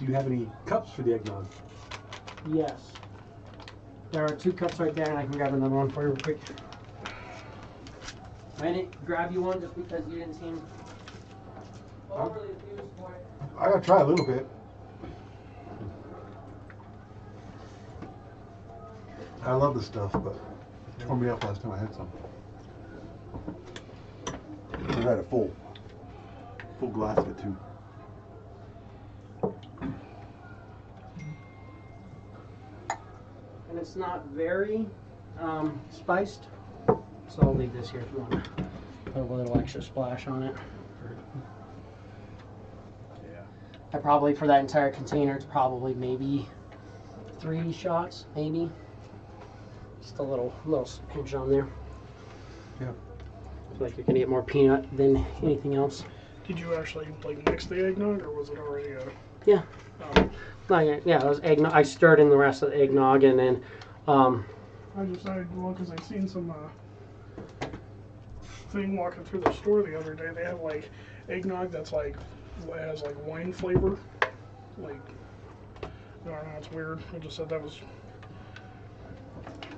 Do you have any cups for the eggnog? Yes. There are 2 cups right there, and I can grab another one for you real quick. I didn't grab you one just because you didn't seem overly enthused for it. I gotta try a little bit. I love this stuff, but it tore me up last time I had some. I had a full glass of it too. And it's not very spiced, so I'll leave this here if you want to put a little extra splash on it. Yeah. I probably, for that entire container, it's probably maybe 3 shots, maybe. Just a little pinch on there. Yeah. I feel like you're gonna get more peanut than anything else. Did you actually like mix the eggnog, or was it already a? Yeah. Yeah, it was eggnog. I stirred in the rest of the eggnog, and then. I decided to look because I seen some thing walking through the store the other day. They have like eggnog that's like has like wine flavor. Like I don't know, it's weird. I just said that was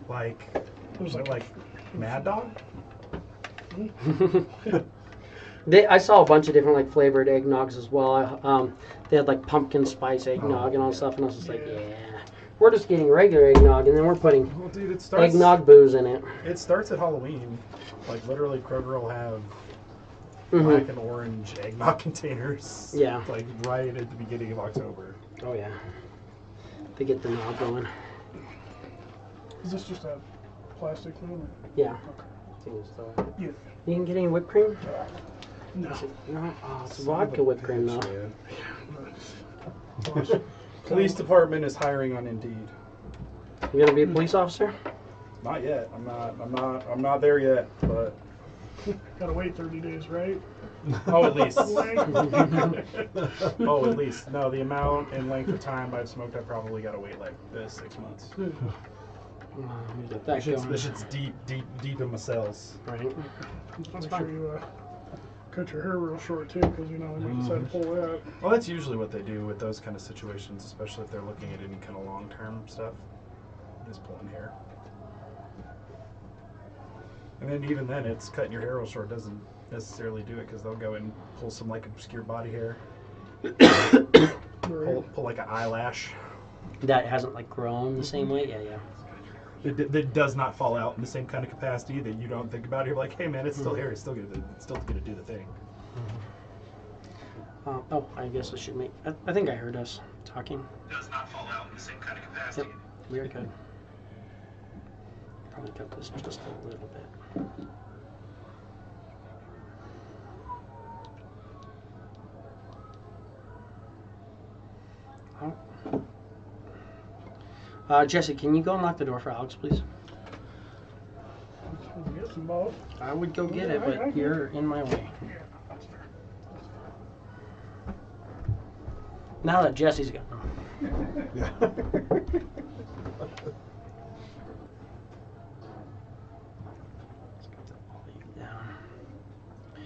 Like, it was like Mad Dog? I saw a bunch of different like flavored eggnogs as well. They had like pumpkin spice eggnog and all that stuff, and I was just like, yeah, we're just getting regular eggnog, and then we're putting Well, dude, it starts. eggnog booze in it. It starts at Halloween. Like literally, Kroger will have Mhm. black and orange eggnog containers. Yeah. Like right at the beginning of October. Oh yeah. They get the nog going. Is this just a plastic one? Yeah. Yeah. You didn't get any whipped cream? No. No. Oh, it's vodka whipped cream though. Police department is hiring on Indeed. You gonna be a police officer? Not yet. I'm not there yet. But Gotta wait 30 days, right? oh, at least. Oh, at least. No, the amount and length of time I've smoked, I probably got to wait like 6 months. Let me get that going. This shit's deep in my cells. Right. Make sure you cut your hair real short too, because you know they might decide to pull that. Well, that's usually what they do with those kind of situations, especially if they're looking at any kind of long-term stuff. Is pulling hair. And then even then, it's cutting your hair real short doesn't necessarily do it, because they'll go and pull some like obscure body hair, pull like an eyelash. That hasn't like grown the same way. Yeah, yeah. That does not fall out in the same kind of capacity that you don't think about. You're like, hey man, it's still hair. It's still gonna do the thing. Oh, I guess I should make. I think I heard us talking. Does not fall out in the same kind of capacity. Yep, very good. Probably cut this just a little bit. Jesse, can you go unlock the door for Alex, please? Get some balls. I would go get Yeah, it, but I you're in my way. Yeah, that's fair. Now that Jesse's got them.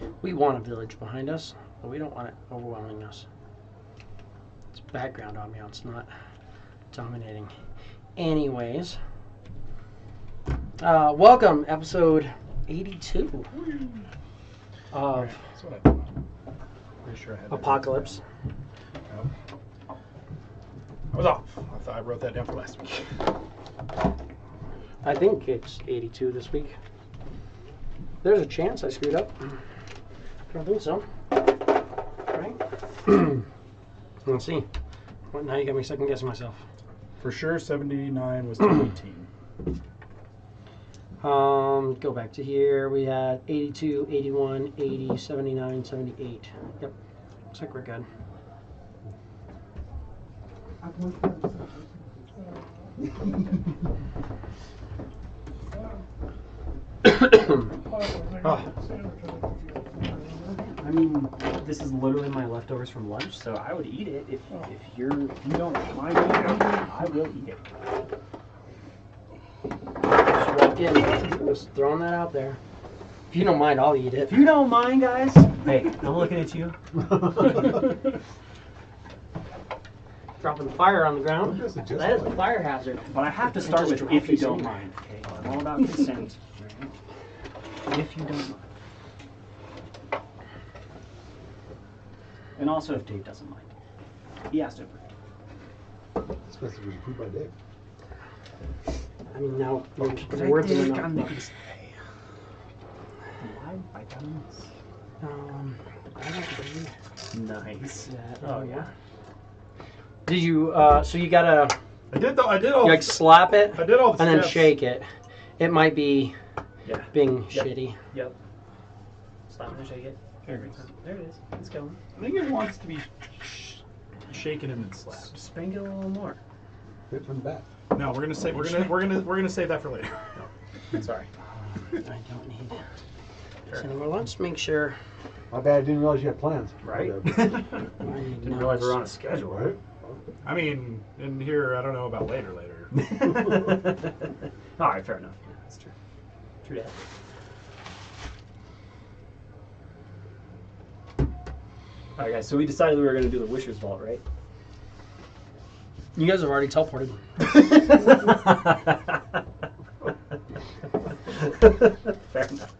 Yeah. We want a village behind us, but we don't want it overwhelming us. It's background ambiance, not dominating. Anyways, welcome, episode 82 of That's what I thought. Pretty sure I had that. Apocalypse. Nope. I was off. I thought I wrote that down for last week. I think it's 82 this week. There's a chance I screwed up. I don't think so. Right? Let's see. Well, now you got me second guessing myself. For sure, 79 was 218. Go back to here. We had 82, 81, 80, 79, 78. Yep. Looks like we're good. I mean, this is literally my leftovers from lunch, so I would eat it. If you don't mind eating it, I will eat it. Just walk in. Just throwing that out there. If you don't mind, I'll eat it. If you don't mind, guys. Hey, I'm looking at you. dropping the fire on the ground. Just adjust That is it. a fire hazard. But I have to start Just with drop if you this don't in. mind. Okay, I'm all about consent. Right? If you don't mind. And also if Dave doesn't mind. He asked over. This message was approved by Dave. I mean, now you're But I worth it think enough. I'm making this. Why by guns? I don't believe Nice. that. Oh yeah. Did you? So you gotta I did all. you, like slap it I did all the and then steps. shake it. It might be Yeah. being Yep. shitty. Yep. Slap it and shake it. There it is. It's going. I think it wants to be shaken and then slapped. Spank it a little more. Hit from the back. No, we're gonna save. We're gonna save that for later. Sorry. I don't need this anymore. Let's make sure. My bad, I didn't realize you had plans. Right? Okay. I need Didn't realize we're on a notes. schedule. Right? I mean, in here, I don't know about later. All right, fair enough. Yeah, that's true. True that. All right, guys. So we decided we were going to do the Wisher's Vault, right? You guys have already teleported. Fair enough.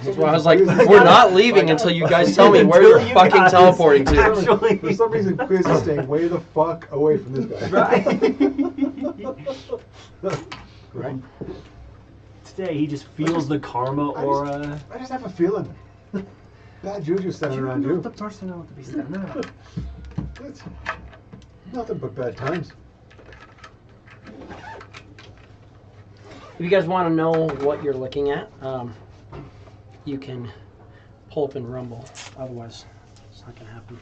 That's why I was like, we're not leaving until you guys tell me where you're Until you fucking guys teleporting to. actually- For some reason, Quiz is staying way the fuck away from this guy. Right. Right. Today he just feels the karma aura. I just have a feeling. Bad juju standing around you. the person to be standing around. It's nothing but bad times. If you guys want to know what you're looking at, you can pull up and Rumble. Otherwise, it's not gonna happen.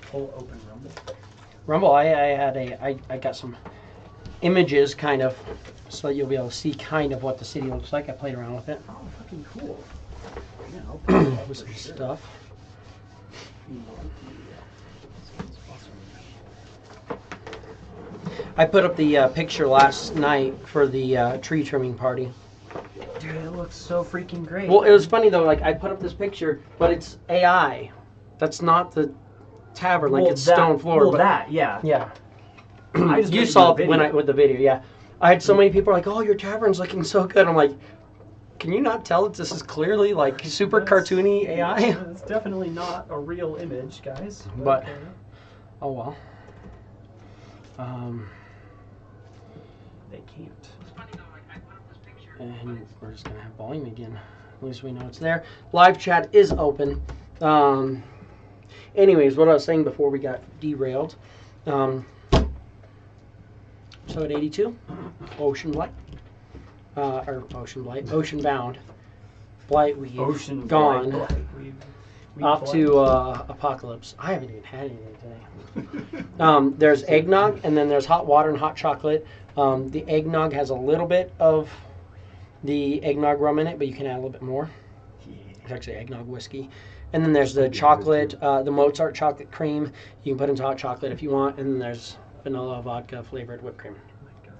Full open rumble. Rumble, I got some images kind of, so that you'll be able to see kind of what the city looks like. I played around with it. Oh, fucking cool. Yeah, I'll put it up With for some sure. stuff. I put up the picture last night for the tree trimming party. Dude, it looks so freaking great. Well, it was funny though. Like I put up this picture, but it's AI. That's not the tavern. Like Well, it's that- stone floor. Well, but that, yeah. yeah. I just You made saw the it when video. with the video. Yeah. I had so many people like, "Oh, your tavern's looking so good." I'm like, can you not tell that this is clearly like super That's- cartoony AI? It's definitely not a real image, guys. But- Oh well. They can't. And we're just gonna have volume again. At least we know it's there. Live chat is open. Anyways, what I was saying before we got derailed. So at 82, Ocean Blight, Ocean Bound, Blight. We've Ocean gone Blight. We've off to Apocalypse. I haven't even had anything today. There's eggnog, and then there's hot water and hot chocolate. The eggnog has a little bit of the eggnog rum in it, but you can add a little bit more. It's actually eggnog whiskey. And then there's the chocolate, the Mozart chocolate cream. You can put into hot chocolate if you want. And then there's vanilla vodka flavored whipped cream. Oh my god.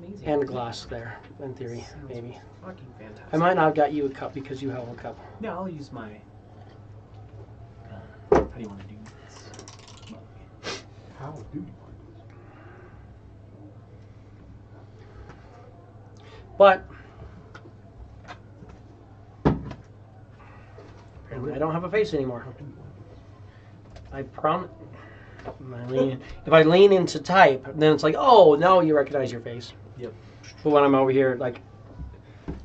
Amazing. And a glass there, in theory, Sounds maybe. Fucking fantastic. I might not have got you a cup because you have a cup. Yeah, I'll use my. How do you want to do this? How do you want But apparently I don't have a face anymore. I promise. If I lean into type, then it's like, oh, now you recognize your face. Yep. But when I'm over here, like,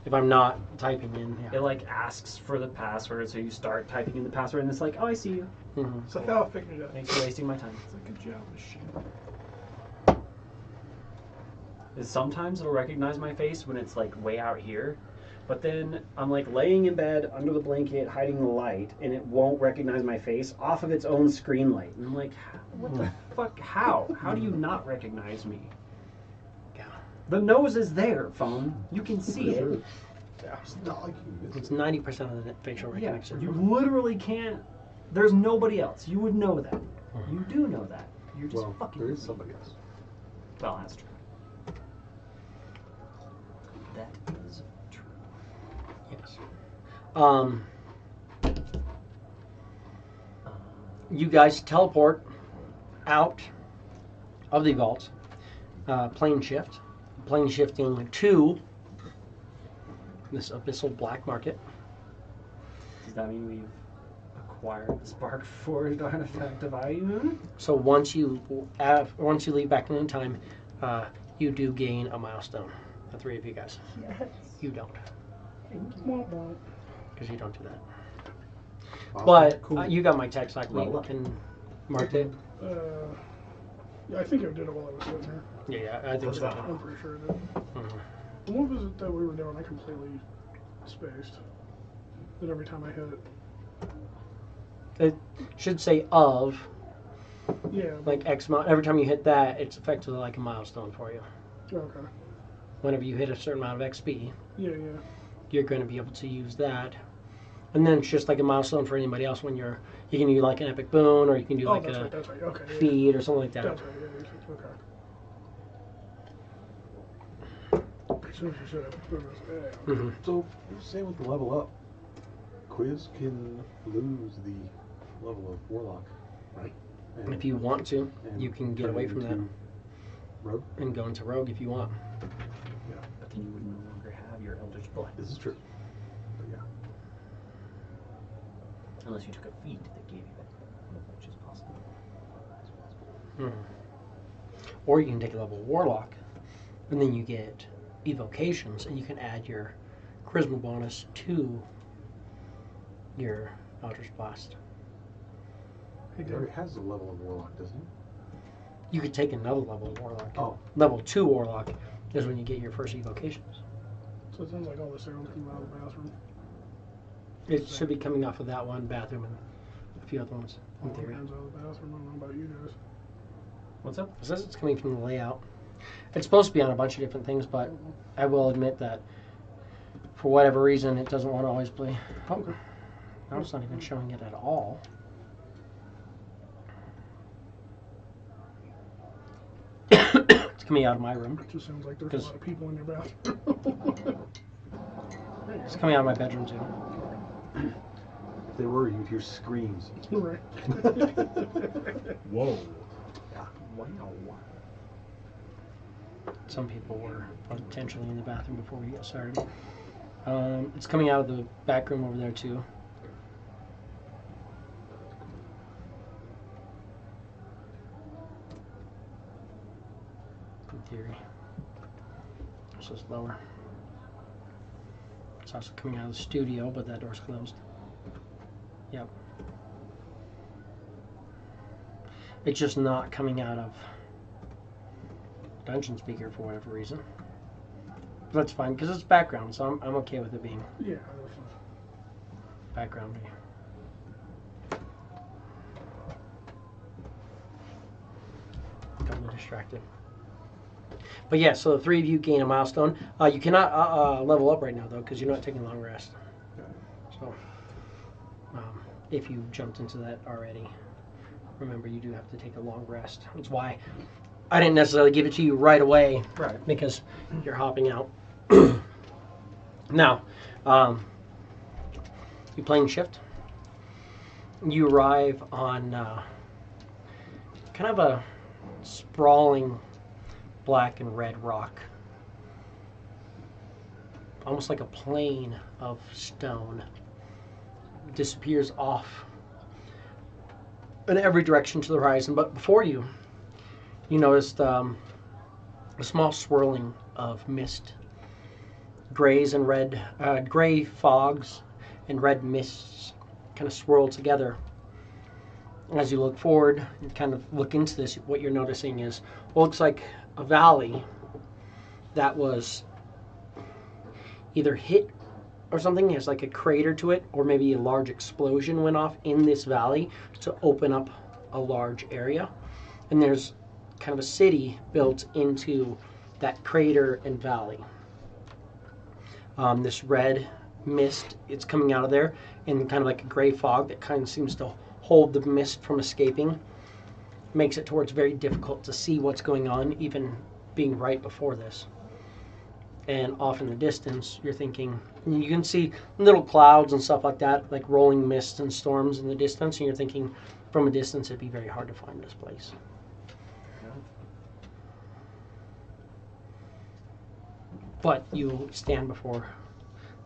if I'm not typing in, yeah. It like asks for the password, so you start typing in the password, and it's like, oh, I see you. Mhm. So I figured it out. Thanks for wasting my time. It's like a Java machine. Is sometimes it'll recognize my face when it's like way out here, but then I'm like laying in bed under the blanket, hiding the light, and it won't recognize my face off of its own screen light. And I'm like, what the fuck? How? How do you not recognize me? Yeah. The nose is there, phone. You can see it. It's not like you. It's 90% of the facial Yeah, recognition. you literally can't. There's nobody else. You would know that. You do know that. You're just Well, fucking. there is with me. somebody else. Well, that's true. That is true. Yes. You guys teleport out of the vaults. Plane shift. Plane shifting to this Abyssal Black Market. Does that mean we've acquired the Spark Forged artifact of IU? So once you leave back in time, you do gain a milestone. The three of you guys. Yes. You don't, Womp womp. because you don't do that. Wow, But cool. you got my text. Like we Level up. can mark it. Yeah, I think I did it while I was sitting here. Yeah, I think What's so. that? I'm pretty sure I did. Mhm. The one visit that we were doing, I completely spaced. That every time I hit it. It should say of Yeah. like X amount. Every time you hit that, it's effectively like a milestone for you. Okay. Whenever you hit a certain amount of XP, Yeah, you're going to be able to use that. And then it's just like a milestone for anybody else when you can do like an epic boon, or you can do Oh, like that's a right. That's right. Okay. Yeah. feed or something like that. That's right. Yeah. Okay. As soon as you said it, yeah. Mhm. So, same with the level up. Quiz can lose the level of Warlock, right? And, If you want to, and you can get turn away from that into Rogue. and go into Rogue if you want. But then you would no longer have your Eldritch Blast. This is true. But yeah. Unless you took a feat that gave you it, which is possible. Mhm. Or you can take a level Warlock, and then you get evocations, and you can add your charisma bonus to your Eldritch Blast. He already has a level of Warlock, doesn't he? You could take another level of Warlock. Oh. Level 2 Warlock is when you get your first evocations. So it sounds like all the sounds come out of the bathroom. It should be coming off of that one bathroom and a few other ones, in All theory. comes out of the bathroom. I don't know about you guys. What's up? It says it's coming from the layout. It's supposed to be on a bunch of different things, but I will admit that for whatever reason, it doesn't want to always play. Oh, now it's not even showing it at all. It's coming out of my room. It just sounds like there's a Because- lot of people in your bathroom. It's coming out of my bedroom too. If they were, you'd hear screams. Right. Whoa. Wow. Some people were potentially in the bathroom before we get started. It's coming out of the back room over there too. In theory. It's just lower. It's also coming out of the studio, but that door's closed. Yep. It's just not coming out of Dungeon Speaker for whatever reason. But that's fine, because it's background, so I'm okay with it being Yeah. background. Got me distracted. But yeah, so the three of you gain a milestone. You cannot level up right now, though, because you're not taking long rest. So, if you jumped into that already, remember you do have to take a long rest. That's why I didn't necessarily give it to you right away, Right. because you're hopping out. Now, you plane shift. You arrive on kind of a sprawling black and red rock, almost like a plain of stone. Disappears off in every direction to the horizon, but before you noticed a small swirling of mist, grays and red, gray fogs and red mists kind of swirl together. As you look forward and kind of look into this, what you're noticing is what looks like a valley that was either hit or something, has like a crater to it, or maybe a large explosion went off in this valley to open up a large area. And there's kind of a city built into that crater and valley. This red mist, it's coming out of there in kind of like a gray fog that kind of seems to hold the mist from escaping. Makes it to where it's very difficult to see what's going on, even being right before this. And off in the distance, you're thinking, you can see little clouds and stuff like that, like rolling mists and storms in the distance, and you're thinking, from a distance, it'd be very hard to find this place. But you stand before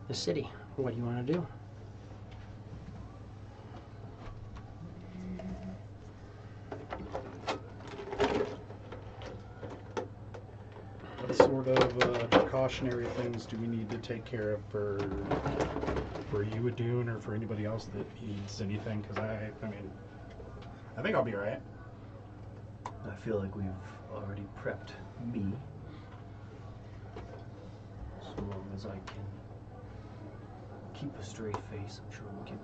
the city. What do you want to do? What sort of precautionary things do we need to take care of for you, Adune, or for anybody else that needs anything? Because I mean, I think I'll be alright. I feel like we've already prepped me. So long as I can keep a straight face, I'm sure we can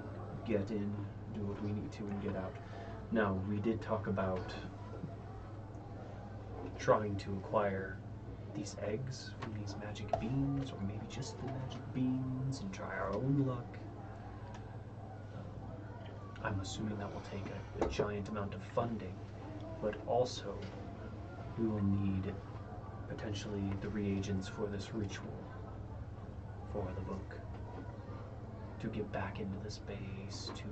get in, do what we need to, and get out. Now, we did talk about trying to acquire these eggs from these magic beans, or maybe just the magic beans, and try our own luck. I'm assuming that will take a giant amount of funding, but also we will need potentially the reagents for this ritual for the book to get back into the space, to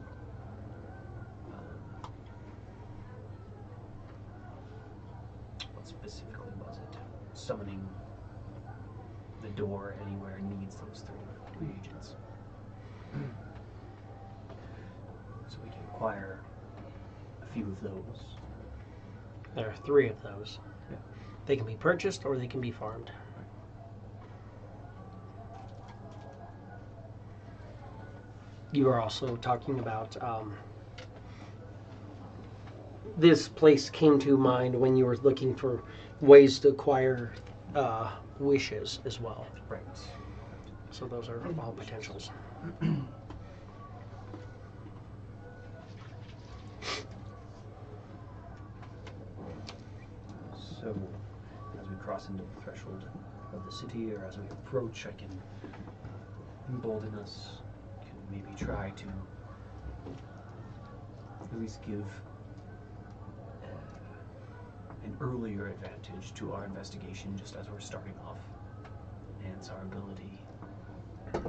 what specifically was it? Summoning the door anywhere needs those 3 reagents. So we can acquire a few of those. There are 3 of those. Yeah. They can be purchased or they can be farmed. You are also talking about this place came to mind when you were looking for ways to acquire wishes as well. Right. So those are all potentials. So, as we cross into the threshold of the city, or as we approach, I can embolden us, can maybe try to at least give an earlier advantage to our investigation just as we're starting off. Enhance our ability, make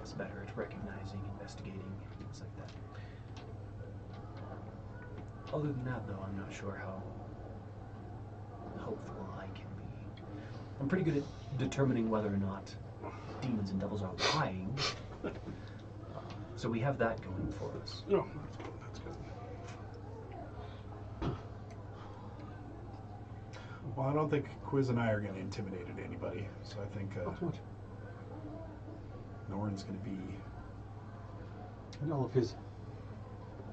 us better at recognizing, investigating, things like that. Other than that, though, I'm not sure how hopeful I can be. I'm pretty good at determining whether or not demons and devils are lying. So we have that going for us. Oh, that's good. Well, I don't think Quiz and I are going to intimidate anybody, so I think Not too much. Norrin's going to be And all of his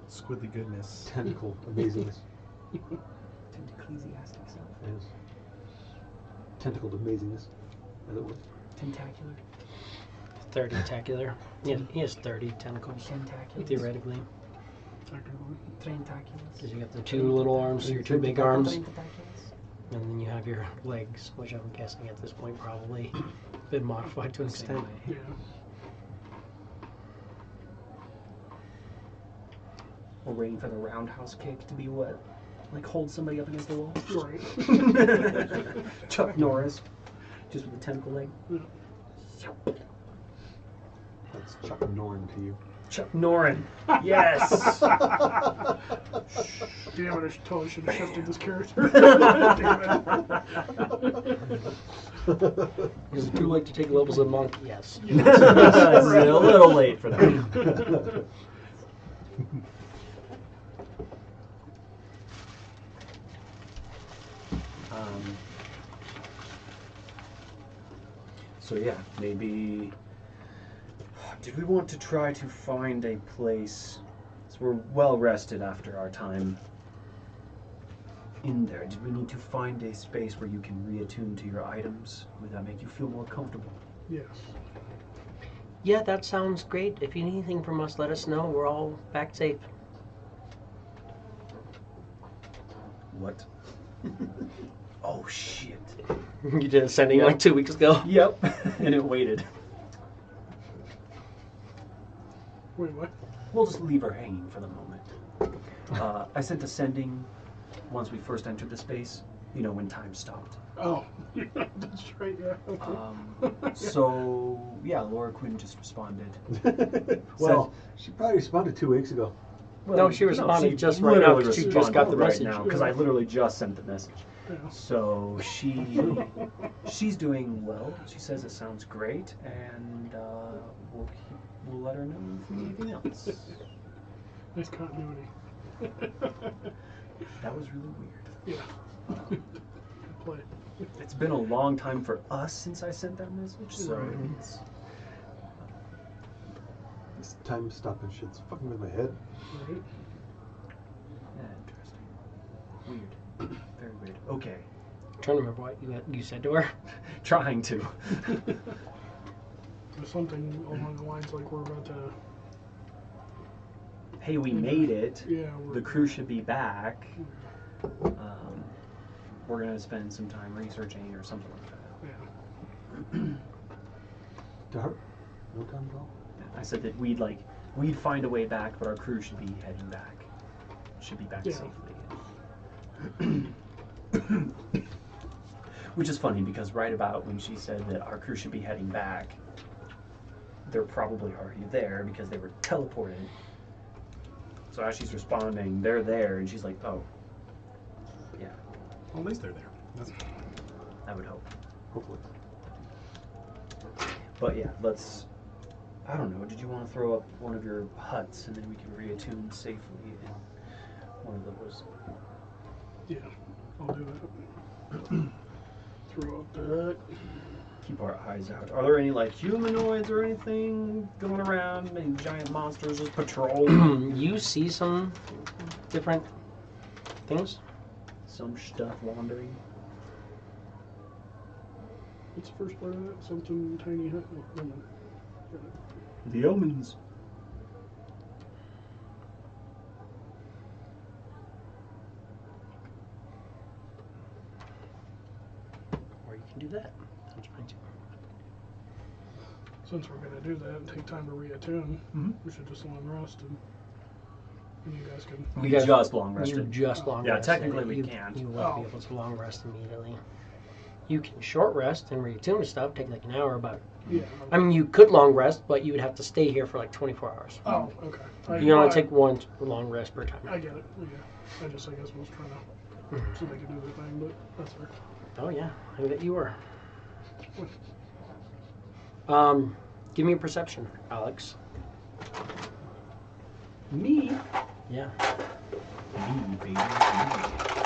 squidly goodness. tentacle amazingness. Ecclesiastic self. Yes. Tentacled amazingness, as it were. Tentacular. 30 tentacular. Yeah, he has 30 tentacles, Tentaculars. theoretically. Technically. Tentaculars. Because you got the 2 little arms, your 2 big arms, and Tentaculars. then you have your legs, which I'm guessing at this point probably been modified to an Same extent. way. Yeah. We're waiting for the roundhouse kick to be what? Like hold somebody up against the wall? Right. Chuck Norris. Just with a tentacle leg. That's Chuck Norrin to you. Chuck Norrin. Yes! Damn it, I totally should have shifted this character. Damn it. Is it too late to take levels of monk? Yes. It's a little late for that. So yeah, maybe. Did we want to try to find a place? So we're well rested after our time in there. Did we need to find a space where you can reattune to your items? Would that make you feel more comfortable? Yes. Yeah, that sounds great. If you need anything from us, let us know. We're all back safe. What? Oh shit. You did a sending Yeah. like 2 weeks ago. Yep. And it waited. Wait, what? We'll just leave her hanging for the moment. I sent a sending once we first entered the space, you know, when time stopped. Oh, yeah, that's right, yeah. Okay. So, yeah, Laura Quinn just responded. Well, she probably responded 2 weeks ago. No, she responded just right now literally because she just got the responded message. right now because I literally just sent the message. Yeah. So she's doing well. She says it sounds great, and we'll let her know if we need anything else. Nice continuity. That was really weird. Yeah. Good play. It's been a long time for us since I sent that message, so Right. it's This time stopping shit's fucking with my head. Right. yeah, interesting. Weird. Very weird. Okay. I'm trying to remember what you said to her. Trying to. There's something along the lines like we're about to. Hey, we made it. Yeah. The crew should be back. We're gonna spend some time researching or something like that. Yeah. To her? No time at all? I said that we'd find a way back, but our crew should be heading back. Should be back Yeah. safely. Which is funny because right about when she said that our crew should be heading back, they're probably already there because they were teleported. So as she's responding, they're there, and she's like, "Oh, yeah, Well, at least they're there. That's I would hope." Hopefully. But yeah, let's. I don't know. Did you want to throw up one of your huts and then we can reattune safely in one of those? Yeah. I'll do that. Throw up that. Keep our eyes out. Are there any like humanoids or anything going around? Any giant monsters just patrolling? You see some different things. Some stuff wandering. What's the first part of that? Something tiny hut. Oh, never mind. Got it. The omens. Or you can do that. That's fine too. Since we're gonna do that and take time to reattune, Mhm. we should just long rest and you guys can. We guys- just long You rested. just long Yeah, rest. technically we you, can't. You won't be Oh. able to long rest immediately. You can short rest and reattune and stuff, take like an hour, but Yeah. I mean you could long rest, but you would have to stay here for like 24 hours. Oh, okay. You can only take one long rest per time. I get it. Yeah. I guess was trying to so they could do their thing, but that's fair. Oh yeah, I bet you were. Give me a perception, Alex. Me? Yeah, Me, baby. Me.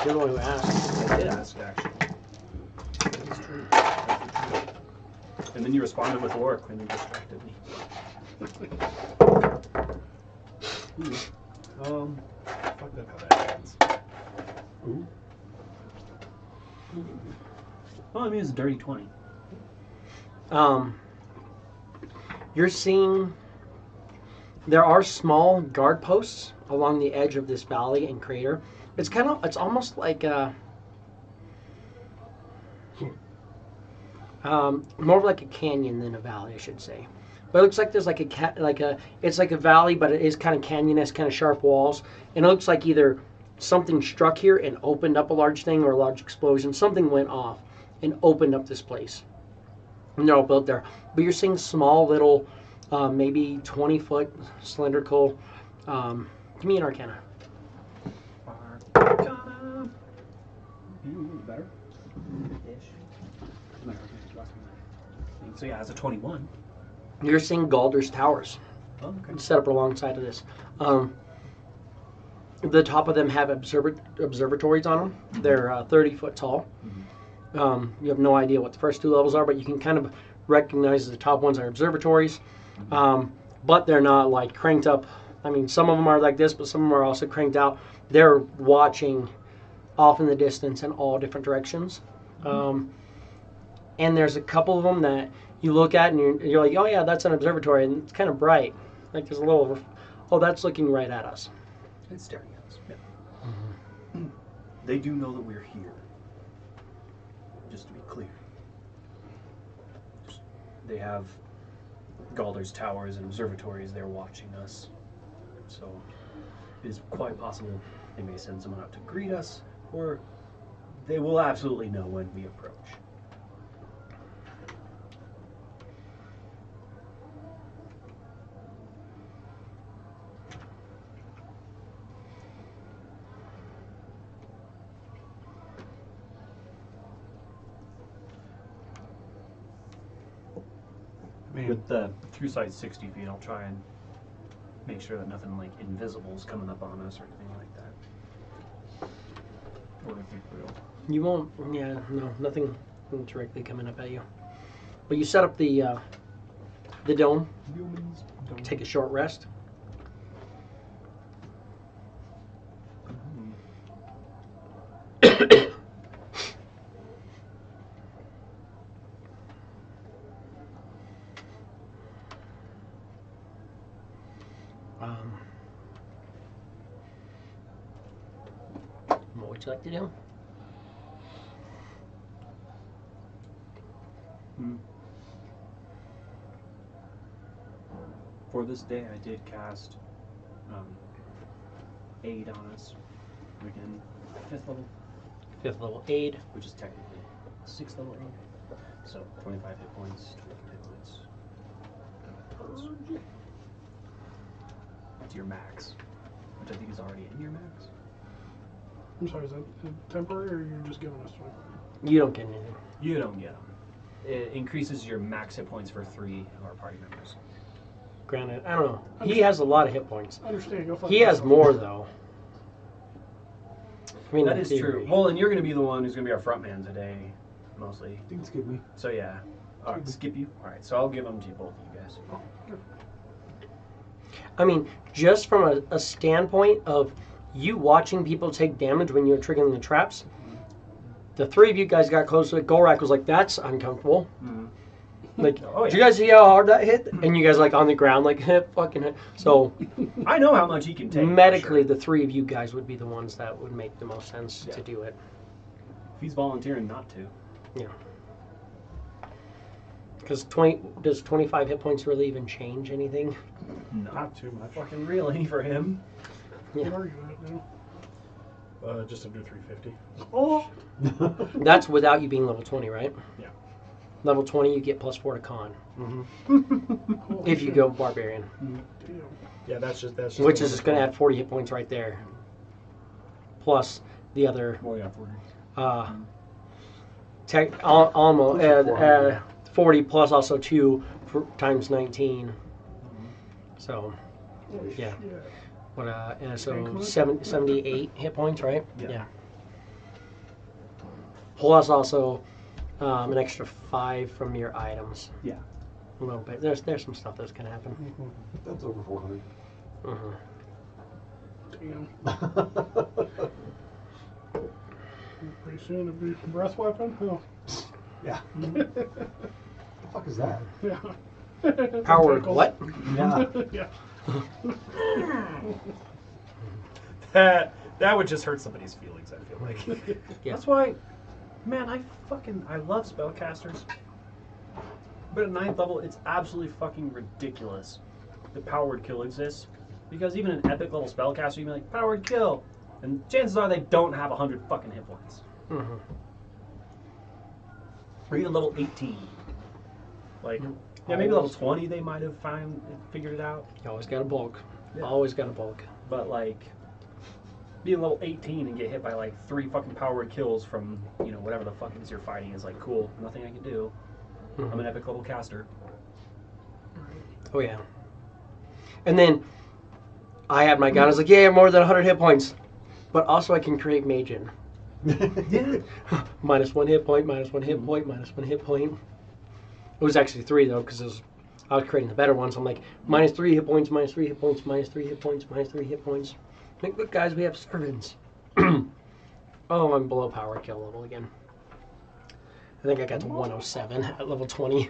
you're the one who asked. I did ask, actually. That's true. And then you responded with work when you distracted me. fucked up how that happens. Ooh. Well, I mean, it's a dirty 20. You're seeing there are small guard posts along the edge of this valley and crater. It's almost like more of like a canyon than a valley, I should say. But it looks like there's it's like a valley, but it is kind of canyonous, kind of sharp walls, and it looks like either something struck here and opened up a large thing or a large explosion. Something went off and opened up this place. And they're all built there. But you're seeing small little, maybe 20-foot cylindrical. Give me an Arcana. Arcana. Better? Ish. So yeah, it's a 21. You're seeing Galder's towers Oh, okay. set up alongside of this. The top of them have observatories on them. They're 30 foot tall. You have no idea what the first two levels are, but you can kind of recognize the top ones are observatories. But they're not like cranked up. I mean, some of them are like this, but some of them are also cranked out. They're watching off in the distance in all different directions. And there's a couple of them that you look at and you're like, oh yeah, that's an observatory, and it's kind of bright. Like there's a little, oh, that's looking right at us. It's staring at us. Yeah. They do know that we're here. Just to be clear. They have Galder's towers and observatories. They're watching us. So it is quite possible they may send someone out to greet us, or they will absolutely know when we approach. mean, With the through sight 60 feet, I'll try and make sure that nothing like invisible is coming up on us or anything like that. Or if it's real. You won't. Yeah, no, nothing directly coming up at you. But you set up the dome. Humans don't. Take a short rest. What would you like to do? For this day, I did cast aid on us. Again, 5th level, 5th level aid. which is technically 6th level aid. So 25 hit points, 25 hit points. To your max, which I think is already in your max. I'm sorry, is that temporary or you're just giving us one? You don't get anything. You don't get them. It increases your max hit points for 3 of our party members. Granted, I don't know. He has a lot of hit points. I understand. Go find He has yourself. more though. I mean, That in is theory. true. Well, and you're going to be the one who's going to be our front man today, mostly. You can skip me. So yeah, skip you. All right, so I'll give them to both of you guys. I mean, just from a standpoint of you watching people take damage when you're triggering the traps, the 3 of you guys got close to it. Golrak was like, "That's uncomfortable." Like, Oh, did you guys see how hard that hit? And you guys like on the ground, like, fucking hit. So I know how much he can take. for medically, sure. the 3 of you guys would be the ones that would make the most sense Yeah. to do it. If he's volunteering not to. Yeah. Because does 25 hit points really even change anything? Not too much. Fucking really for him. Yeah. What are you at now? just under 350. Oh, That's without you being level 20, right? Yeah. Level 20, you get +4 to con. holy If you shit. go barbarian. Damn. Yeah, that's just Which is just going to add 40 hit points right there. Plus the other, Well, yeah, 40. almost 40 plus also 2 times 19. So, Holy yeah. shit. What? So Increment? 78 hit points, right? Yeah. Plus also an extra 5 from your items. Yeah. A little bit. There's some stuff that's gonna happen. That's over 400. Damn. Pretty soon it'll be a breath weapon. Oh. Yeah. The fuck is that? Yeah. Powered Tentacles. what? Yeah. Yeah. That would just hurt somebody's feelings, I feel like. Yeah. That's why, man, I love spellcasters. But at 9th level, it's absolutely fucking ridiculous that powered kill exists. Because even an epic level spellcaster, you'd be like, powered kill. And chances are they don't have 100 fucking hit points. Or even level 18. Like, yeah, maybe level 20 they might have figured it out. You always got a bulk. Yeah. Always got a bulk. But like, being level 18 and get hit by like 3 fucking powered kills from, whatever the fuck it is you're fighting is like, cool, nothing I can do. I'm an epic level caster. Oh yeah. And then I had my gun. I was like, yeah, more than 100 hit points. But also I can create Magein. Yeah. -1 hit point, -1 hit point, -1 hit point. It was actually 3 though, because I was creating the better ones. So I'm like, -3 hit points, -3 hit points, -3 hit points, -3 hit points. Like, look guys, we have servants. Oh, I'm below power kill level again. I think I got to 107 at level 20.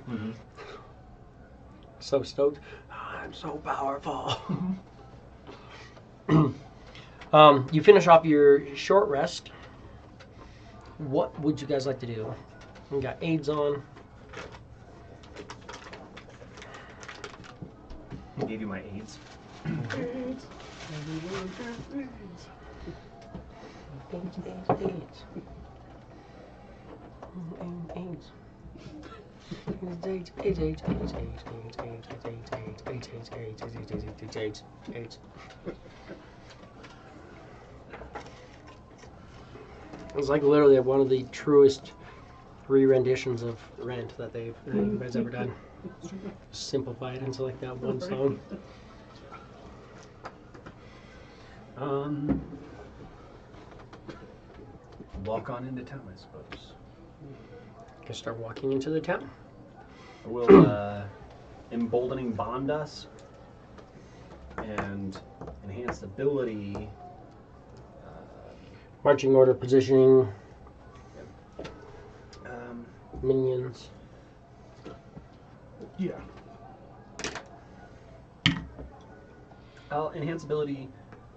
So stoked. I'm so powerful. You finish off your short rest. What would you guys like to do? We got aids on. I gave you my aids. AIDS. Everyone has AIDS. It's like literally one of the truest re-renditions of Rent that anybody's ever done. Simplify it into like that one Right. song. Walk on into town, I suppose. Can start walking into the town. Will emboldening bond us and enhance ability. Marching order, positioning, Um, minions. Yeah. I'll enhance ability.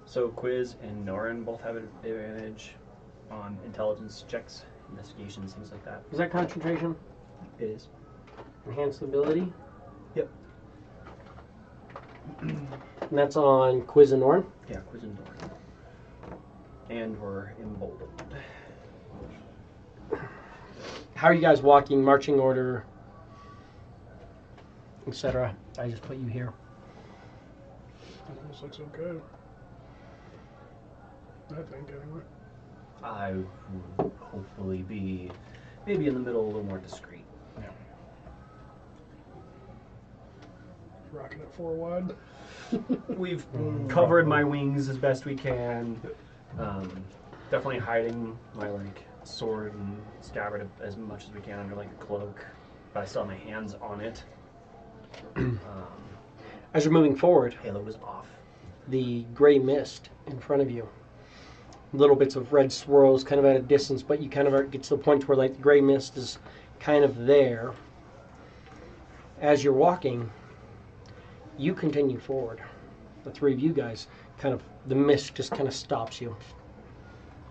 So Quiz and Norin both have an advantage on intelligence checks, investigations, things like that. Is that concentration? It is. Enhanced ability? Yep. And that's on Quiz and Norn? Yeah, Quiz and Norin. And we're emboldened. How are you guys walking, marching order, etc.? I just put you here. This looks okay. I think, anyway. I would hopefully be maybe in the middle, a little more discreet. Rocking it 4 wide. We've covered my wings as best we can. Definitely hiding my sword and scabbard as much as we can under a cloak, but I still have my hands on it. As you're moving forward, Halo was off. the gray mist in front of you, little bits of red swirls kind of at a distance, but you kind of get to the point where the gray mist is kind of there. As you're walking, you continue forward. The three of you guys, the mist just kind of stops you.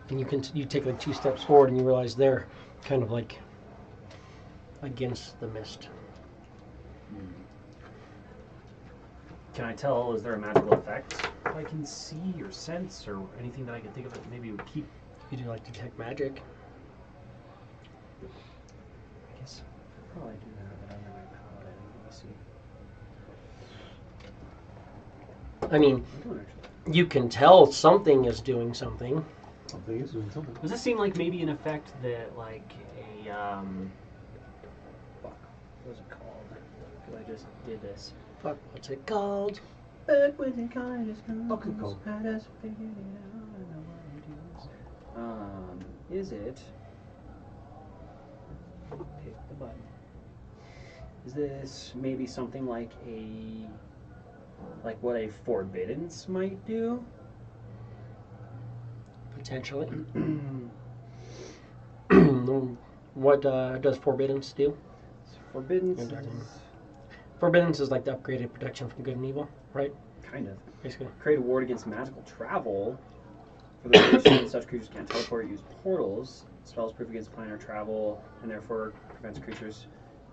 And you take 2 steps forward and you realize they're kind of against the mist. Can I tell, is there a magical effect I can see or sense or anything that I can think of that maybe would keep? You do detect magic. I guess I'll probably do that, but under my paladin. Let me see. I mean, I don't actually. you can tell something is doing something. Something is doing something. Does this seem like maybe an effect that fuck, what was it called? Because I just did this. Fuck, what's it called? But when it kind of Fuck it called. I just figured it out. I know what it is. Is it? Pick the button. Is this maybe something like what a forbiddance might do? Potentially. What does Forbiddance do? Forbiddance Yeah, is Forbiddance is the upgraded protection from good and evil, right? kind of. Basically. Create a ward against magical travel. For the duration, such creatures can't teleport or use portals. Spells proof against planar travel, and therefore prevents creatures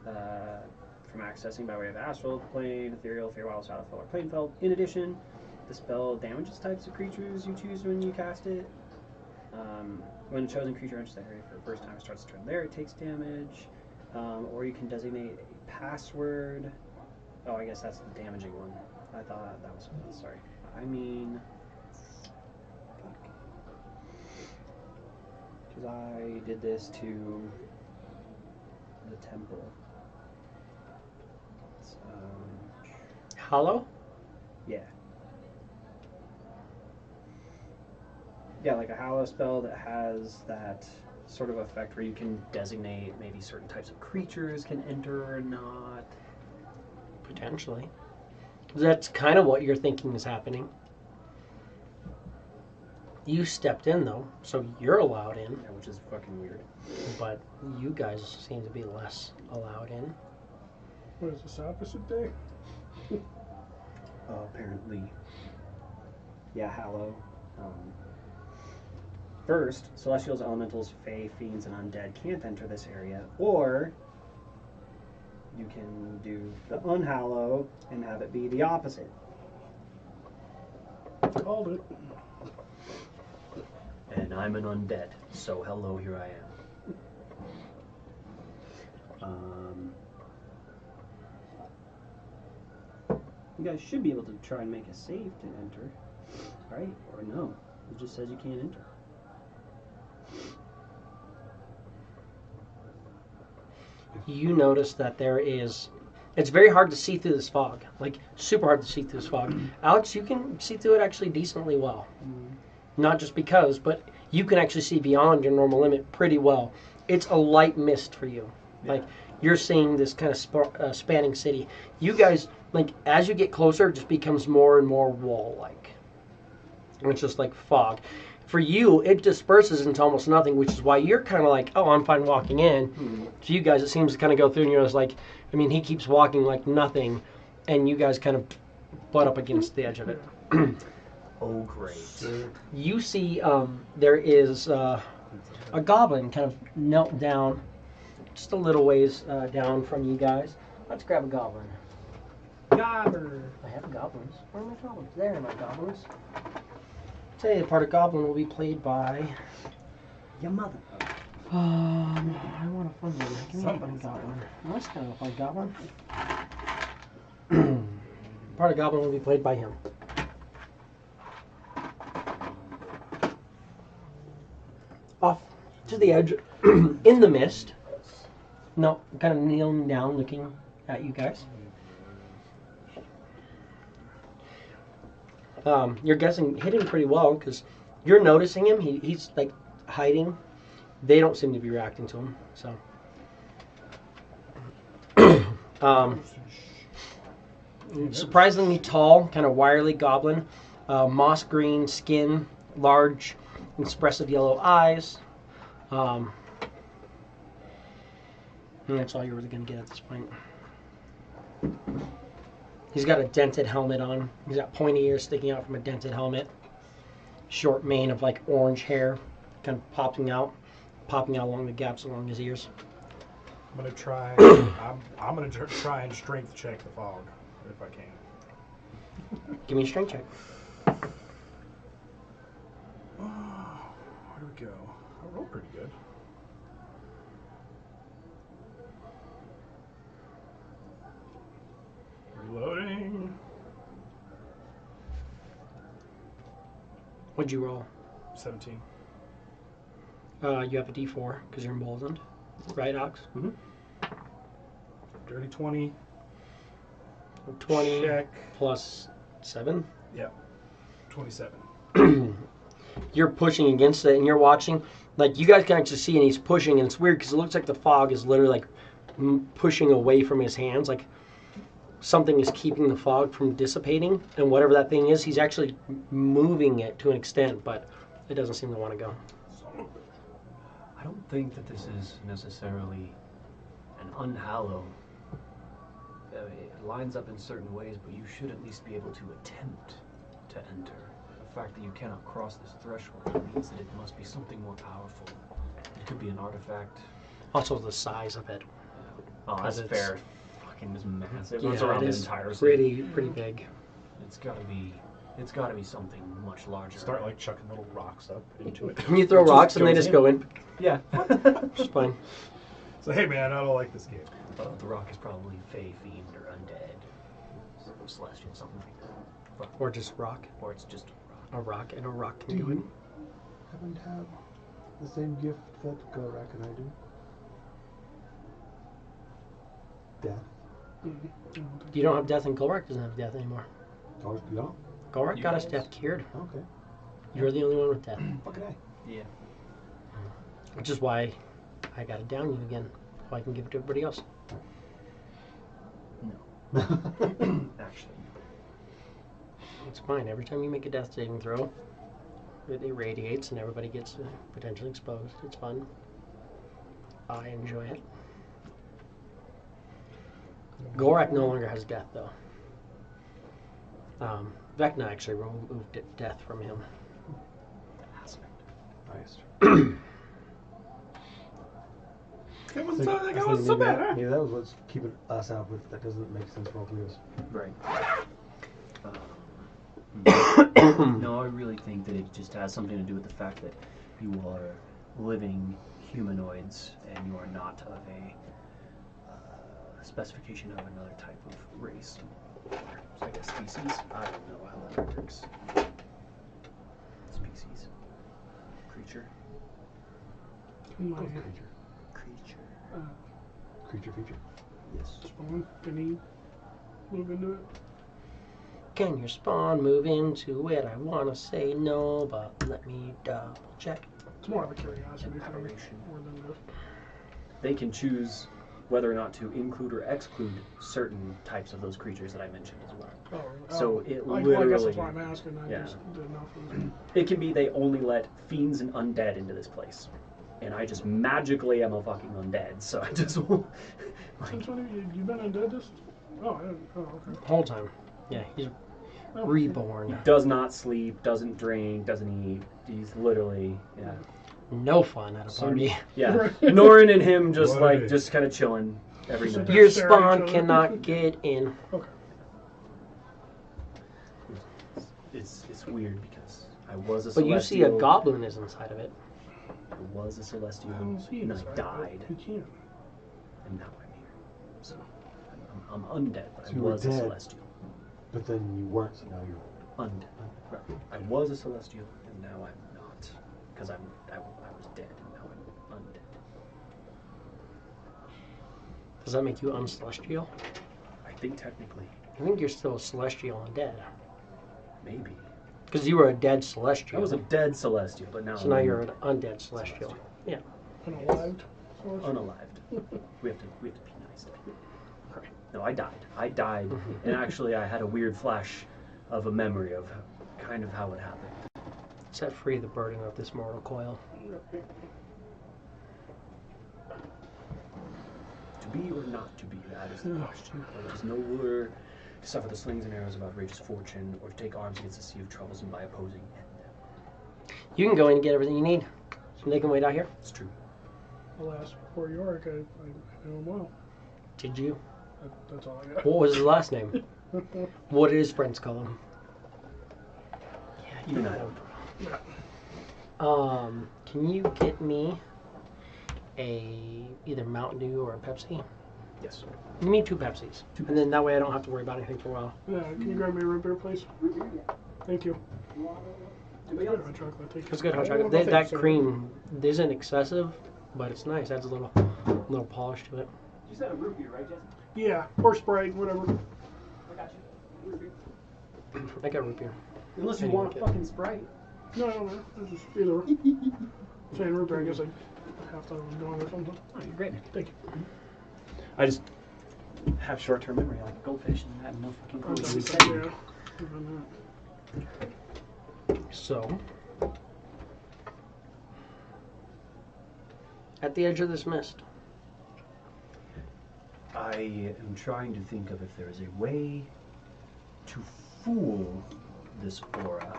from accessing by way of astral plane, ethereal, Feywild, Shadowfell, or Planefeld. In addition, the spell damages types of creatures you choose when you cast it. When a chosen creature enters the area for the first time, it starts to turn there, it takes damage. Or you can designate a password. Oh, I guess that's the damaging one. I thought that was, sorry. I mean, because I did this to the temple. Hollow? Yeah. Yeah, like a hallow spell that has that sort of effect where you can designate maybe certain types of creatures can enter or not. Potentially. That's kind of what you're thinking is happening. You stepped in, though, so you're allowed in, Yeah, which is fucking weird. but you guys seem to be less allowed in. What is this, opposite day? Apparently. Yeah, hallow. First, celestials, elementals, fae, fiends, and undead can't enter this area, or you can do the unhallow and have it be the opposite. Called it. And I'm an undead, so hello, here I am. You guys should be able to try and make a save to enter, right? Or no? It just says you can't enter. You notice that there is It's very hard to see through this fog. Like, super hard to see through this fog. Alex, you can see through it actually decently well. Not just because, but you can actually see beyond your normal limit pretty well. It's a light mist for you. Like, you're seeing this kind of spanning city. You guys, like, as you get closer, it just becomes more and more wall-like. And it's just like fog. For you, it disperses into almost nothing, which is why you're kind of like, oh, I'm fine walking in. To you guys, it seems to kind of go through, and you're just like, I mean, he keeps walking like nothing, and you guys kind of butt up against the edge of it. Oh, great. You see there is a goblin kind of knelt down just a little ways down from you guys. Let's grab a goblin. Gobber. I have goblins. Where are my goblins? There are my goblins. Say the part of goblin will be played by Your mother. I want a fun one. Give me a fun goblin. No, that's kind of a fun goblin. Part of goblin will be played by him. Off to the edge, in the mist. No, kind of kneeling down, looking at you guys. You're guessing hit him pretty well because you're noticing him. He's like hiding. They don't seem to be reacting to him. So, surprisingly tall, kind of wiry goblin, moss green skin, large, expressive yellow eyes. And that's all you're really gonna get at this point. He's got a dented helmet on. He's got pointy ears sticking out from a dented helmet. Short mane of like orange hair, kind of popping out along the gaps along his ears. I'm gonna try. I'm gonna try and strength check the fog if I can. Give me a strength check. Where do we go? I rolled pretty good. Reloading. What'd you roll? 17. You have a D4 because you're emboldened, right, Ox? Mm-hmm. Dirty 20. 20 Check. plus 7. Yeah. 27. You're pushing against it, and you're watching. Like, you guys can actually see, and he's pushing, and it's weird because it looks like the fog is literally like pushing away from his hands. Like, something is keeping the fog from dissipating, and whatever that thing is, he's actually moving it to an extent, but it doesn't seem to want to go. I don't think that this is necessarily an unhallowed. It lines up in certain ways, but you should at least be able to attempt to enter. The fact that you cannot cross this threshold means that it must be something more powerful. It could be an artifact. Also, the size of it. Oh, that's It's- fair. Fucking is massive. Yeah, It's around it the is entire city. pretty big. It's gotta be something much larger. Start like chucking little rocks up into it. And you throw It just rocks, and they goes just go in. Yeah. Just fine. So hey man, I don't like this game. The rock is probably Fey, Fiend, or Undead. Celestial, something like that. Fuck. Or just rock. Or it's just A rock, and a rock Do can do it. you happen to have the same gift that Gorak and I do? Death. You don't have death, and Golrak doesn't have death anymore. Oh, you don't? Golrak You got us guys- death cured. Okay. You're the only one with death. Fucking A. Yeah. Which is why I got it down you again, so I can give it to everybody else. No. Actually. It's fine. Every time you make a death saving throw, it irradiates and everybody gets potentially exposed. It's fun. I enjoy it. Gorak no longer has death, though. Vecna actually removed death from him. Nice. It was I so, think- that I was think so maybe bad. that, maybe that was what's keeping us out with. That doesn't make sense for all three of us. Right. No, I really think that it just has something to do with the fact that you are living humanoids and you are not of a specification of another type of race. Or, I guess species. I don't know how that works. Species. Creature. My Creature. Creature. Creature feature. Yes. Spawn, can he move into it? Can your spawn move into it? I want to say no, but let me double check. It's more of a curiosity thing Aberration. more than just. They can choose whether or not to include or exclude certain types of those creatures that I mentioned as well. Oh, So it I guess literally- that's why I'm asking. I yeah. just didn't know if it was. It can be they only let fiends and undead into this place. And I just magically am a fucking undead, so I just like, Since when have you been undead this? Oh, I didn't. Oh, okay. Whole time. Yeah, he's Oh, reborn. does not sleep, doesn't drink, doesn't eat. He's literally, yeah. No fun at a party. Yeah. Norin and him just Right. like, just kind of chilling every Sit night. there. Your Stare at spawn each other. cannot get in. Okay. It's weird because I was a But celestial. you see a goblin is inside of it. I was a celestial, I don't see it. and I inside, but died, You can't. and now I'm here. So I'm undead, but So I you were was a dead. celestial. But then you weren't, so now you're. Undead. Right. I was a celestial, and now I'm not. Because I was dead, and now I'm undead. Does that make you uncelestial? I think technically, I think you're still a celestial and dead. maybe. Because you were a dead celestial. I was a dead celestial, but now so now you're an undead celestial. Yeah. Unalived. unalived. we have to be nice. No, I died. I died, and actually, I had a weird flash of a memory of kind of how it happened. Set free the burden of this mortal coil. To be or not to be, that is the question. There is no lure to suffer the slings and arrows of outrageous fortune, or to take arms against the sea of troubles and by opposing it. You can go in and get everything you need. So they can wait out here. It's true. Alas, poor Yorick, I know him well. Did you? That's all I got. What was his last name? What did his friends call him? Even I don't know. Can you get me a either Mountain Dew or a Pepsi? Yes. Give me 2 Pepsis. And then that way I don't have to worry about anything for a while. Yeah, can you grab me a root beer, please? Thank you. Good hot chocolate. Thank you. It's good hot Oh, chocolate. no, That thanks, sir. cream isn't excessive, but it's nice. Adds a little polish to it. You said a root beer, right, Jesse? Yeah, or Sprite, whatever. I got you. Root beer. I got root beer. Unless you Any want a market. fucking Sprite. No, I don't know. It's just either. Saying root beer, I guess I half thought it was gone or something. Oh, you're great. Thank you. I just have short-term memory like a goldfish, and I have no fucking clue what you said. Yeah. Even So, at the edge of this mist, I am trying to think of if there is a way to fool this aura,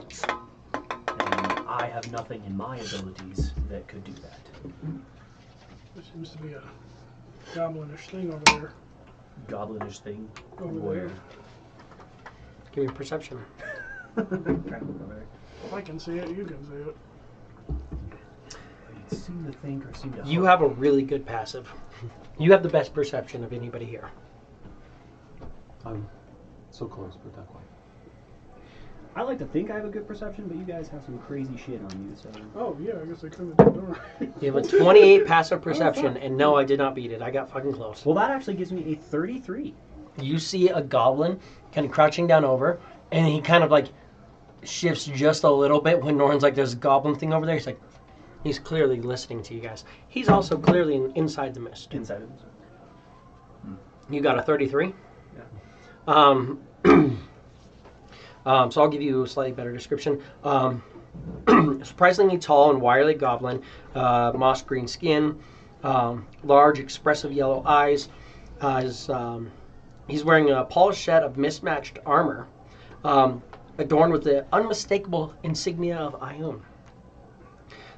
and I have nothing in my abilities that could do that. there seems to be a goblinish thing over there. Goblinish thing. Over Where? give me a perception. Trying to look over there. If I can see it, you can see it. I seem to think or seem to You hope. have a really good passive. You have the best perception of anybody here. I'm so close, but not quite. I like to think I have a good perception, but you guys have some crazy shit on you, so... Oh, yeah, I guess I couldn't have done it. You have a 28 passive perception, and no, I did not beat it. I got fucking close. Well, that actually gives me a 33. You see a goblin kind of crouching down over, and he kind of like shifts just a little bit when Norton's like, there's a goblin thing over there. He's like, he's clearly listening to you guys. He's also clearly inside the mist. Inside of this. You got a 33? Yeah. So I'll give you a slightly better description. Surprisingly tall and wiry goblin, moss green skin, large expressive yellow eyes. He's wearing a polished set of mismatched armor, adorned with the unmistakable insignia of Ione,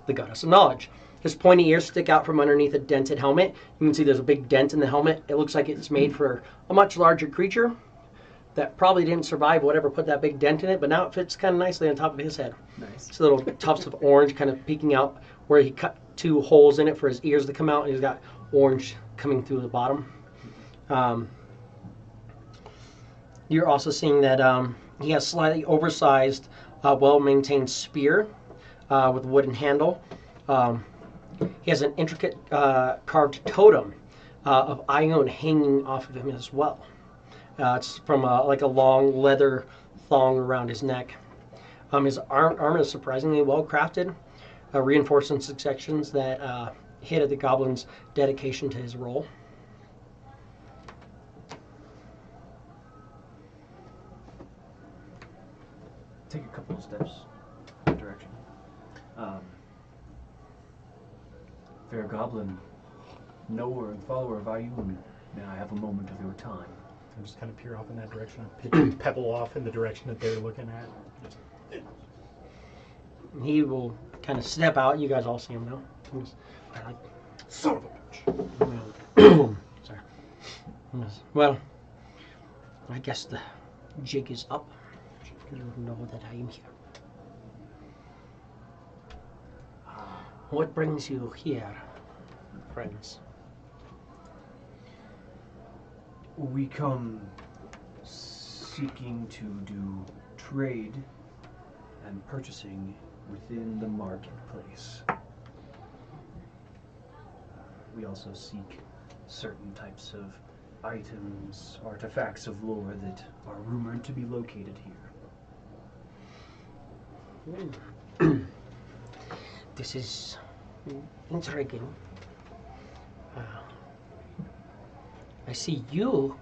the goddess of knowledge. His pointy ears stick out from underneath a dented helmet. You can see there's a big dent in the helmet. It looks like it's made for a much larger creature that probably didn't survive whatever put that big dent in it, but now it fits kind of nicely on top of his head. Nice. It's little tufts of orange kind of peeking out where he cut 2 holes in it for his ears to come out, and he's got orange coming through the bottom. You're also seeing that he has slightly oversized, well-maintained spear with a wooden handle. He has an intricate carved totem of iron hanging off of him as well. It's from like a long leather thong around his neck. His armor is surprisingly well crafted, reinforcing sections that hit at the goblin's dedication to his role. Take a couple of steps in that direction. Fair Goblin, knower and follower of WIM, may I have a moment of your time? I just kind of peer off in that direction. I pitch pebble off in the direction that they're looking at. He will kind of step out. You guys all see him now. Son of a bitch. Sorry. Well, I guess the jig is up. You know that I am here. What brings you here, friends? We come seeking to do trade and purchasing within the marketplace. We also seek certain types of items, artifacts of lore that are rumored to be located here. This is intriguing. I see you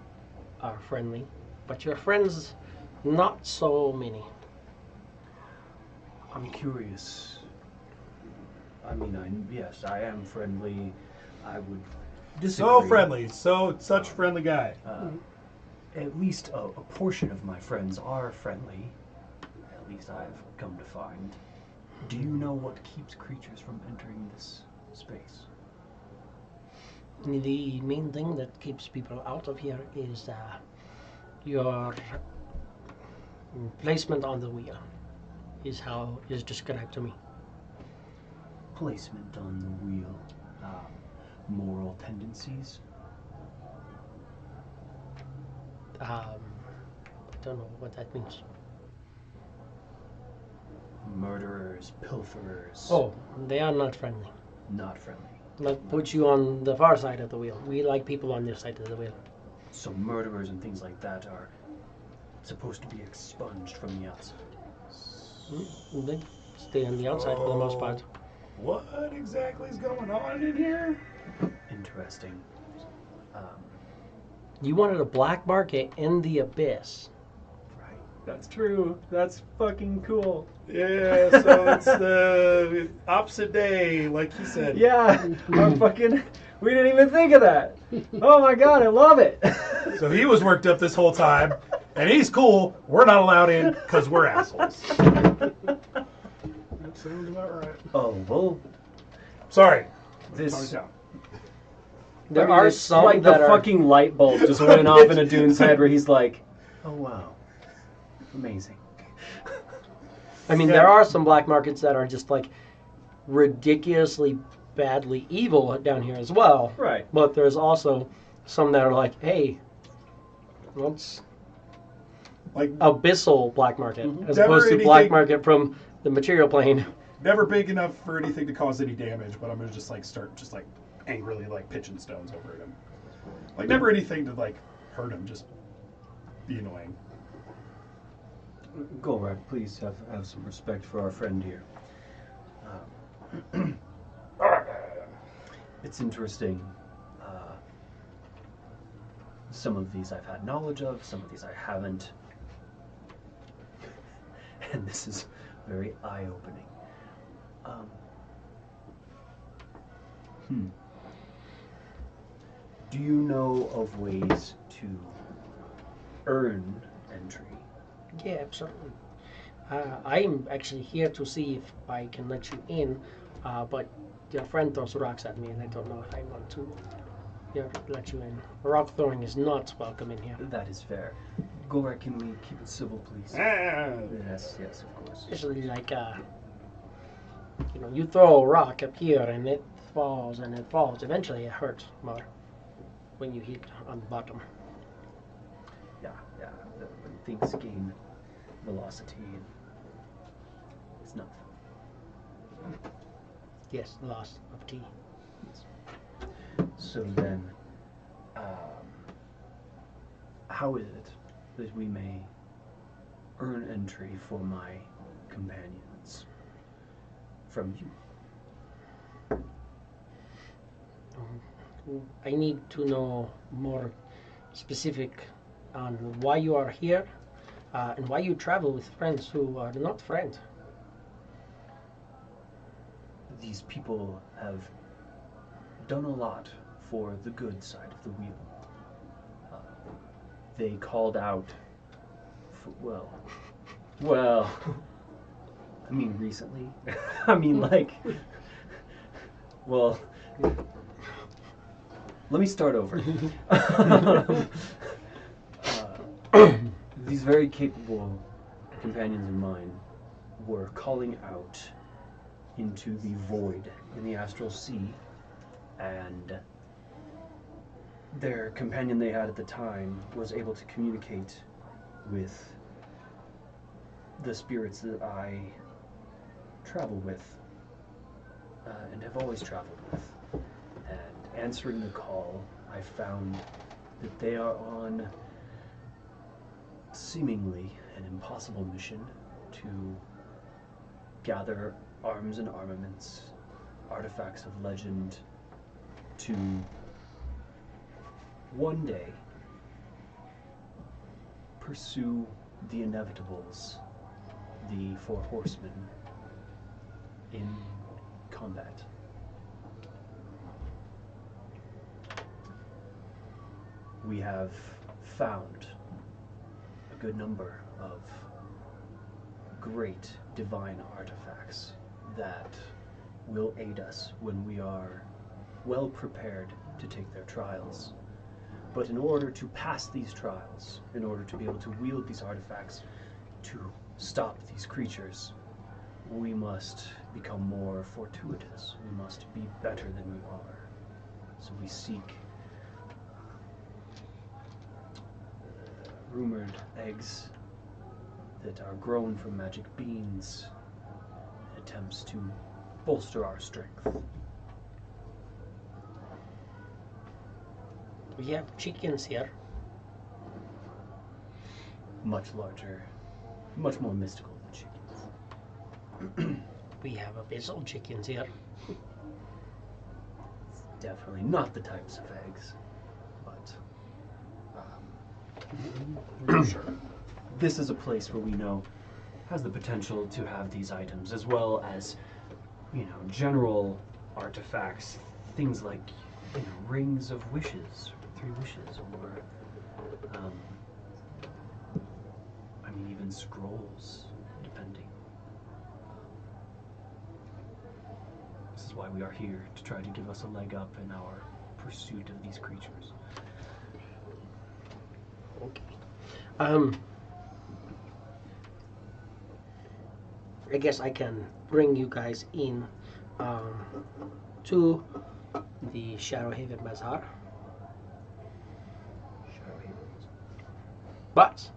are friendly, but your friends not so many. I'm curious. I mean, yes, I am friendly. I would disagree. So friendly, such friendly guy. At least a portion of my friends are friendly. At least I've come to find. Do you know what keeps creatures from entering this space? The main thing that keeps people out of here is your placement on the wheel. Is how is described to me. Placement on the wheel. Moral tendencies. I don't know what that means. Murderers, pilferers. Oh, they are not friendly. Not friendly. That puts you on the far side of the wheel. We like people on this side of the wheel. So murderers and things like that are supposed to be expunged from the outside. They stay on the outside for the most part. What exactly is going on in here? Interesting. You wanted a black market in the abyss. Right. That's true. That's fucking cool. Yeah, so it's the opposite day, like you said. Yeah. We didn't even think of that. Oh my god, I love it. So he was worked up this whole time, and he's cool. We're not allowed in because we're assholes. That sounds about right. Oh, well, Sorry. this... There are it's some like that the are fucking light bulb just went off in a dude's head where he's like, oh wow, amazing. I mean, there are some black markets that are just like ridiculously badly evil down here as well. Right. But there's also some that are like, hey, let's Like, abyssal black market as Never opposed to black anything- market from the material plane. never big enough for anything to cause any damage, but I'm gonna just like start just like angrily like pitching stones over at him. Like never anything to like hurt him, just be annoying. Golrak, please have some respect for our friend here. It's interesting. Some of these I've had knowledge of, some of these I haven't. And this is very eye-opening. Do you know of ways to earn entry? Yeah, absolutely. I'm actually here to see if I can let you in, but your friend throws rocks at me, and I don't know if I want to let you in. Rock throwing is not welcome in here. That is fair. Golrak, can we keep it civil, please? Ah. Yes, of course. Especially like, you throw a rock up here, and it falls, and it falls. Eventually, it hurts more when you hit on the bottom. Yeah. When things gain velocity, it's not fun. Yes, loss of tea. So then, How is it that we may earn entry for my companions from you? I need to know more specific on why you are here and why you travel with friends who are not friends. These people have done a lot for the good side of the wheel. They called out, well, I mean recently. I mean well, let me start over. These very capable companions of mine were calling out into the void in the astral sea, and their companion they had at the time was able to communicate with the spirits that I travel with and have always traveled with. And answering the call, I found that they are on seemingly an impossible mission to gather arms and armaments, artifacts of legend, to one day pursue the inevitables, the Four Horsemen, in combat. We have found a good number of great divine artifacts that will aid us when we are well prepared to take their trials. But in order to pass these trials, in order to be able to wield these artifacts to stop these creatures, we must become more fortuitous. We must be better than we are. So we seek rumored eggs that are grown from magic beans in attempts to bolster our strength. We have chickens here. Much larger, much more mystical than chickens. We have abyssal chickens here. Definitely not the types of eggs, but sure. This is a place where we know has the potential to have these items, as well as, general artifacts, things like, rings of wishes, 3 wishes, or, even scrolls, depending. This is why we are here, to try to give us a leg up in our pursuit of these creatures. Okay. I guess I can bring you guys in to the Shadowhaven Bazaar. But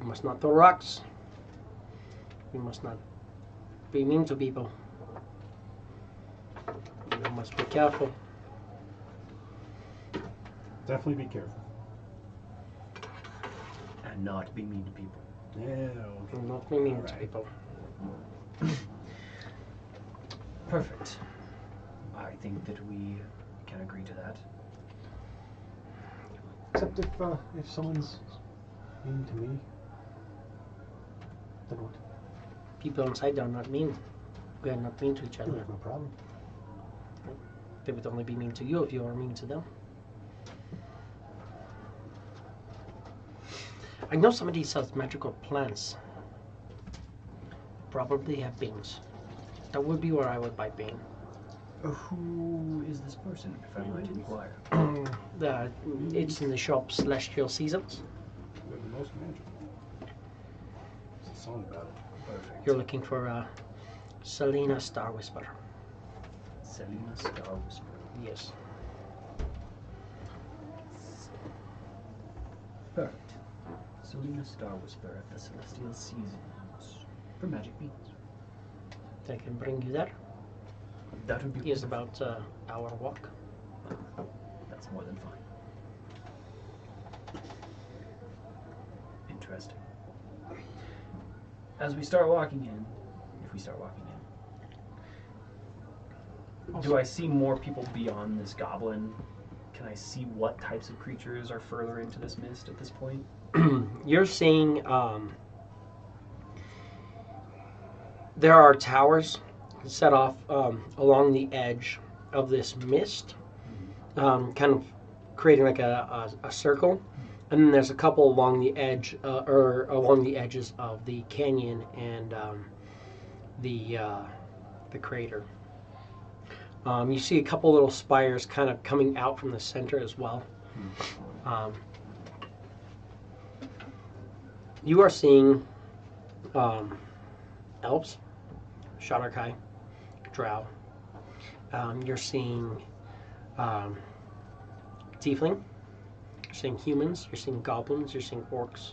you must not throw rocks. You must not be mean to people. You must be careful. Definitely be careful. And not be mean to people. Yeah. Do not be mean to people. Perfect. I think that we can agree to that. Except if someone's mean to me, then what? People inside are not mean. We are not mean to each I other. have no problem. They would only be mean to you if you are mean to them. I know somebody sells magical plants. Probably have beans. That would be where I would buy bean. Who is this person, if I might inquire? It's in the shop Celestial Seasons. They're the most magical. There's a song about it. Perfect. You're looking for Selena Star Whisper. Selena Star Whisper. Yes. Perfect. Selena Star Whisper at the Celestial Seasons for magic beans. I can bring you there. That would be It is wonderful. about an hour walk. That's more than fine. interesting. As we start walking in, if we start walking in, do I see more people beyond this goblin? Can I see what types of creatures are further into this mist at this point? You're seeing there are towers set off along the edge of this mist, kind of creating like a circle, and then there's a couple along the edge or along the edges of the canyon and the crater. You see a couple little spires kind of coming out from the center as well. You are seeing elves, Shadar-kai, drow. You're seeing tiefling. You're seeing humans. You're seeing goblins. You're seeing orcs,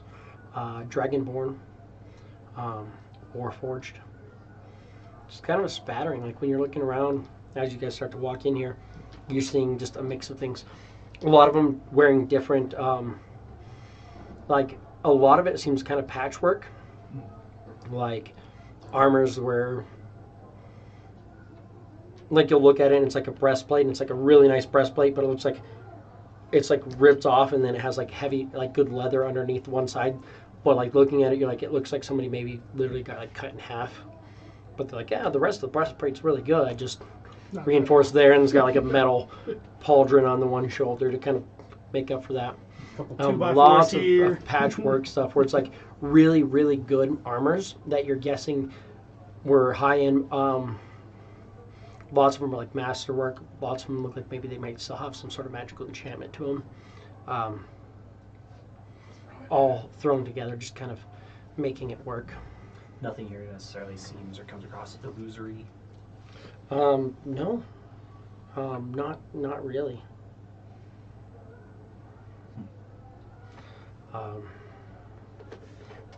dragonborn, warforged. It's kind of a spattering. Like when you're looking around, as you guys start to walk in here, you're seeing just a mix of things. A lot of them wearing different, like a lot of it seems kind of patchwork. Like armors where, like you'll look at it and it's like a breastplate and it's like a really nice breastplate, but it looks like it's like ripped off and then it has like heavy, like good leather underneath one side. But like looking at it, you're like, it looks like somebody maybe literally got like cut in half. But they're like, yeah, the rest of the breastplate's really good. I just reinforced there, and it's got like a metal pauldron on the one shoulder to kind of make up for that. Lots of patchwork stuff where it's like really, really good armors that you're guessing were high-end. Lots of them are like masterwork. Lots of them look like maybe they might still have some sort of magical enchantment to them. All thrown together, just kind of making it work. Nothing here necessarily seems or comes across as illusory. No. Not really.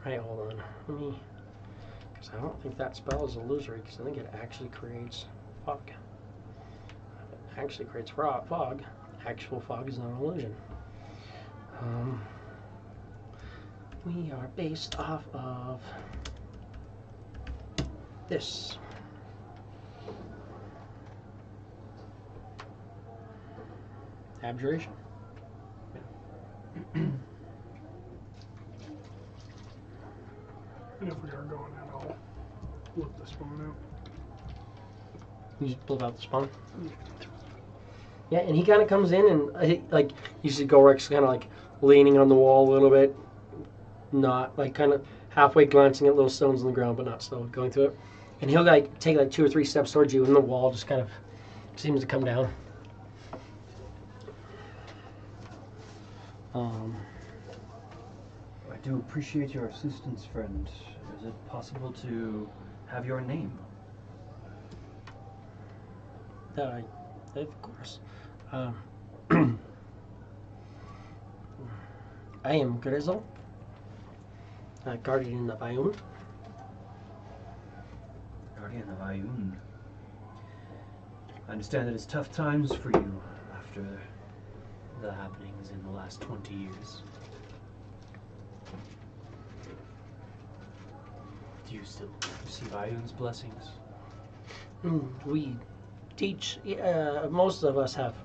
Right, hold on. Let me, because I don't think that spell is illusory, because I think it actually creates fog. It actually creates fog. Actual fog is not an illusion. We are based off of this. Abjuration. And if we are going in, I'll look the spawn out. You just pulled out the spawn? Yeah, and he kind of comes in and, like, you see Gorik's kind of, like, leaning on the wall a little bit. Not, like, kind of halfway glancing at little stones on the ground, but not still going through it. And he'll, like, take, like, 2 or 3 steps towards you, and the wall just kind of seems to come down. I do appreciate your assistance, friend. Is it possible to have your name? Of course. I am Grizzle, Guardian of Ioun. Guardian of Ioun. I understand that it's tough times for you after the happenings in the last 20 years. Do you still receive Ioun's blessings? We teach, most of us have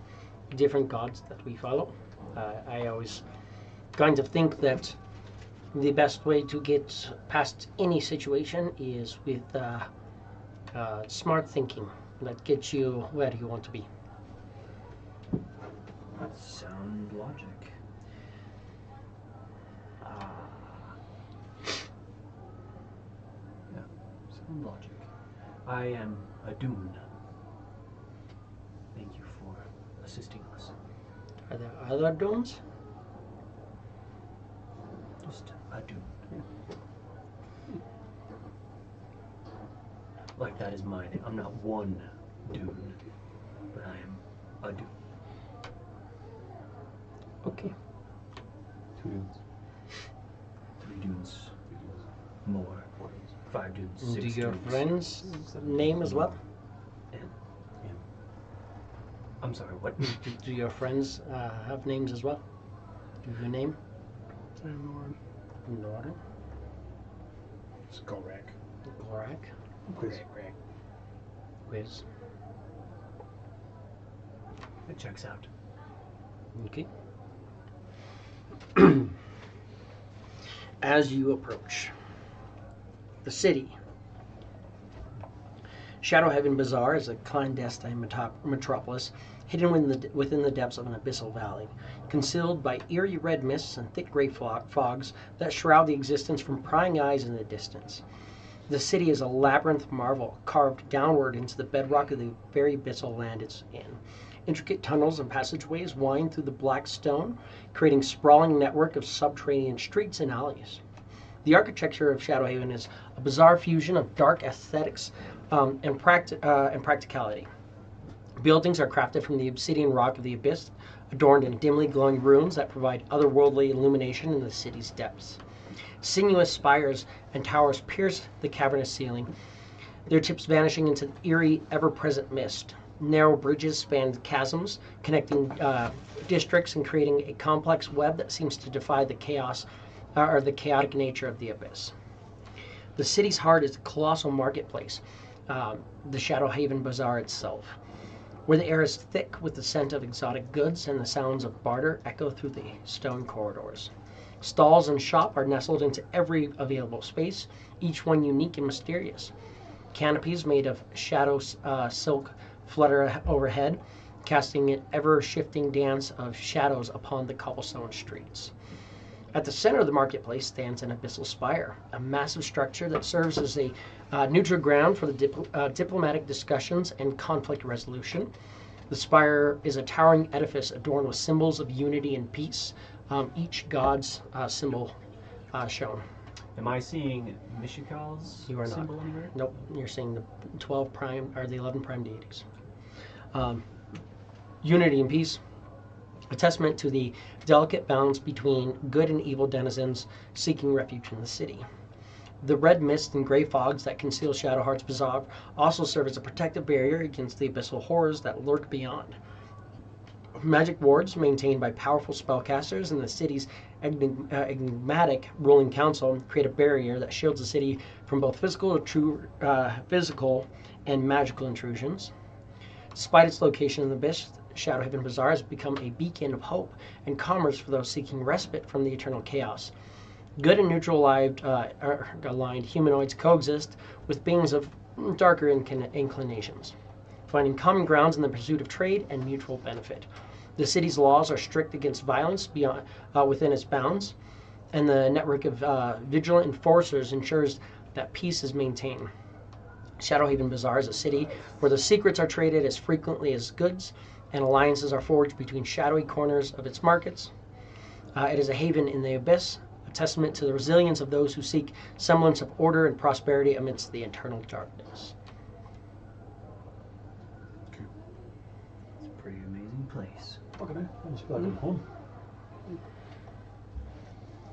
different gods that we follow. I always kind of think that the best way to get past any situation is with smart thinking that gets you where you want to be. Sound logic. Yeah, sound logic. I am a Dune. Thank you for assisting us. Are there other Dunes? Just a Dune. Yeah. Like that is my name. I'm not one Dune, but I am a Dune. Okay. 2 dunes. 3 dunes. More. 5 dunes. 6 Do dunes. your friends name as well? I'm sorry, what? Do your friends have names as well? Do you name? Same one. Norden. It's Gorak. Gorak. Quiz. Quiz. It checks out. Okay. As you approach the city, Shadowhaven Bazaar is a clandestine metropolis hidden within the depths of an abyssal valley, concealed by eerie red mists and thick gray fogs that shroud the existence from prying eyes in the distance. The city is a labyrinth marvel carved downward into the bedrock of the very abyssal land it's in. Intricate tunnels and passageways wind through the black stone, creating a sprawling network of subterranean streets and alleys. The architecture of Shadowhaven is a bizarre fusion of dark aesthetics and practicality. Buildings are crafted from the obsidian rock of the abyss, adorned in dimly glowing runes that provide otherworldly illumination in the city's depths. Sinuous spires and towers pierce the cavernous ceiling, their tips vanishing into eerie, ever-present mist. Narrow bridges span chasms, connecting districts and creating a complex web that seems to defy the chaos or the chaotic nature of the abyss. The city's heart is a colossal marketplace, the Shadowhaven Bazaar itself, where the air is thick with the scent of exotic goods and the sounds of barter echo through the stone corridors. Stalls and shop are nestled into every available space, each one unique and mysterious. Canopies made of shadow silk flutter overhead, casting an ever-shifting dance of shadows upon the cobblestone streets. At the center of the marketplace stands an abyssal spire, a massive structure that serves as a neutral ground for the diplomatic discussions and conflict resolution. The spire is a towering edifice adorned with symbols of unity and peace, each god's symbol shown. Am I seeing Mishikal's You are not. symbol anywhere? Nope, you're seeing the 12 prime, or the 11 prime deities. Unity and peace, a testament to the delicate balance between good and evil denizens seeking refuge in the city. The red mist and gray fogs that conceal Shadowheart's Bazaar also serve as a protective barrier against the abyssal horrors that lurk beyond. Magic wards maintained by powerful spellcasters and the city's enigmatic ruling council create a barrier that shields the city from both physical and magical intrusions. Despite its location in the abyss, Shadowhaven Bazaar has become a beacon of hope and commerce for those seeking respite from the eternal chaos. Good and neutral aligned humanoids coexist with beings of darker inclinations, finding common grounds in the pursuit of trade and mutual benefit. The city's laws are strict against violence within its bounds, and the network of vigilant enforcers ensures that peace is maintained. Shadowhaven Bazaar is a city where the secrets are traded as frequently as goods, and alliances are forged between shadowy corners of its markets. It is a haven in the abyss, a testament to the resilience of those who seek semblance of order and prosperity amidst the eternal darkness. It's a pretty amazing place. Okay, almost feel like I'm home.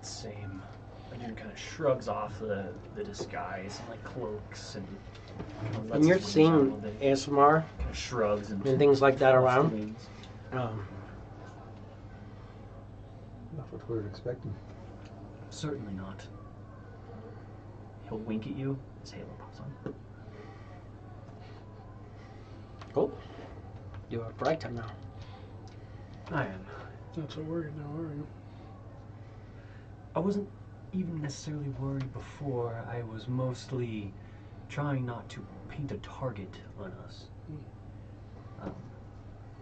Same. The dude kind of shrugs off the disguise and like cloaks and. And you're seeing ASMR Kind of shrugs and things like that around. wings. Not what we were expecting. Certainly not. He'll wink at you. His halo pops on. Cool. You are bright time now. I am. Not so worried now, are you? I wasn't even necessarily worried before. I was mostly trying not to paint a target on us.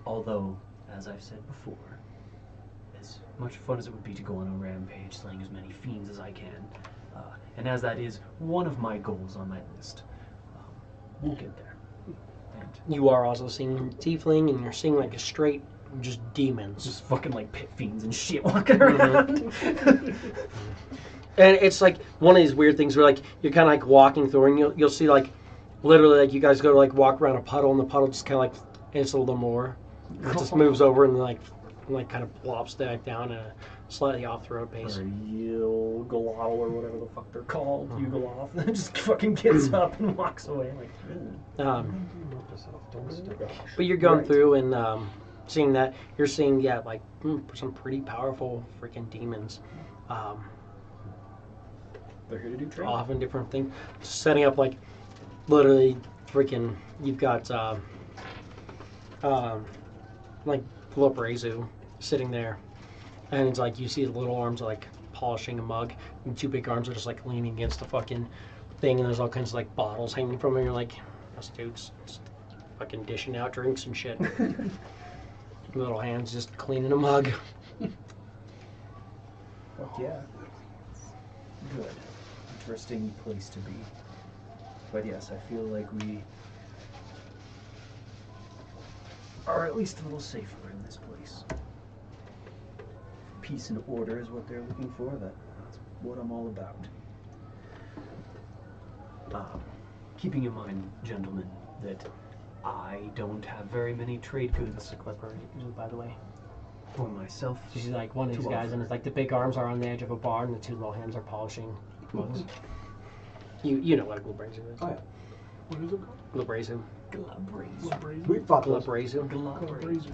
Although, as I've said before, as much fun as it would be to go on a rampage, slaying as many fiends as I can, and as that is one of my goals on my list, we'll get there. And You are also seeing Tiefling, and you're seeing like a straight, just demons. just fucking like pit fiends and shit walking around. And it's like one of these weird things where like you're kind of like walking through, and you'll see like literally like you guys go to like walk around a puddle, and the puddle just kind of like it's a little more. It just moves over and like kind of plops back down at a slightly off the road pace. Or Yilgalal or whatever the fuck they're called, Yugoloth, and then just fucking gets up and walks away like. But you're going Right. through and seeing that you're seeing like some pretty powerful freaking demons. They're here to do trade. often different things. Setting up like literally freaking. You've got like Loprezu sitting there, and it's like you see the little arms are like polishing a mug, and two big arms are just like leaning against the fucking thing, and there's all kinds of like bottles hanging from it. And you're like, this dude's just fucking dishing out drinks and shit. Little hands just cleaning a mug. Fuck yeah. Good. Interesting place to be. But yes, I feel like we are at least a little safer in this place. Peace and order is what they're looking for. That's what I'm all about. Keeping in mind, gentlemen, that I don't have very many trade goods The Clipper, by the way. for myself. She's like one of these to guys, offer. and it's like the big arms are on the edge of a bar, and the two little hands are polishing mugs. You know what a Glabrazu is? Oh, yeah. What is it called? Glabrazu. Glabrazu. We fought those. Glabrazu. Glabrazu.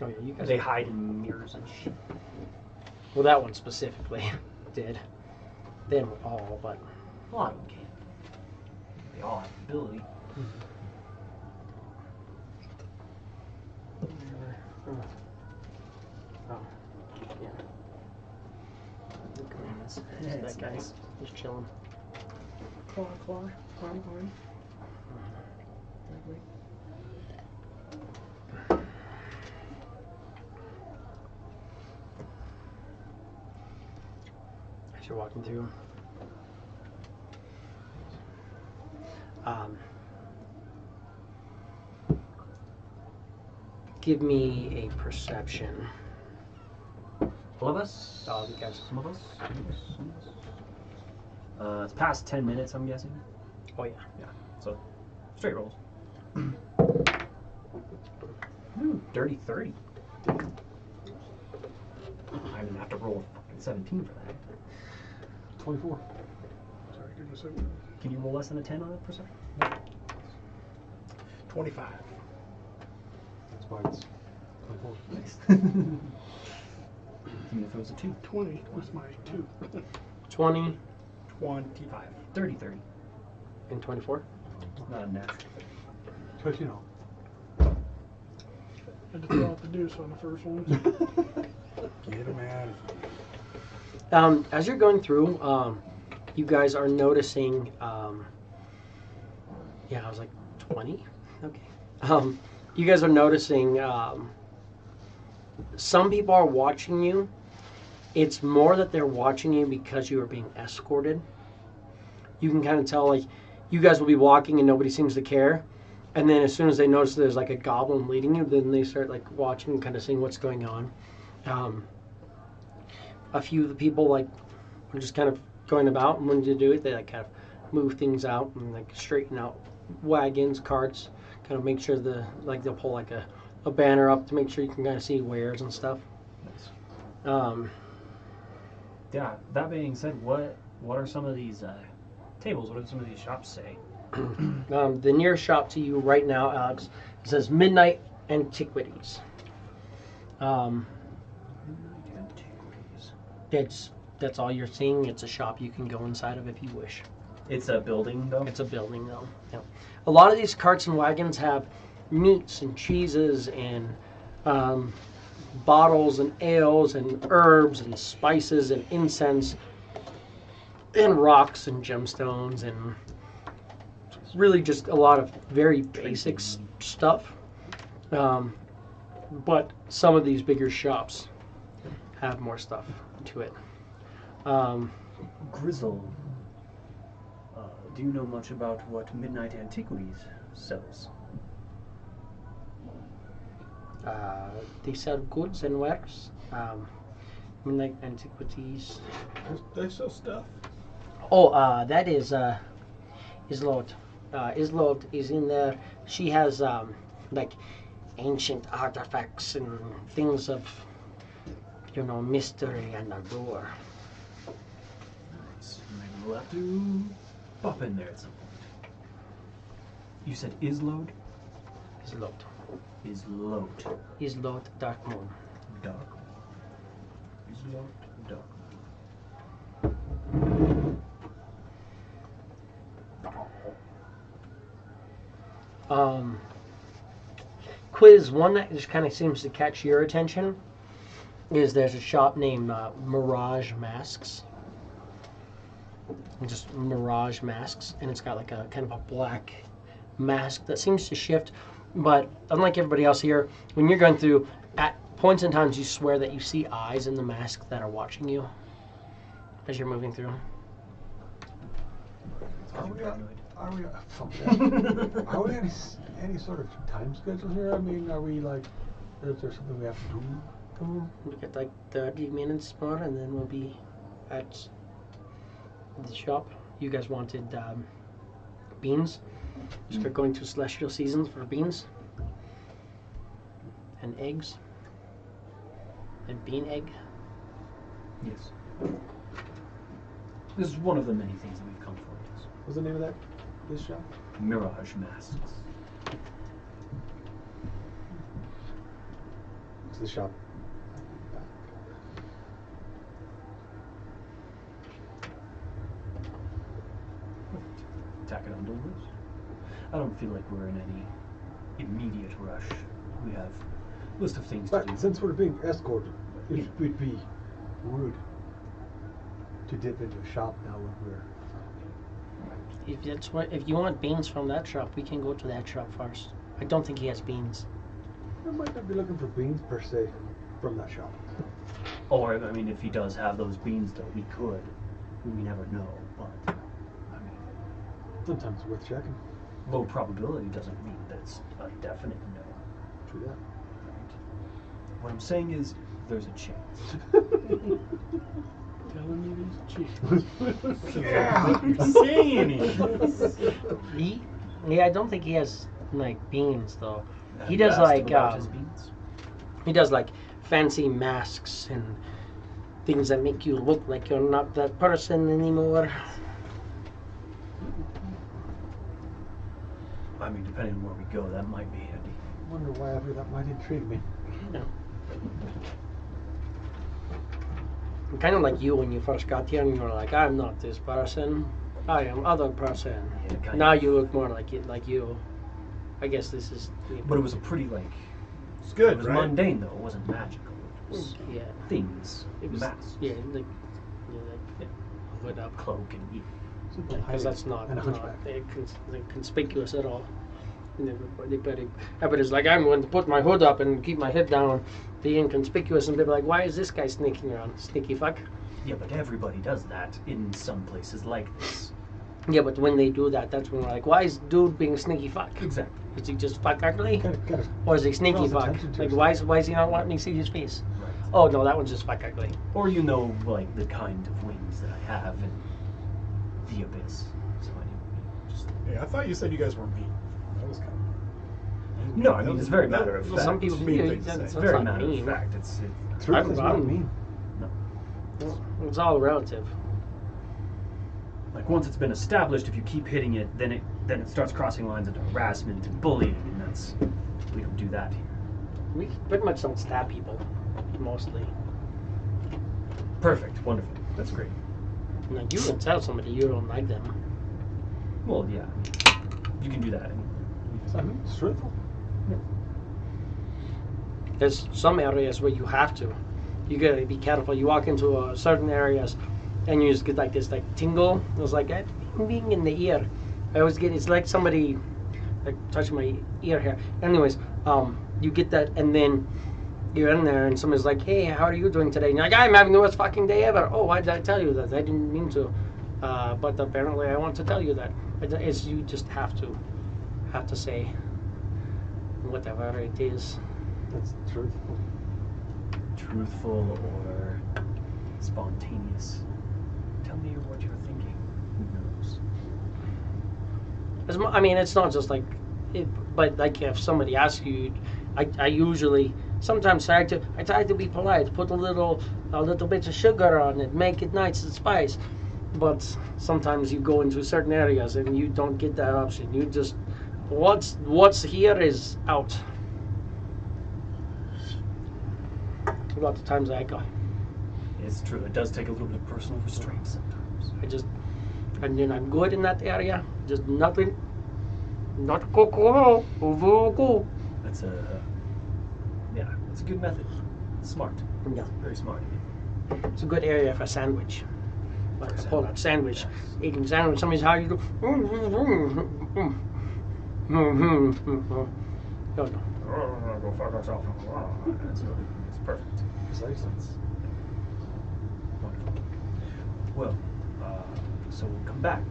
Oh yeah, you guys. They hide in mirrors and shit. Well, that one specifically did. They didn't all, but A lot of them can. They all have ability. oh, yeah. Yeah, That it's guy, nice. just chilling. Climb. As you're walking through, give me a perception. All of us? Oh, you guys. Some of us? Some of us? It's past 10 minutes, I'm guessing. Oh yeah. Yeah. So, straight rolls. Ooh, dirty 30. I didn't have to roll fucking 17 for that. 24. Sorry, give me a second. Can you roll less than a 10 on a perception? 25. That's why it's 24. Nice. Give me if it was a 2. 20 was my 2. 20 25. 30, 30. and 24. Not a natural. Because, you know. I had to throw out the deuce on the first one. Get him out of here. As you're going through, you guys are noticing. Yeah, I was like 20. Okay. You guys are noticing. Some people are watching you. It's more that they're watching you because you are being escorted. You can kind of tell, like, you guys will be walking and nobody seems to care. And then as soon as they notice there's like a goblin leading you, then they start like watching and kind of seeing what's going on. A few of the people like are just kind of going about, and when you do it, they like kind of move things out and like straighten out wagons, carts, kind of make sure they'll pull like a banner up to make sure you can kind of see wares and stuff. Yeah, that being said, what are some of these tables? What do some of these shops say? The nearest shop to you right now, Alex, it says Midnight Antiquities. That's all you're seeing. It's a shop you can go inside of if you wish. It's a building, though? It's a building, though. Yeah. A lot of these carts and wagons have meats and cheeses and bottles and ales and herbs and spices and incense and rocks and gemstones and really just a lot of very basic stuff. But some of these bigger shops have more stuff to it. Grizzle, do you know much about what Midnight Antiquities sells? They sell goods and wares. Midnight Antiquities. They sell stuff. Oh, that is Islot. Islot is in there. She has like ancient artifacts and things of, mystery and allure. Nice. Maybe we'll have to pop in there at some point. You said Islode? Islot. Islode. Islot Dark Moon. Dark. Islode Dark. Quiz, one that just kind of seems to catch your attention is there's a shop named Mirage Masks. Just Mirage Masks, and it's got like a kind of a black mask that seems to shift, but unlike everybody else here, when you're going through, at points in times you swear that you see eyes in the mask that are watching you as you're moving through. Are we any sort of time schedule here? I mean, are we like, is there something we have to do? We get like 30 minutes more and then we'll be at the shop. You guys wanted beans. Just going to Celestial Seasons for beans. And eggs. And bean egg. Yes. This is one of the many things that we've come for. Yes. What's the name of this shop? Mirage Masks. What's the shop? Tack it on doors. I don't feel like we're in any immediate rush. We have a list of things to do. But since we're being escorted, it would be rude to dip into a shop now when we're. If you want beans from that shop, we can go to that shop first. I don't think he has beans. I might not be looking for beans per se from that shop. Or, I mean, if he does have those beans, though, we could. We never know, but, I mean, Sometimes it's worth checking. low probability doesn't mean that it's a definite no. True that. Right? What I'm saying is, there's a chance. Telling me there's a chance. Yeah. Saying I don't think he has like beans though. Have He you does asked like him about his beans? he does like fancy masks and things that make you look like you're not that person anymore. I mean, depending on where we go, that might be handy. I wonder why ever that might intrigue me. Kind of like you when you first got here and you were like, I'm not this person, I am other person. Yeah, kind Now of. you look more like you. I guess this is. But it was a pretty, like, It's good, it was right? mundane, though. It wasn't magical. It was Yeah. things. It was, masks. yeah, like hood up, Cloak and eat. Simple because that's not, and a hunchback. conspicuous at all. And everybody's like, I'm going to put my hood up and keep my head down, be inconspicuous, and people are like, why is this guy sneaking around? Sneaky fuck. Yeah, but everybody does that in some places like this. Yeah, but when they do that, that's when we're like, why is dude being sneaky fuck? Exactly. Is he just fuck ugly? Gotta Or is he sneaky draws fuck? attention to Like, himself. why is he not wanting me to see his face? Right. Oh, no, that one's just fuck ugly. Or you know, like, the kind of wings that I have in the Abyss. So anyway, just... Yeah, I thought you said you guys were mean. That was kind of. No, I mean, it's very matter of Well, fact. some people mean do. things to That's say. It's very not matter mean. of fact. It's Truth is I'm- not mean. It's all relative. like once it's been established, if you keep hitting it, then it starts crossing lines into harassment and bullying, and that's we don't do that here. We pretty much don't stab people, mostly. Perfect, wonderful, that's great. Like, you can tell somebody you don't like them. Well, yeah, you can do that. I mean, it's truthful. There's some areas where you have to. You gotta be careful. You walk into certain areas, and you just get like this like tingle. It was like being in the ear. I always get it's like somebody like touching my ear here. Anyways, you get that, and then you're in there, and somebody's like, "Hey, how are you doing today?" And you're like, "I'm having the worst fucking day ever." Oh, why did I tell you that? I didn't mean to, but apparently I want to tell you that. It's you just have to say whatever it is. That's truthful. Truthful or spontaneous. Tell me what you're thinking. Who knows? I mean, it's not just like, but like if somebody asks you, I usually sometimes try to be polite, put a little bit of sugar on it, make it nice and spice. But sometimes you go into certain areas and you don't get that option. You just what's here is out. A lot of times I go. It's true. It does take a little bit of personal restraint sometimes. And then I'm good in that area. Just nothing Not cocoa, vocal. That's a good method. Smart. Yeah. Very smart. It's a good area for sandwich. Like For a Polish sandwich. yes. Eating sandwich, somebody's how you do. Oh, no. Go fuck ourselves. It's perfect. Precisely. Wonderful. Well, so we'll come back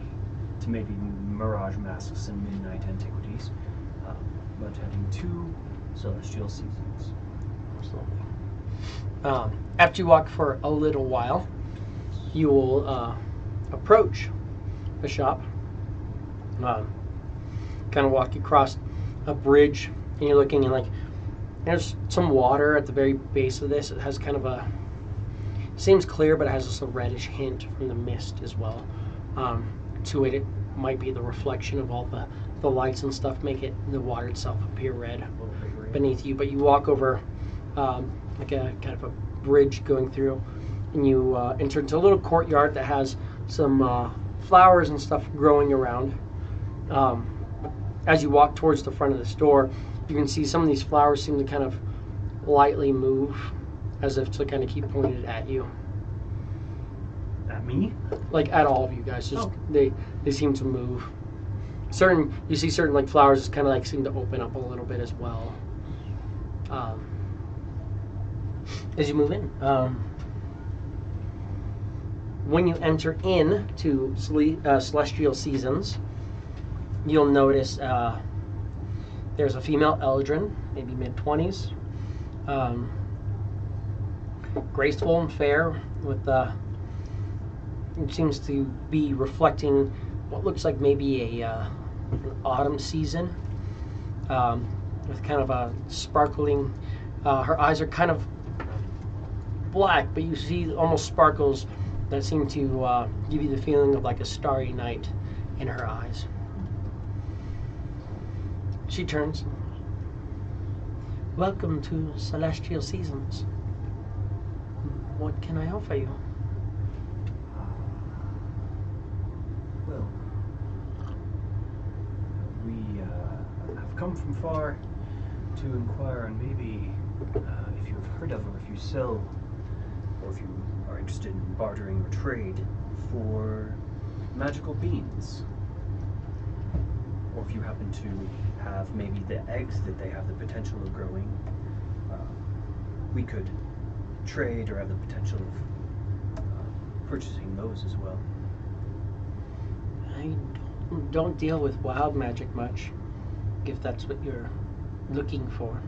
to maybe Mirage Masks and Midnight Antiquities, but heading to Celestial Seasons. After you walk for a little while, you will approach the shop. Kind of walk across a bridge, and you're looking, and like there's some water at the very base of this. It has kind of a seems clear, but it has just a reddish hint from the mist as well. To it, it might be the reflection of all the lights and stuff make it the water itself appear red beneath you. But you walk over like a kind of a bridge going through, and you enter into a little courtyard that has some flowers and stuff growing around. As you walk towards the front of the store, you can see some of these flowers seem to kind of lightly move, as if to kind of keep pointed at you. At me? Like at all of you guys, just Oh. they seem to move. You see certain like flowers just kind of like seem to open up a little bit as well. As you move in, when you enter in to Celestial Seasons, you'll notice there's a female Eldrin, maybe mid-20s, graceful and fair, with it seems to be reflecting what looks like maybe an autumn season, with kind of a sparkling. Her eyes are kind of black, but you see almost sparkles that seem to give you the feeling of like a starry night in her eyes. She turns. Welcome to Celestial Seasons. What can I offer you? Well, we have come from far to inquire on maybe if you've heard of, or if you sell, or if you are interested in bartering or trade for magical beans. Or if you happen to have maybe the eggs that they have the potential of growing, we could trade or have the potential of purchasing those as well. I don't deal with wild magic much, if that's what you're looking for.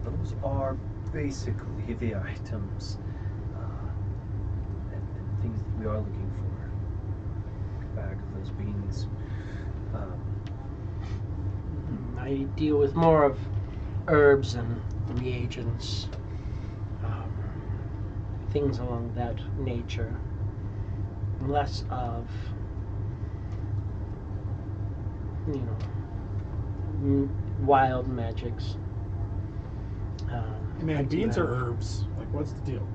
Those are basically the items and things that we are looking for. A bag of those beans. I deal with more of herbs and reagents, things along that nature. Less of, wild magics. I Man, do beans have- or herbs? Like, what's the deal?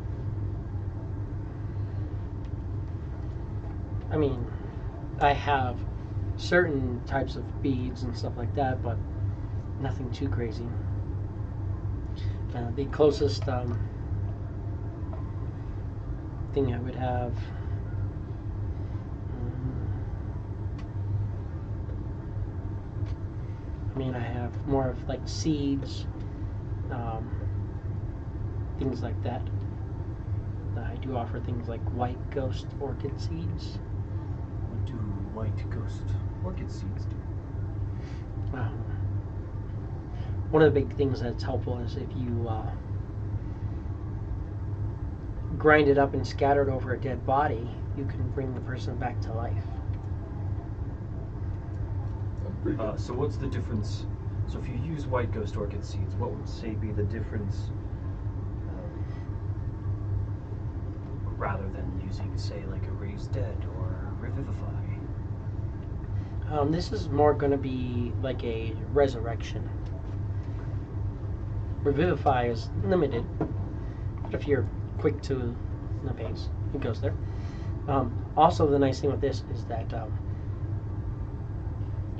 I mean, I have certain types of beads and stuff like that, but nothing too crazy. The closest thing I would have. I have more of like seeds, things like that. I do offer things like white ghost orchid seeds. What do white ghost orchid seeds do? One of the big things that's helpful is if you grind it up and scatter it over a dead body, you can bring the person back to life. So what's the difference? So if you use white ghost orchid seeds, what would say be the difference rather than using, say, like a raise dead or revivify? This is more going to be like a resurrection. Revivify is limited, but if you're quick to the pace, it goes there. Also, the nice thing with this is that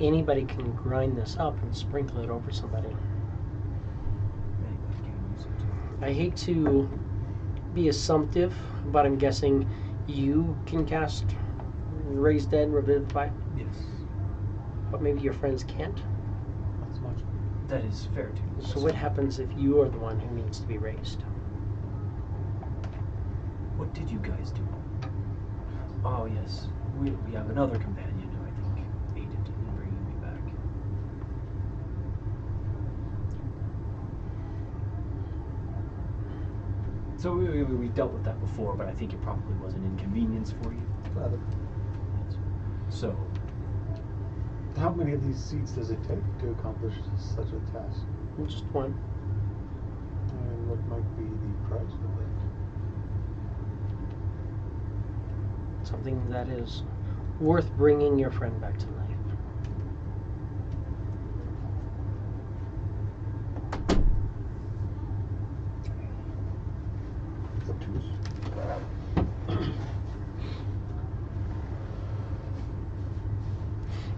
anybody can grind this up and sprinkle it over somebody. Anybody can use it. I hate to be assumptive, but I'm guessing you can cast Raise Dead, Revivify, Yes. but maybe your friends can't. Not so much. That is fair too. So what happens if you are the one who needs to be raised? What did you guys do? Oh yes, we have another companion who I think aided in bringing me back. So we dealt with that before, but I think it probably was an inconvenience for you. Rather. So How many of these seats does it take to accomplish such a task? Just one. And what might be the price of that? Something that is worth bringing your friend back to life. It's up to us.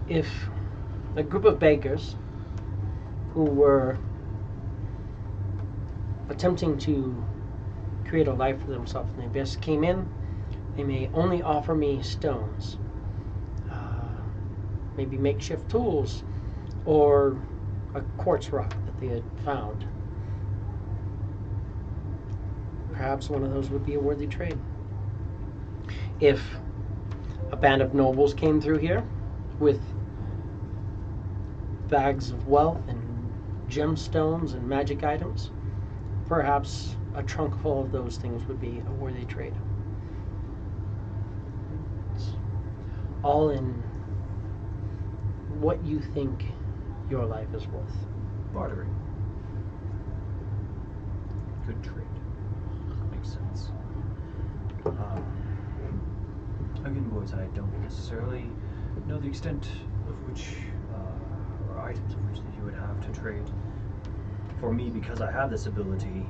If a group of beggars who were attempting to create a life for themselves in the abyss came in, they may only offer me stones, maybe makeshift tools, or a quartz rock that they had found. Perhaps one of those would be a worthy trade. If a band of nobles came through here with bags of wealth and gemstones and magic items, perhaps a trunk full of those things would be a worthy trade. It's all in what you think your life is worth. bartering. Good trade. Makes sense. Again, boys, I don't necessarily know the extent of which, or items of which that you would have to trade. For me, because I have this ability,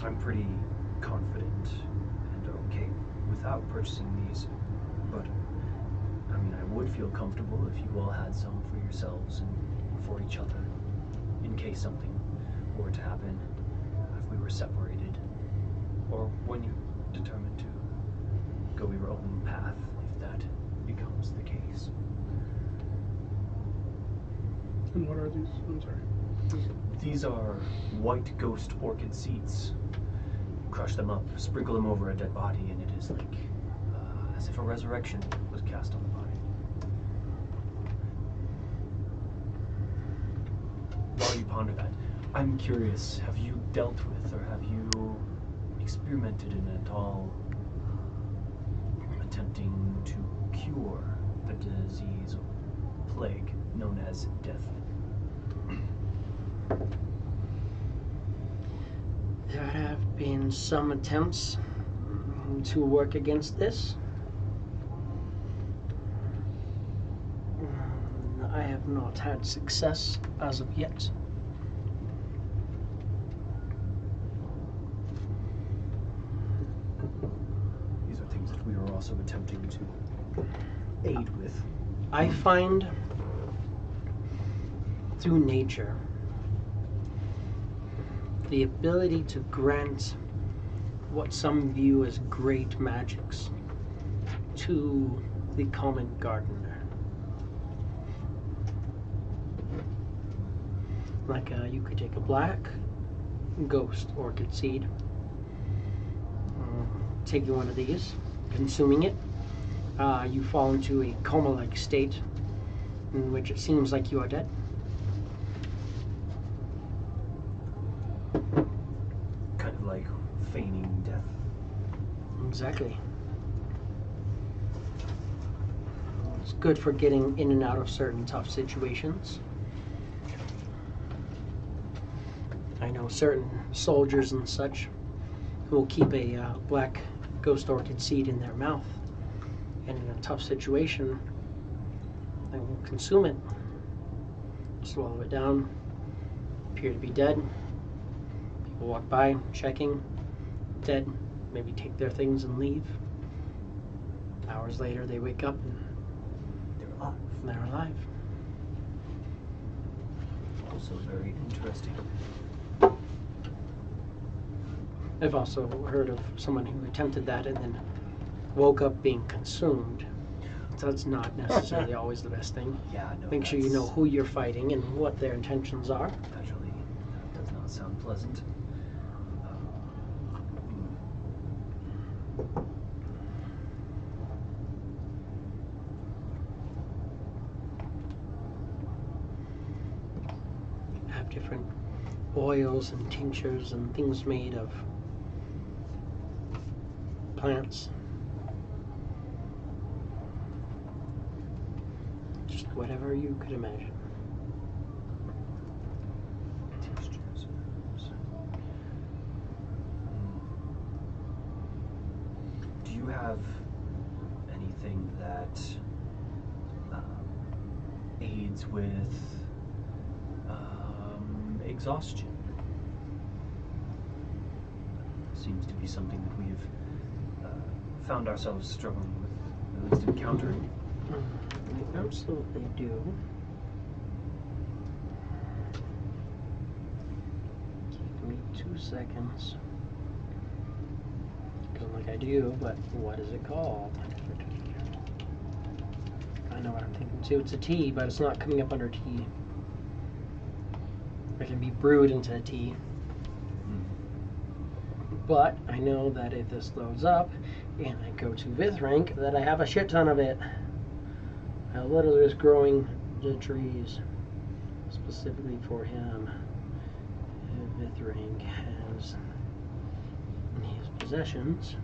I'm pretty confident and okay without purchasing these. But, I mean, I would feel comfortable if you all had some for yourselves and for each other, in case something were to happen, if we were separated, or when you determined to go your own path, if that becomes the case. And what are these? I'm sorry. These are white ghost orchid seeds. Crush them up, sprinkle them over a dead body, and it is like as if a resurrection was cast on the body. While you ponder that, I'm curious, have you dealt with or have you experimented in at all attempting to cure the disease or plague known as death? There have been some attempts to work against this. I have not had success as of yet. These are things that we are also attempting to aid with. I find through nature the ability to grant what some view as great magics to the common gardener. Like you could take a black ghost orchid seed, taking one of these, consuming it, you fall into a coma-like state in which it seems like you are dead. Kind of like feigning death. Exactly. It's good for getting in and out of certain tough situations. I know certain soldiers and such who will keep a black ghost orchid seed in their mouth, and in a tough situation, they will consume it, swallow it down, appear to be dead. People walk by, checking, dead, maybe take their things and leave. Hours later, they wake up and They're alive. They're alive. Also very interesting. I've also heard of someone who attempted that and then woke up being consumed. So that's not necessarily always the best thing. Yeah, no. Make sure you know who you're fighting and what their intentions are. Naturally, that does not sound pleasant. Have different oils and tinctures and things made of plants. Just whatever you could imagine. Do you have anything that aids with exhaustion? Seems to be something that we've found ourselves struggling with, at least encountering. I absolutely do. Give me 2 seconds. Feeling like I do, but what is it called? I know what I'm thinking too. It's a tea, but it's not coming up under tea. It can be brewed into a tea. But I know that if this loads up and I go to Vithrank, that I have a shit ton of it. I literally was growing the trees specifically for him. Vithrank has in his possessions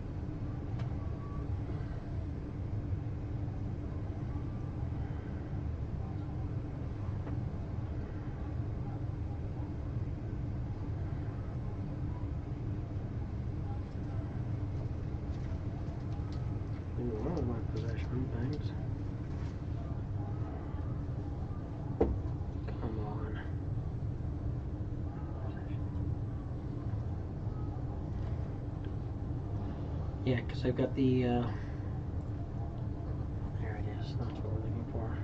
all of my possession things. Come on. Yeah, because I've got the, there it is, that's what we're looking for.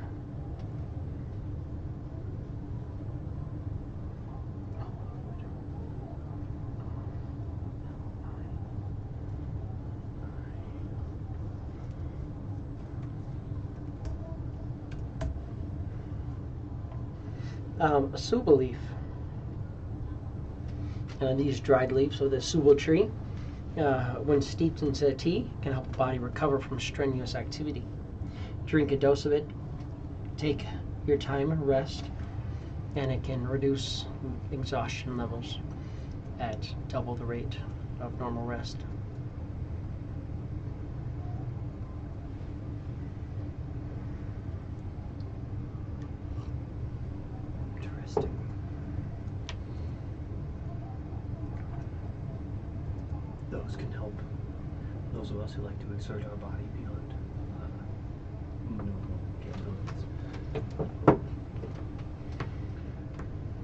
A suba leaf. These dried leaves of the suba tree, when steeped into tea, can help the body recover from strenuous activity. Drink a dose of it, take your time and rest, and it can reduce exhaustion levels at double the rate of normal rest. Interesting. Those can help those of us who like to exert our body beyond normal capabilities.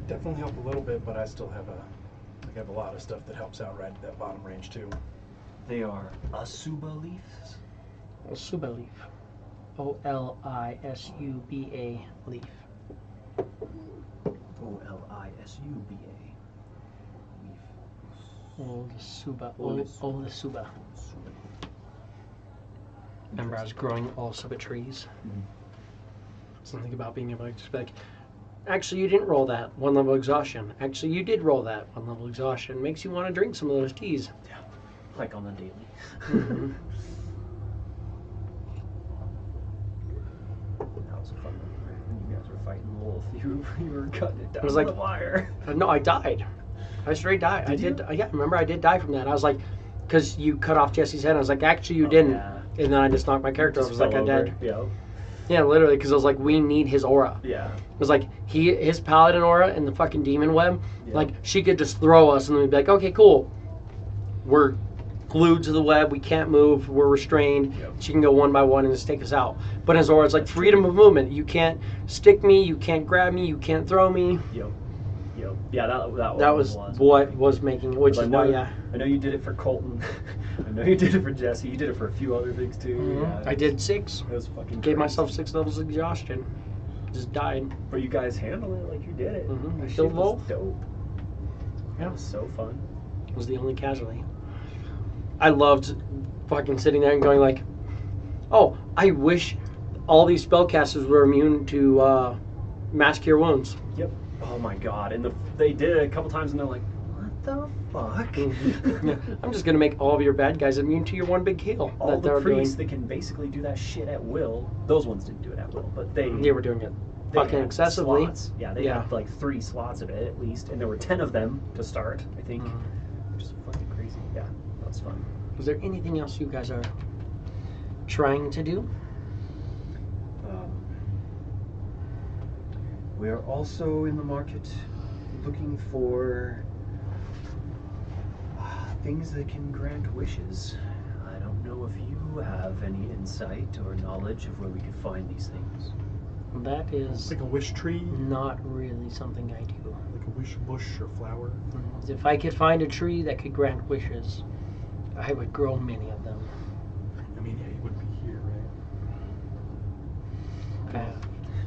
Definitely help a little bit, but I still have a lot of stuff that helps out right at that bottom range too. They are asuba leaves. A suba leaf. O-L-I-S-U-B-A leaf. O-L-I-S-U-B-A. Leaf. Old suba. Old Old suba. Remember, I was growing all suba trees. Mhm. Something about being able to just be like, actually, you didn't roll that. 1 level exhaustion. Actually, you did roll that. 1 level exhaustion. Makes you want to drink some of those teas. Yeah, like on the daily. Mm-hmm. That was a fun one, right? When you guys were fighting the wolf, you were cutting it down was to like- the wire. No, I died. I straight died. Did you? Yeah, remember, I did die from that. I was like, because you cut off Jesse's head. I was like, actually, you Oh, didn't. yeah. And then I just knocked my character off. I was like, I dead. Yeah. Yeah, literally, because I was like, we need his aura. Yeah. It was like his paladin aura and the fucking demon web. Yeah. Like she could just throw us and then we'd be like, okay, cool. We're glued to the web. We can't move. We're restrained. Yep. She can go one by one and just take us out. But his aura is like freedom of movement. You can't stick me. You can't grab me. You can't throw me. Yep. Yeah, that That was what was making it. Which I is know, why, yeah. I know you did it for Colton. I know you did it for Jesse. You did it for a few other things too. Mhm. Yeah, I did 6. It was fucking Gave crazy. myself 6 levels of exhaustion. Just died. But you guys handled it like you did it. Mhm. That You shit killed was both. dope. Yeah. That was so fun. Was the only casualty. I loved fucking sitting there and going like, oh, I wish all these spellcasters were immune to mass cure wounds. Yep. Oh my god. And they did it a couple times and they're like, what the fuck? I'm just gonna make all of your bad guys immune to your one big heal. All that the they're priests doing. that can basically do that shit at will, those ones didn't do it at will, but they They were doing it they fucking had excessively. slots. Yeah, they Yeah. had like 3 slots of it at least, and there were 10 of them to start, I think. Mhm. Which is fucking crazy. Yeah, that was fun. Is there anything else you guys are trying to do? We are also in the market looking for things that can grant wishes. I don't know if you have any insight or knowledge of where we could find these things. That is Like a wish tree, not really something I do. like a wish bush or flower. If I could find a tree that could grant wishes, I would grow many of them. I mean, yeah, you would be here, right?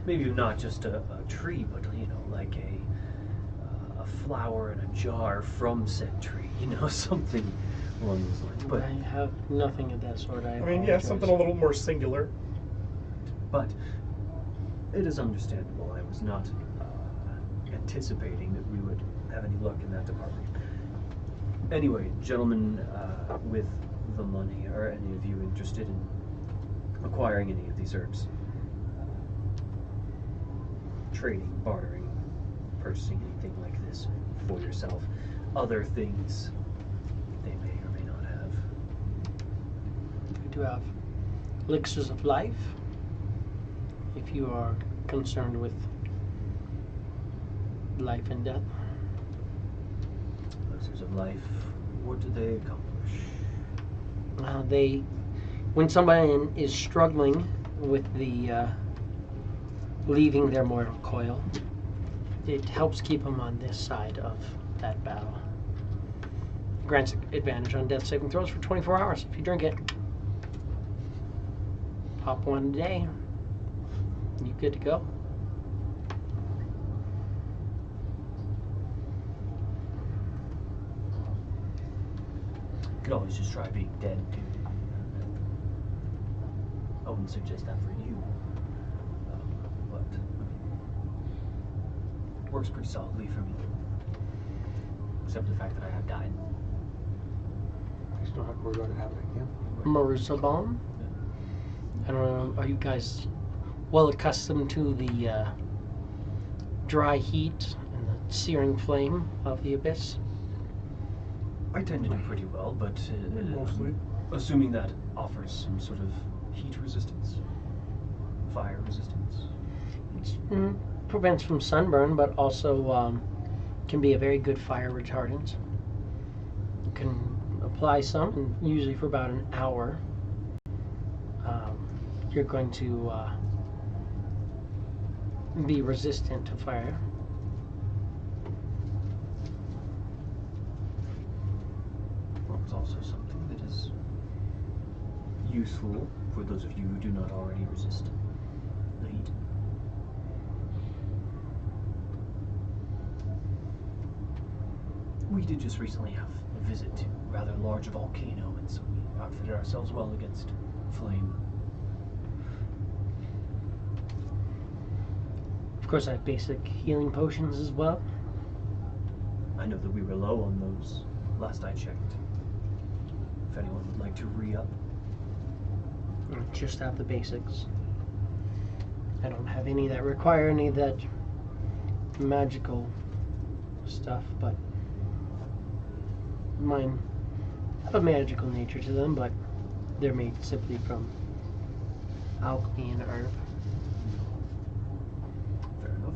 Maybe not just a tree, but like a flower in a jar from said tree. Something along those lines. But I have nothing of that sort. I mean, yeah, something a little more singular. But it is understandable. I was not anticipating that we would have any luck in that department. Anyway, gentlemen with the money, are any of you interested in acquiring any of these herbs? Trading, bartering, purchasing anything like this for yourself. Other things they may or may not have. We do have elixirs of life. If you are concerned with life and death. Elixirs of life, what do they accomplish? When somebody is struggling with the leaving their mortal coil, it helps keep them on this side of that battle. Grants advantage on death saving throws for 24 hours if you drink it. Pop one a day. You good to go. You could always just try being dead, too. I wouldn't suggest that for you. But it works pretty solidly for me. Except the fact that I have died. You still have to worry about it happening again. Marissa Bomb. I don't know, are you guys well accustomed to the dry heat and the searing flame of the abyss? I tend to do pretty well, but Mostly. assuming that offers some sort of heat resistance, fire resistance. It prevents from sunburn, but also can be a very good fire retardant. You can apply some, and usually for about an hour. You're going to be resistant to fire. Well, it's also something that is useful for those of you who do not already resist the heat. We did just recently have a visit to a rather large volcano, and so we outfitted ourselves well against flame. Of course, I have basic healing potions as well. I know that we were low on those last I checked. If anyone would like to re-up. I just have the basics. I don't have any that require any of that magical stuff, but mine have a magical nature to them, but they're made simply from alchemy and herb. Fair enough.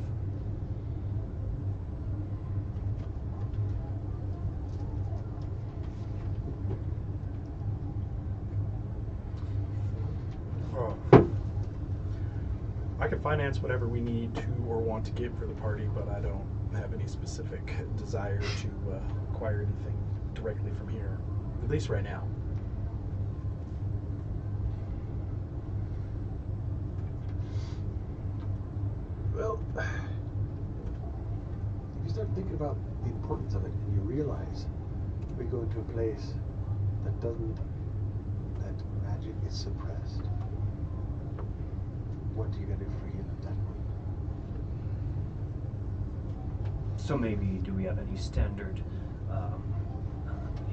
I can finance whatever we need to or want to get for the party, but I don't have any specific desire to acquire anything directly from here, at least right now. think about the importance of it, and you realize we go into a place that magic is suppressed. What do you gonna do for healing at that point? So maybe, do we have any standard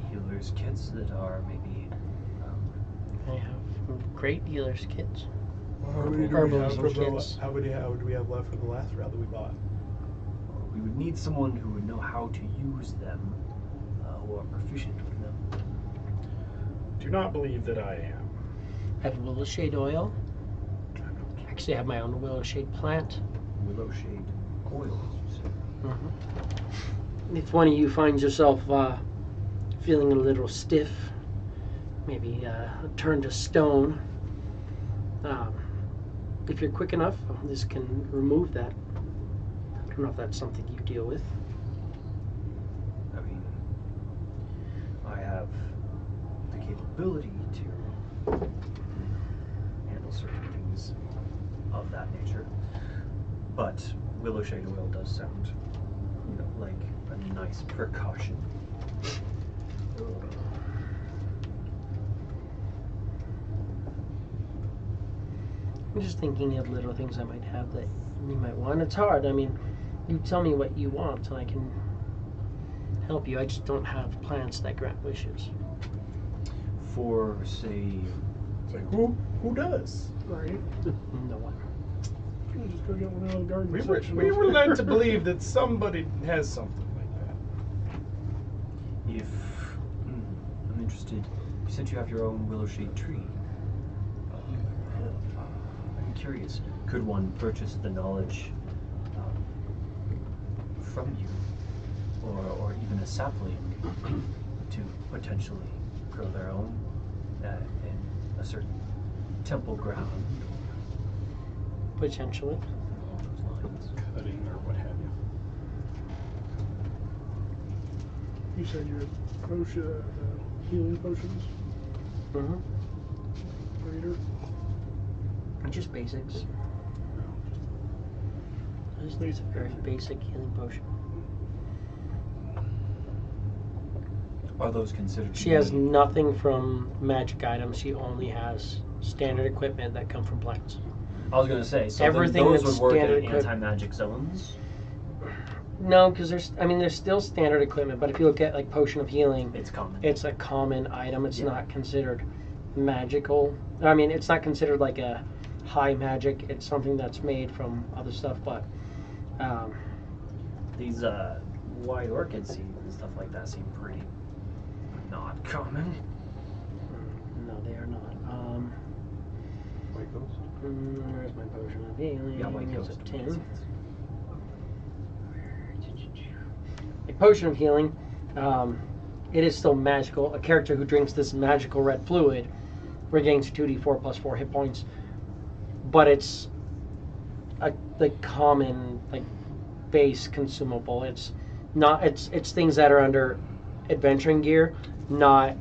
healers kits that are maybe I have great healers kits. How many Herbalism kits. How do we have left for the last round that we bought? we would need someone who would know how to use them, who are proficient with them. Do not believe that I am. I have willow shade oil. Actually, I have my own willow shade plant. Willow shade oil, as you said. If one of you finds yourself feeling a little stiff, maybe turn to stone, if you're quick enough, this can remove that. I don't know if that's something you deal with. I mean, I have the capability to handle certain things of that nature, but willow shade oil does sound, like a nice precaution. I'm just thinking of little things I might have that you might want. It's hard. I mean, you tell me what you want and I can help you. I just don't have plants that grant wishes. For, say, It's like, who does? Right. No one. You can just go get one out of the garden We were section. led to believe that somebody has something like that. if I'm interested, you said you have your own willow shade tree. I'm curious, could one purchase the knowledge from you, or even a sapling, to potentially grow their own in a certain temple ground? Potentially. Along those lines. Cutting or what have you. You said you had healing potions. Mm-hmm. Reader. Just basics. I just need a very basic healing potion. Are those considered? She has nothing from magic items. She only has standard equipment that come from plants. I was gonna say, so Everything those that's would work in standard equip- anti-magic zones. No, because there's still standard equipment, but if you look at like potion of healing, It's common. it's a common item. It's Yeah. not considered magical. I mean, it's not considered like a high magic. It's something that's made from other stuff, but These white orchid seeds and stuff like that seem pretty not common. no, they are not. White Ghost? Where's my potion of healing? Yeah, white It's ghost. a 10. A potion of healing. It is still magical. A character who drinks this magical red fluid regains 2d4 plus 4 hit points. But it's a common base consumable. It's not. It's things that are under adventuring gear, not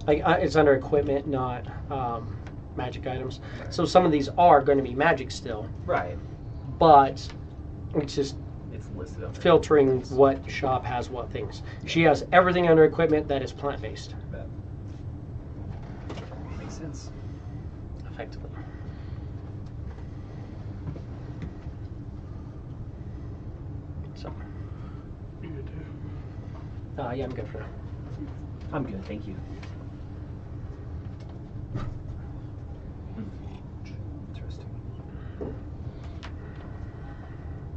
it's under equipment, not magic items. So some of these are going to be magic still, Right. but it's just It's listed under filtering what shop has what things. She has everything under equipment that is plant based, That makes sense. effectively. So, You good too. yeah, I'm good for now. I'm good, thank you. Interesting.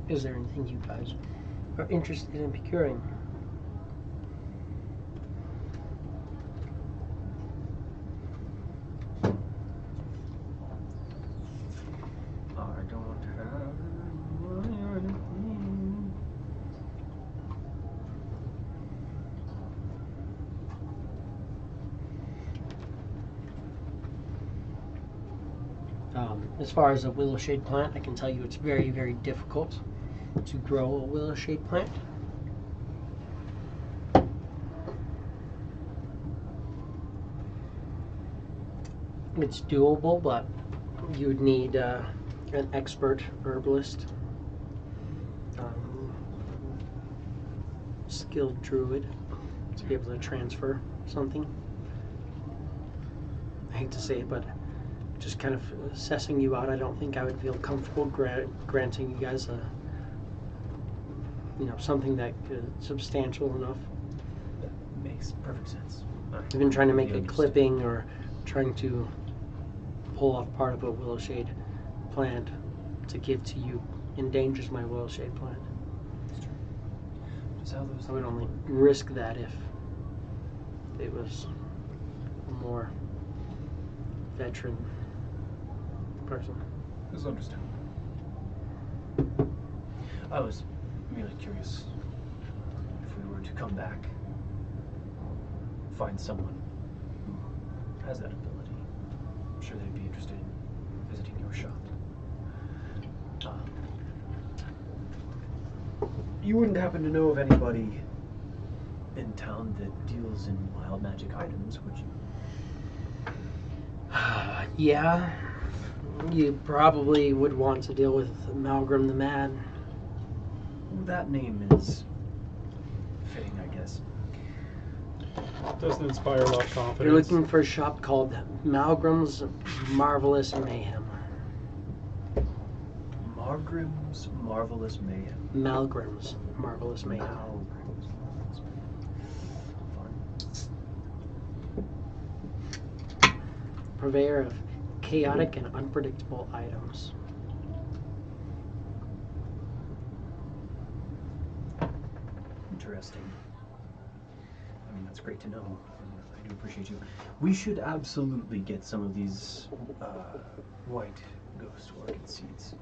Is there anything you guys are interested in procuring? I don't have money or anything. As far as a willow shade plant, I can tell you it's very, very difficult to grow a willow shade plant. It's doable, but you would need an expert herbalist. skilled druid to be able to transfer something. I hate to say it, but just kind of assessing you out, I don't think I would feel comfortable granting you guys a, something that substantial enough. That makes perfect sense. Even trying to make a Understand. clipping or trying to pull off part of a willow shade plant to give to you endangers my willow shade plant. Just how those I would only risk that if it was a more veteran person. This is understandable. I was merely curious if we were to come back, find someone who has that ability. I'm sure they'd be interested in visiting your shop. You wouldn't happen to know of anybody in town that deals in wild magic items, would you? Yeah, you probably would want to deal with Malgrim the Mad. That name is fitting, I guess. Doesn't inspire a lot of confidence. You're looking for a shop called Malgrim's Marvelous Mayhem. Margrim's Marvelous Mayhem. Malgrim's Marvelous Mayhem. Malgrim's Marvelous Mayhem. Fine. Purveyor of chaotic and unpredictable items. Interesting. I mean, that's great to know. I do appreciate you. We should absolutely get some of these white ghost orchid seeds.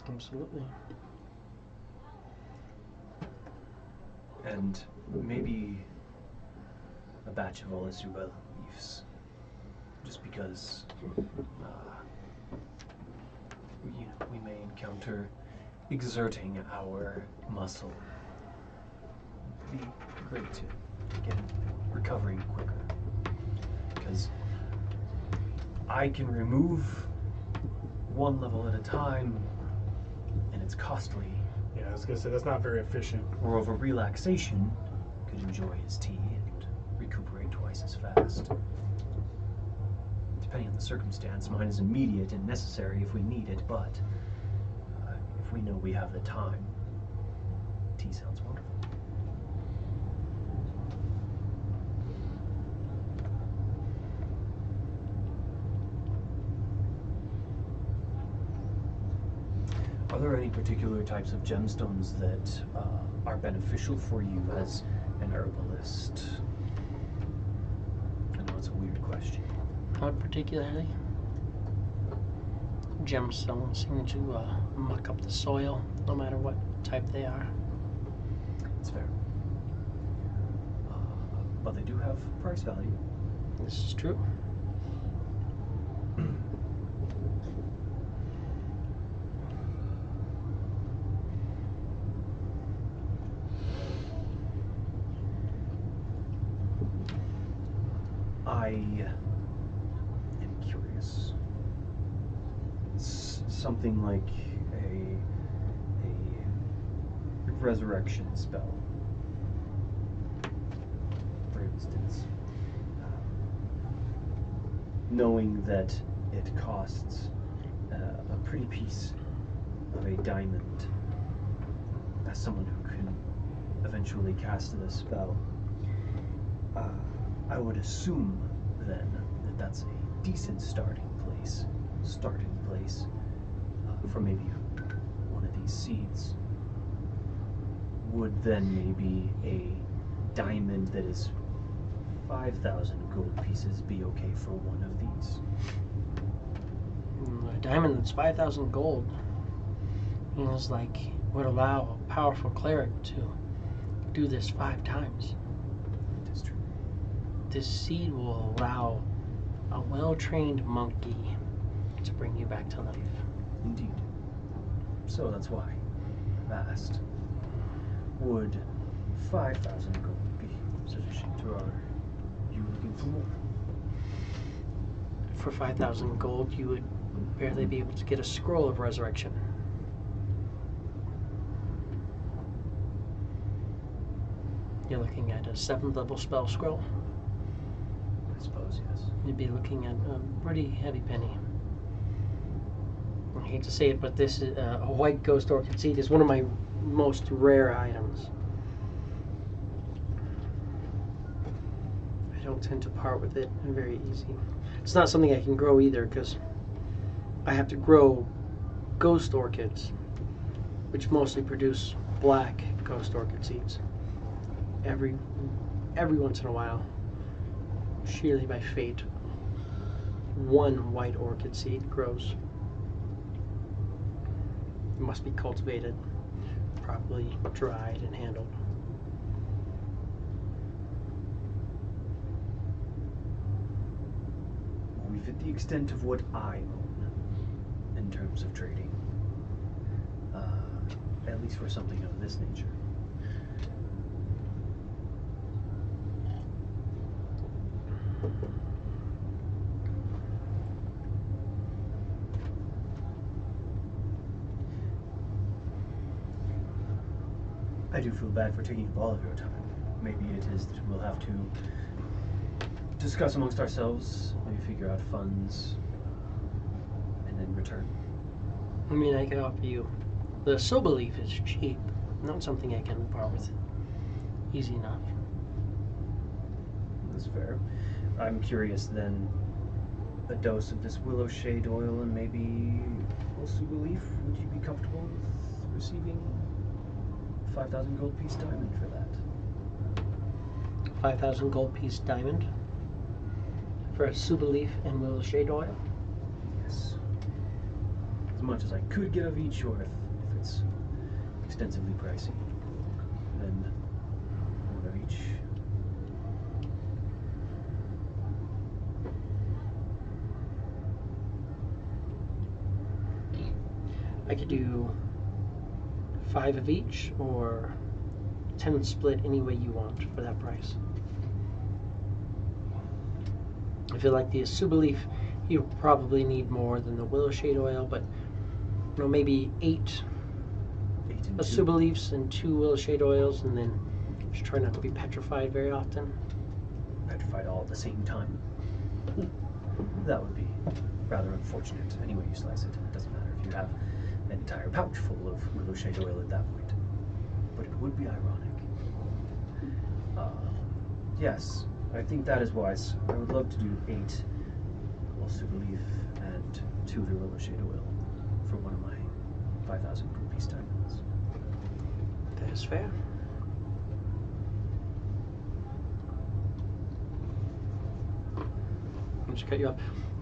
Absolutely. And maybe a batch of Olisuba leaves. Just because we may encounter exerting our muscle. It'd be great to get recovering quicker. Because I can remove one level at a time, and it's costly. Yeah, I was gonna say that's not very efficient. Or over relaxation, could enjoy his tea and recuperate twice as fast. Depending on the circumstance, mine is immediate and necessary if we need it, but if we know we have the time, tea sounds wonderful. Are there any particular types of gemstones that are beneficial for you as an herbalist? I know it's a weird question. Not particularly. Gemstones seem to muck up the soil, no matter what type they are. It's fair. But they do have price value. This is true. I am curious. Something like a resurrection spell, for instance. Knowing that it costs a pretty piece of a diamond, as someone who can eventually cast the spell, I would assume then that that's a decent starting place for maybe one of these seeds. Would then maybe a diamond that is 5,000 gold pieces be okay for one of these? A diamond that's 5,000 gold would allow a powerful cleric to do this 5 times. It is true. This seed will allow a well-trained monkey to bring you back to life. Indeed. So that's why I've asked. Would 5,000 gold be sufficient, or are you looking for more? For 5,000 gold, you would barely be able to get a scroll of resurrection. looking at a 7th level spell scroll. I suppose, yes. You'd be looking at a pretty heavy penny. I hate to say it, but this is a white ghost orchid seed is one of my most rare items. I don't tend to part with it very easy. It's not something I can grow either because I have to grow ghost orchids, which mostly produce black ghost orchid seeds. Every once in a while, sheerly by fate, one white orchid seed grows. It must be cultivated, properly dried and handled. We've hit the extent of what I own in terms of trading. At least for something of this nature. I do feel bad for taking up all of your time. Maybe it is that we'll have to discuss amongst ourselves, maybe figure out funds, and then return. I mean, I can offer you. The soba leaf is cheap, not something I can part with easy enough. That's fair. I'm curious then, a dose of this willow shade oil and maybe suba leaf, would you be comfortable with receiving 5,000 gold piece diamond for that? 5,000 gold piece diamond for a suba leaf and willow shade oil? Yes. As much as I could get of each, or if it's extensively pricey, then one of each. I could do 5 of each, or 10 split any way you want for that price. I feel like the suba leaf, you probably need more than the willow shade oil, but you know, maybe 8 suba leaves and 2 willow shade oils, and then just try not to be petrified very often. Petrified all at the same time. That would be rather unfortunate. Any way you slice it, it doesn't matter if you have an entire pouch full of willow shade oil at that point. But it would be ironic. Yes, I think that is wise. I would love to do 8 suba leaf and 2 of your willow shade oil for one of my 5,000 gold piece diamonds. That is fair. I'll just cut you off.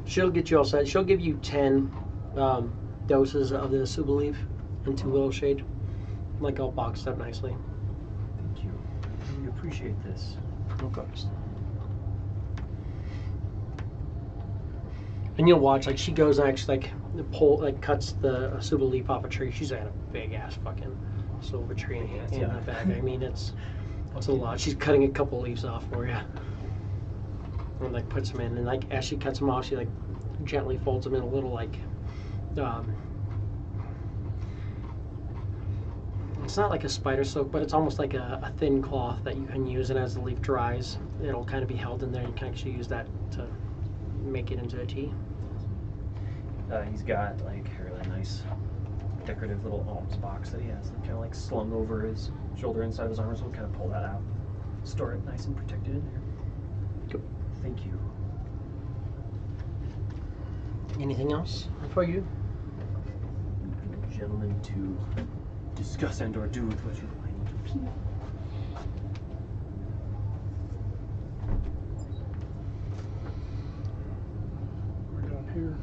She'll get you all set. She'll give you 10 doses of the suba leaf and 2 willow shade, like all boxed up nicely. Thank you. I really appreciate this. Of course. And you'll watch, like, she goes and actually, like, cuts the suba leaf off a tree. She's got a big ass fucking silver tree in the bag. I mean, it's a lot. She's cutting a couple leaves off for you, and like puts them in. And like as she cuts them off, she like gently folds them in a little like. It's not like a spider silk, but it's almost like a thin cloth that you can use, and as the leaf dries, it'll kind of be held in there. You can actually use that to make it into a tea. He's got like a really nice decorative little alms box that he has kind of like slung over his shoulder inside of his armor, so we'll kind of pull that out, store it nice and protected in there. Cool. Thank you. Anything else for you? Gentlemen, to discuss and or do with what you find. We're down here.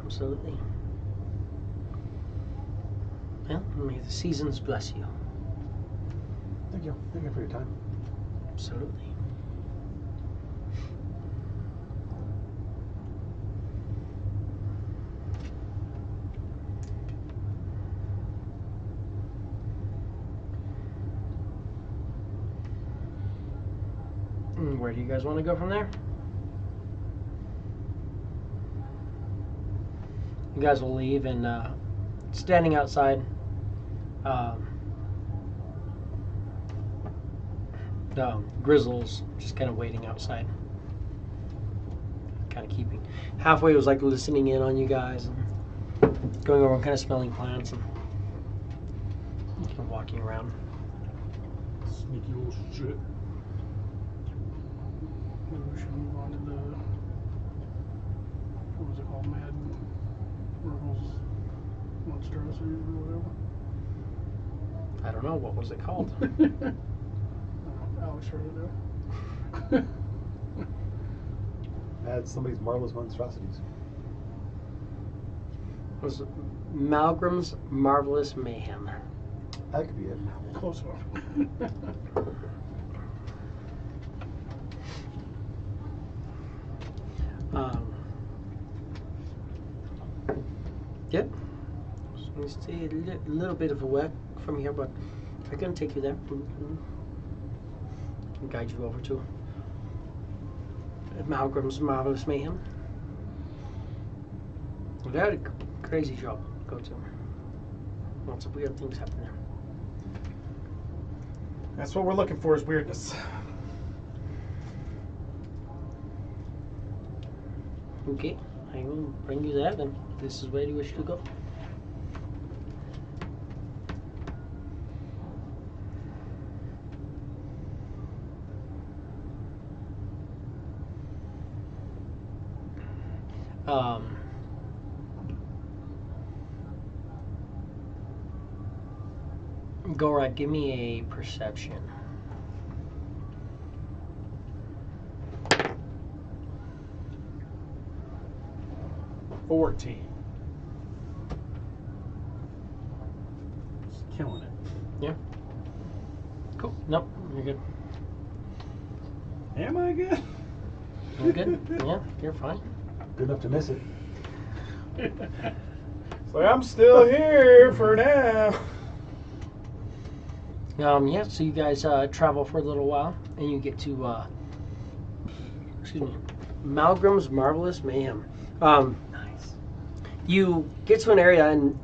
Absolutely. Well, may the seasons bless you. Thank you. Thank you for your time. Absolutely. Where do you guys want to go from there? You guys will leave, and standing outside, Grizzle's just kind of waiting outside. Kind of keeping. Halfway was like listening in on you guys and going over and kind of smelling plants and kind of walking around. Sneaky little shit. Maybe we should move on to the, what was it called, Mad Ruggles Monstrosities or whatever. I don't know, what was it called? Alex wrote it down. That's somebody's marvelous monstrosities. It was Malgram's Marvelous Mayhem. That could be it. Close enough. Yep. You see a little bit of a walk from here, but I can take you there. Can guide you over to Malgram's Marvelous Mayhem. Very crazy job to go to. Lots of weird things happen there. That's what we're looking for, is weirdness. Okay, I will bring you there then. This is where you wish to go. Gora, give me a perception. 14. Just killing it. Yeah. Cool. Nope, you're good. Am I good? You're good. Yeah, you're fine. Good enough to miss it. So I'm still here for now. Yeah, so you guys travel for a little while, and you get to, excuse me, Malgram's Marvelous Mayhem. Nice. You get to an area, and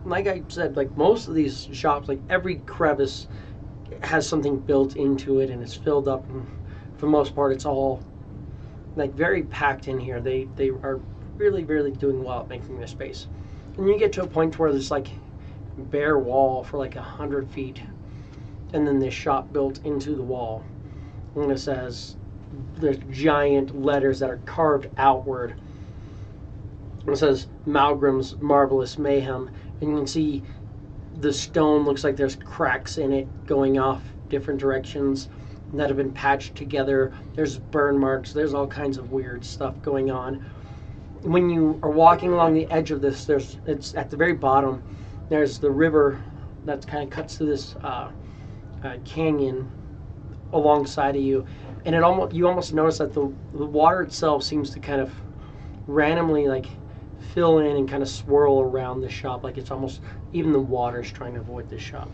like I said, like most of these shops, like every crevice has something built into it, and it's filled up. And for the most part, it's all like very packed in here. They are really, really doing well at making this space. And you get to a point where there's like bare wall for like 100 feet, and then this shop built into the wall, and it says there's giant letters that are carved outward. It says Malgram's Marvelous Mayhem, and you can see the stone looks like there's cracks in it going off different directions that have been patched together. There's burn marks. There's all kinds of weird stuff going on. When you are walking along the edge of this, it's at the very bottom. There's the river that kind of cuts through this canyon alongside of you, and you almost notice that the water itself seems to kind of randomly like fill in and kind of swirl around the shop, like it's almost even the water's trying to avoid the shop.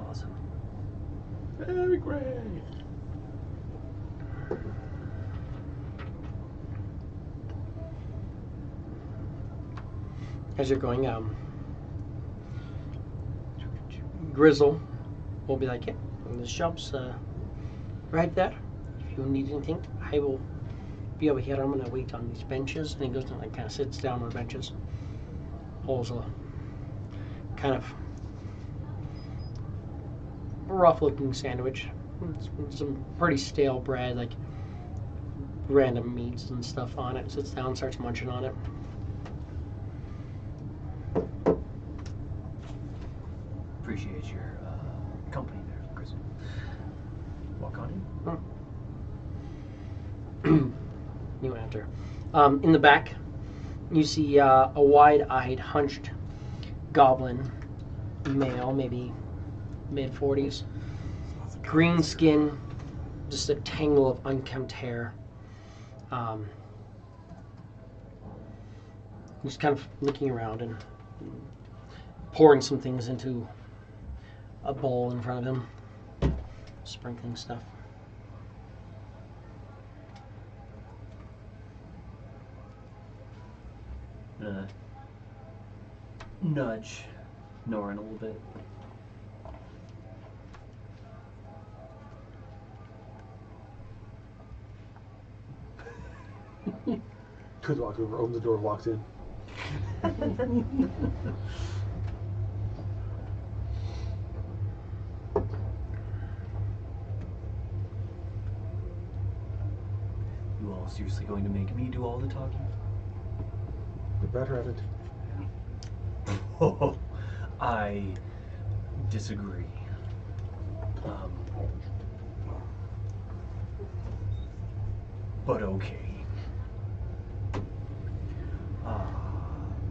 Awesome. Very great. As you're going, Grizzle will be like, yeah, the shop's right there. If you need anything, I will be over here. I'm going to wait on these benches. And he goes and like, kind of sits down on the benches. Pulls a kind of rough-looking sandwich. Some pretty stale bread, like random meats and stuff on it. Sits down, starts munching on it. Appreciate your company there, Chris. Walk on in. You enter. In the back, you see a wide-eyed, hunched goblin male, maybe mid-40s. Green skin, just a tangle of unkempt hair. Just kind of looking around and pouring some things into a bowl in front of him, sprinkling stuff. nudge Norin a little bit. Could walk over, open the door, walks in. You all seriously going to make me do all the talking? You're better at it. Oh, I disagree. But okay.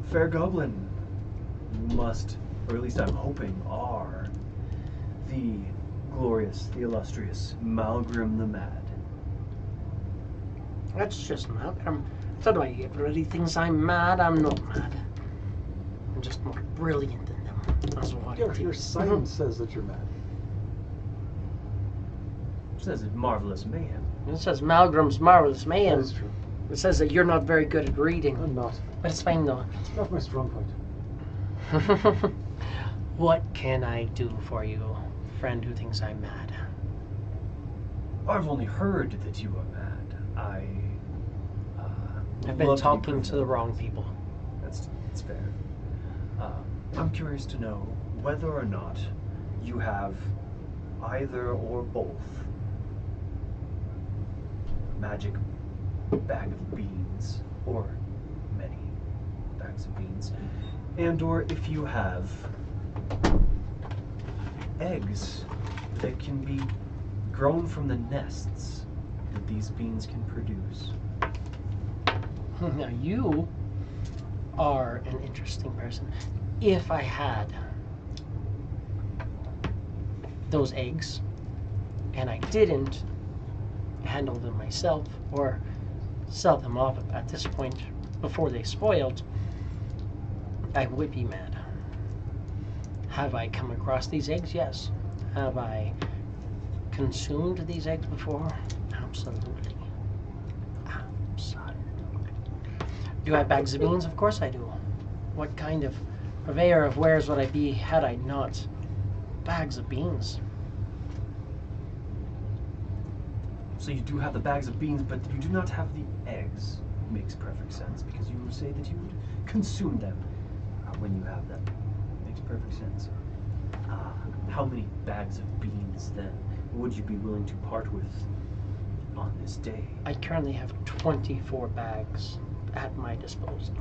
Fair Goblin must, or at least I'm hoping, are the glorious, the illustrious Malgrim the Mad. That's just Malcolm. So do everybody thinks I'm mad? I'm not mad. I'm just more brilliant than them. That's what Your sign says that you're mad. It says it's marvelous mayhem. It says Malgrim's marvelous That mayhem. is true. It says that you're not very good at reading. I'm not. But it's fine though. It's not my strong point. What can I do for you, friend who thinks I'm mad? I've only heard that you are mad. I've been talking to the wrong people. That's fair. I'm curious to know whether or not you have either or both magic bag of beans, or many bags of beans, and or if you have eggs that can be grown from the nests that these beans can produce. Now you are an interesting person. If I had those eggs and I didn't handle them myself or sell them off at this point before they spoiled, I would be mad. Have I come across these eggs? Yes. Have I consumed these eggs before? Absolutely. Absolutely. Do I have bags of beans? Of course I do. What kind of purveyor of wares would I be had I not bags of beans? So you do have the bags of beans, but you do not have the eggs. Makes perfect sense, because you say that you would consume them when you have them. Makes perfect sense. How many bags of beans, then, would you be willing to part with on this day? I currently have 24 bags at my disposal.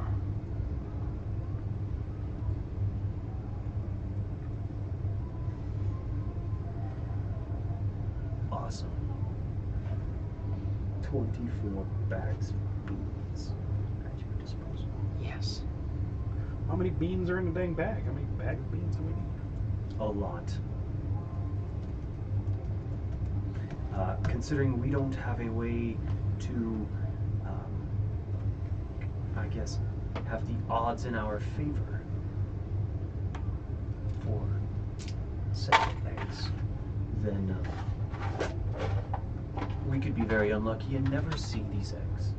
Awesome. 24 bags of beans at your disposal. Yes. How many beans are in a dang bag? How many bag of beans do we need? A lot. Considering we don't have a way to, I guess, have the odds in our favor for setting eggs, then we could be very unlucky and never see these eggs.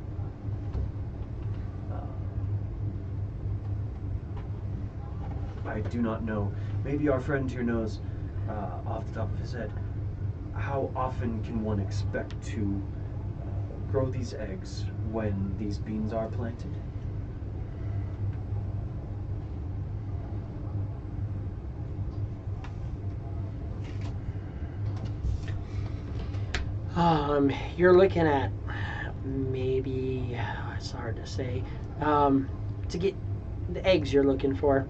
I do not know. Maybe our friend here knows off the top of his head. How often can one expect to grow these eggs when these beans are planted? You're looking at maybe, it's hard to say, to get the eggs you're looking for,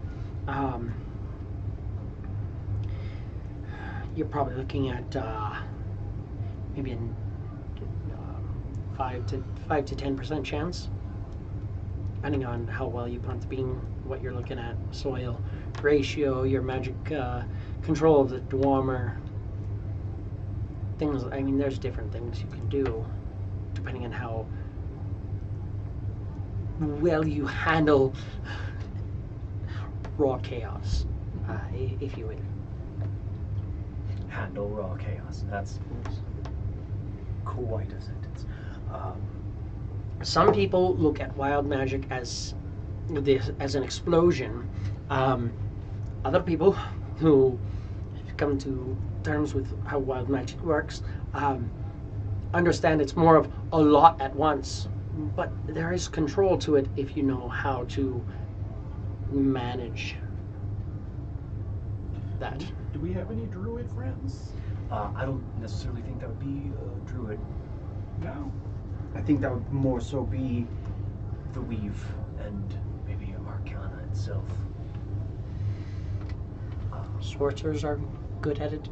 you're probably looking at maybe a 5 to 10% chance, depending on how well you plant the bean, what you're looking at, soil ratio, your magic control of the dwarmer. Things, I mean, there's different things you can do depending on how well you handle raw chaos, if you will. Handle raw chaos. That's quite a sentence. Some people look at wild magic as this as an explosion. Other people who have come to terms with how wild magic works understand it's more of a lot at once, but there is control to it if you know how to manage that. Do we have any druid friends? I don't necessarily think that would be a druid. No. I think that would more so be the weave and maybe Arcana itself. Sorcerers are good at it.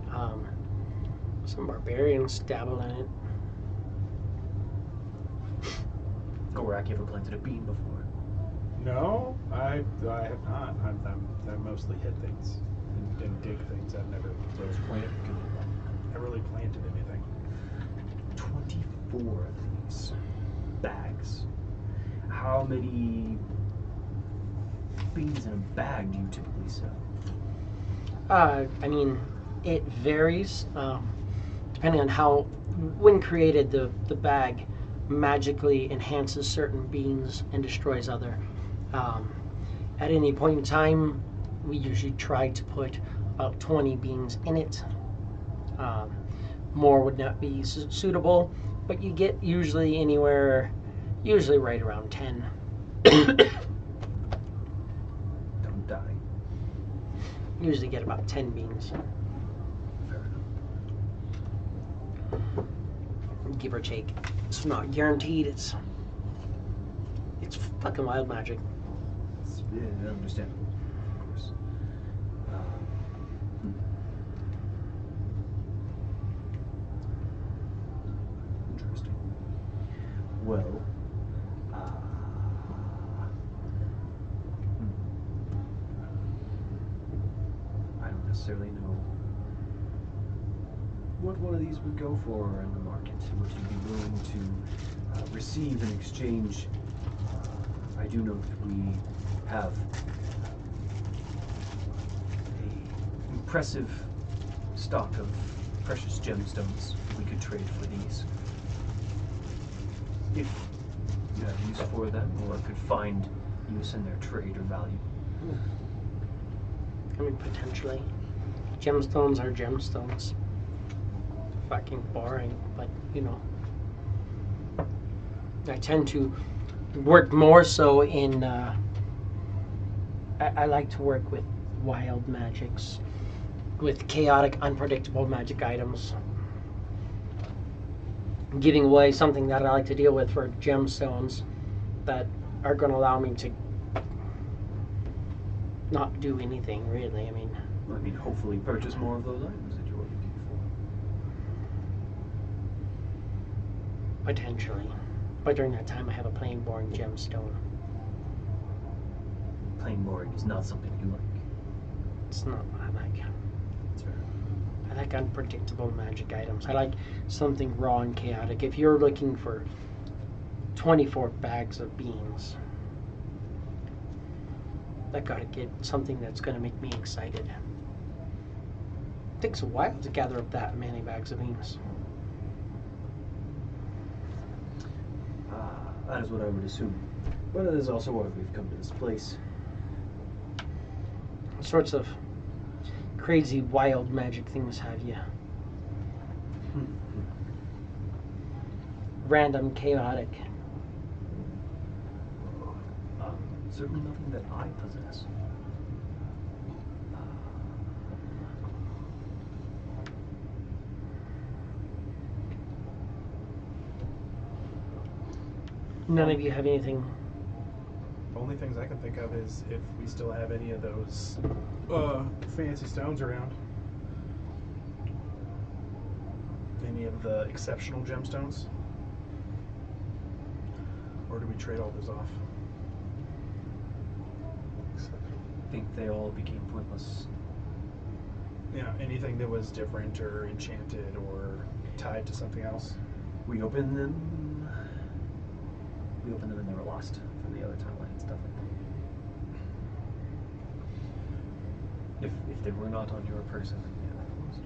Some barbarians dabble in it. Gorak, you ever planted a bean before? No, I have not. I mostly hit things and dig things. I've never really planted anything. 24 of these bags. How many beans in a bag do you typically sell? I mean, it varies depending on how, when created, the bag magically enhances certain beans and destroys other. At any point in time, we usually try to put about 20 beans in it. More would not be suitable, but you get usually right around 10. Don't die. Usually get about 10 beans. Fair enough. Give or take. It's not guaranteed. It's fucking wild magic. It's understandable, of course. Interesting. Well, I don't necessarily know what one of these would go for in the market. Would you be willing to receive in exchange? I do know that we have a impressive stock of precious gemstones we could trade for these. If you have use for them, or could find use in their trade or value. I mean, potentially. Gemstones are gemstones. Fucking boring, but you know. I tend to work more so in. I like to work with wild magics, with chaotic, unpredictable magic items. Giving away something that I like to deal with for gemstones that are going to allow me to not do anything, really. I mean, hopefully purchase more of those items that you were looking for. potentially. But during that time, I have a plain, boring gemstone. Plain boring is not something you like. It's not what I like. That's fair. I like unpredictable magic items. I like something raw and chaotic. If you're looking for 24 bags of beans, I gotta get something that's gonna make me excited. It takes a while to gather up that many bags of beans. That is what I would assume. But it is also why we've come to this place. What sorts of crazy, wild magic things have you? Random, chaotic. Certainly nothing that I possess. None of you have anything. Only things I can think of is if we still have any of those fancy stones around. Any of the exceptional gemstones? Or do we trade all those off? I think they all became pointless. Yeah, anything that was different or enchanted or tied to something else. We opened them and they were lost from the other timeline and stuff like that. If they were not on your person, yeah, they were lost.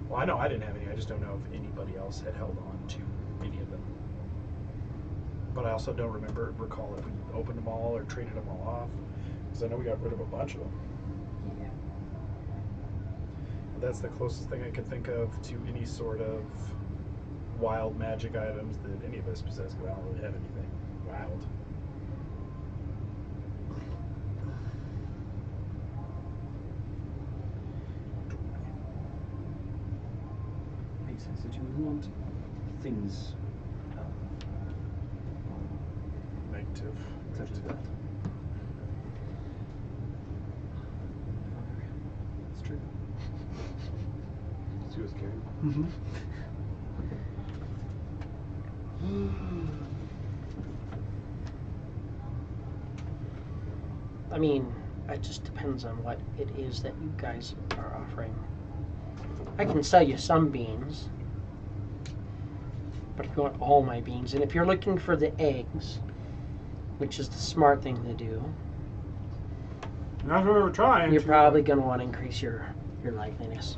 Well, I know I didn't have any. I just don't know if anybody else had held on to any of them. But I also don't recall if we opened them all or traded them all off. Because I know we got rid of a bunch of them. Yeah. But that's the closest thing I could think of to any sort of wild magic items that any of us possess. Because I don't really have anything wild. Makes sense that you would want things Negative. such as that. It's true. She was carried. Mm-hmm. I mean, it just depends on what it is that you guys are offering. I can sell you some beans, but if you want all my beans, and if you're looking for the eggs, which is the smart thing to do, That's what we're trying. you're to. probably going to want to increase your likeliness.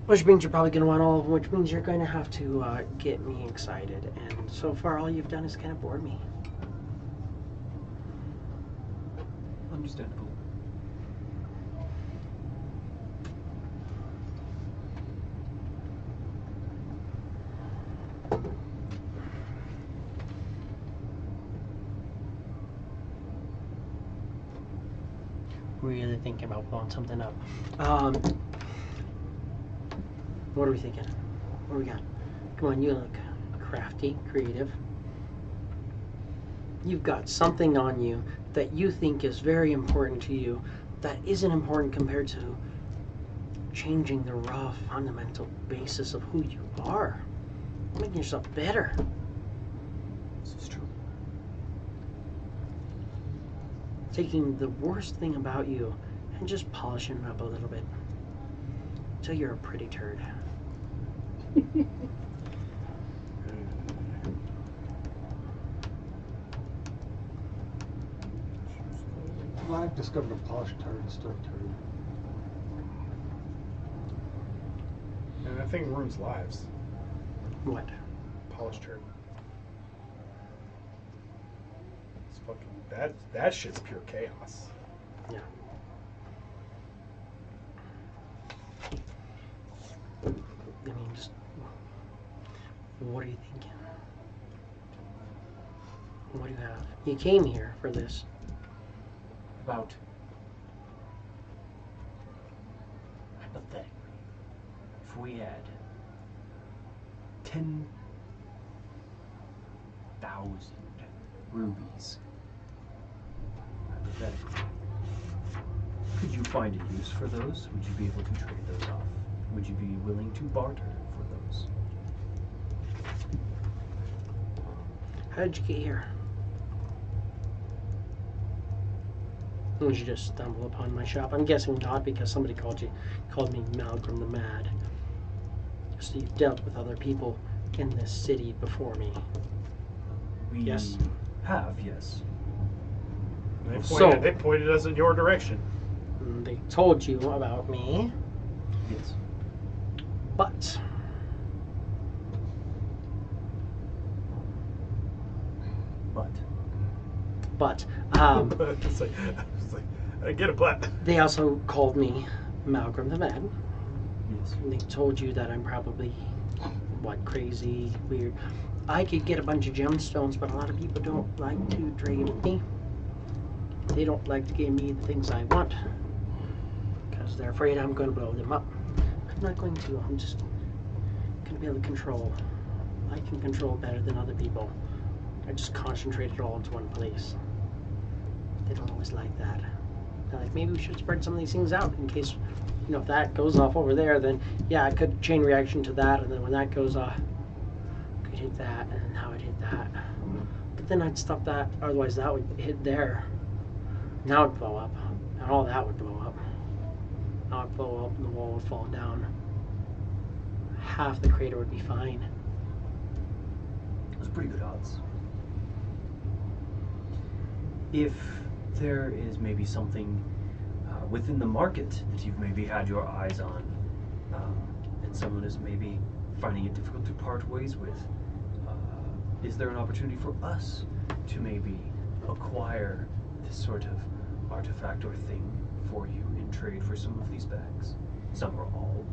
Which means you're probably going to want all of them, which means you're going to have to get me excited. And so far, all you've done is kind of bored me. Understandable. Really thinking about blowing something up. What are we thinking? What do we got? Come on, you look crafty, creative. You've got something on you that you think is very important to you that isn't important compared to changing the raw fundamental basis of who you are. Making yourself better. This is true. Taking the worst thing about you and just polishing it up a little bit until you're a pretty turd. Well, I've discovered a polished turd is still a turd. And that thing ruins lives. What? Polished turd. It's fucking that shit's pure chaos. Yeah. I mean, just what are you thinking? What do you have? You came here for this. About hypothetically, if we had 10,000 rubies, hypothetically, could you find a use for those? Would you be able to trade those off? Would you be willing to barter for those? How did you get here? Did you just stumble upon my shop? I'm guessing not, because somebody called me Malcolm the Mad. So you've dealt with other people in this city before me. We Yes. have, yes. They pointed us in your direction. And they told you about me, Yes. but But it's like, I get it, but they also called me Malcolm the Mad. yes. And they told you that I'm probably, crazy, weird. I could get a bunch of gemstones, but a lot of people don't like to trade with me. They don't like to give me the things I want, because they're afraid I'm going to blow them up. I'm not going to. I'm just going to be able to control. I can control better than other people. I just concentrate it all into one place. They don't always like that. They're like, maybe we should spread some of these things out in case, if that goes off over there, then yeah, I could chain reaction to that, and then when that goes off, I could hit that, and then how I'd hit that. But then I'd stop that, otherwise that would hit there. Now it'd blow up, and all that would blow up. Now it'd blow up, and the wall would fall down. Half the crater would be fine. Those are pretty good odds. If there is maybe something within the market that you've maybe had your eyes on, and someone is maybe finding it difficult to part ways with, is there an opportunity for us to maybe acquire this sort of artifact or thing for you in trade for some of these bags? Some or all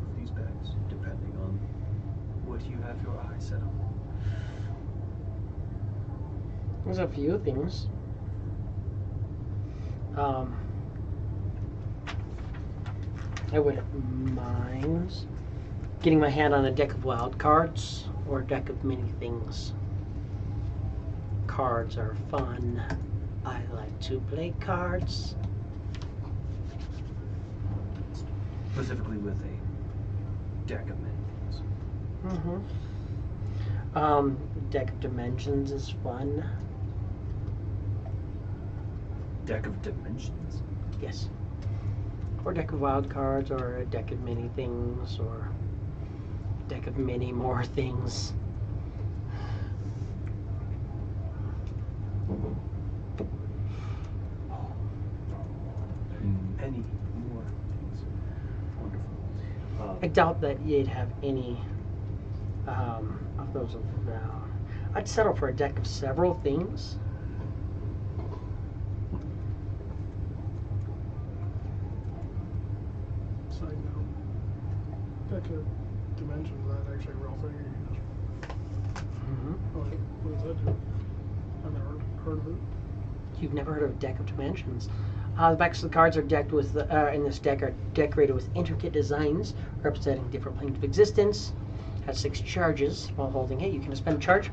of these bags, depending on what you have your eye set on. There's a few things. I wouldn't mind getting my hand on a deck of wild cards or a deck of many things. Cards are fun. I like to play cards. Specifically with a deck of many things. Deck of dimensions is fun. Deck of dimensions? Yes. Or deck of wild cards, or a deck of many things, or a deck of many more things. Many more things. Wonderful. I doubt that you'd have any of those. I'd settle for a deck of several things. Side note. Deck of dimensions, is that actually a real thing? Or you just, what does that do? I've never heard of it. You've never heard of a deck of dimensions. The backs of the cards are decked with, in this deck, are decorated with intricate designs representing different planes of existence. Has 6 charges. While holding it, you can spend a charge,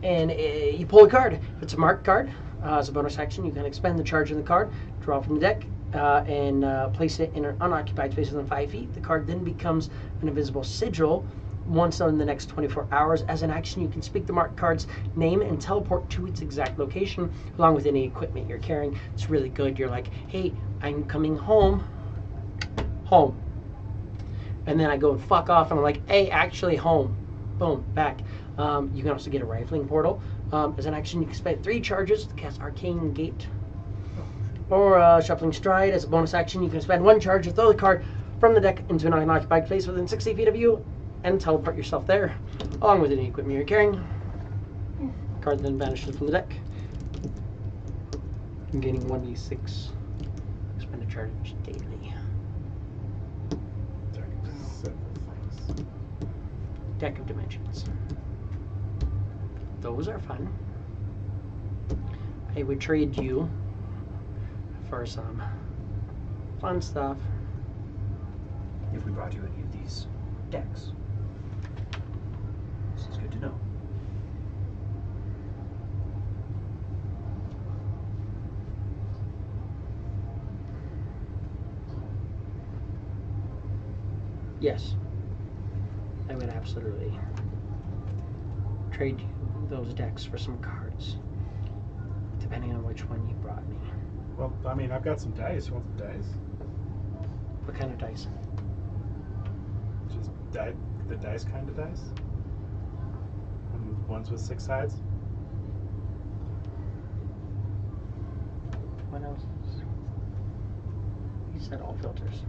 and you pull a card. If it's a marked card, as a bonus action, you can expend the charge in the card, draw from the deck, and place it in an unoccupied space within 5 feet. The card then becomes an invisible sigil. Once in the next 24 hours, as an action, you can speak the marked card's name and teleport to its exact location, along with any equipment you're carrying. It's really good. You're like, hey, I'm coming home. Home. And then I go and fuck off, and I'm like, hey, actually home. Boom, back. You can also get a rifling portal. As an action, you can spend 3 charges to cast Arcane Gate. Or Shuffling Stride. As a bonus action, you can spend 1 charge to throw the card from the deck into an unoccupied place within 60 feet of you, and teleport yourself there, along with any equipment you're carrying. The card then vanishes from the deck. I'm gaining 1d6 expenditure daily. Deck of dimensions. Those are fun. I would trade you for some fun stuff. If we brought you any of these decks. This is good to know. Yes. I would absolutely trade you those decks for some cards, depending on which one you brought me. Well, I mean, I've got some dice. You want some dice? What kind of dice? Just the dice kind of dice? Ones with 6 sides? What else? You said all filters.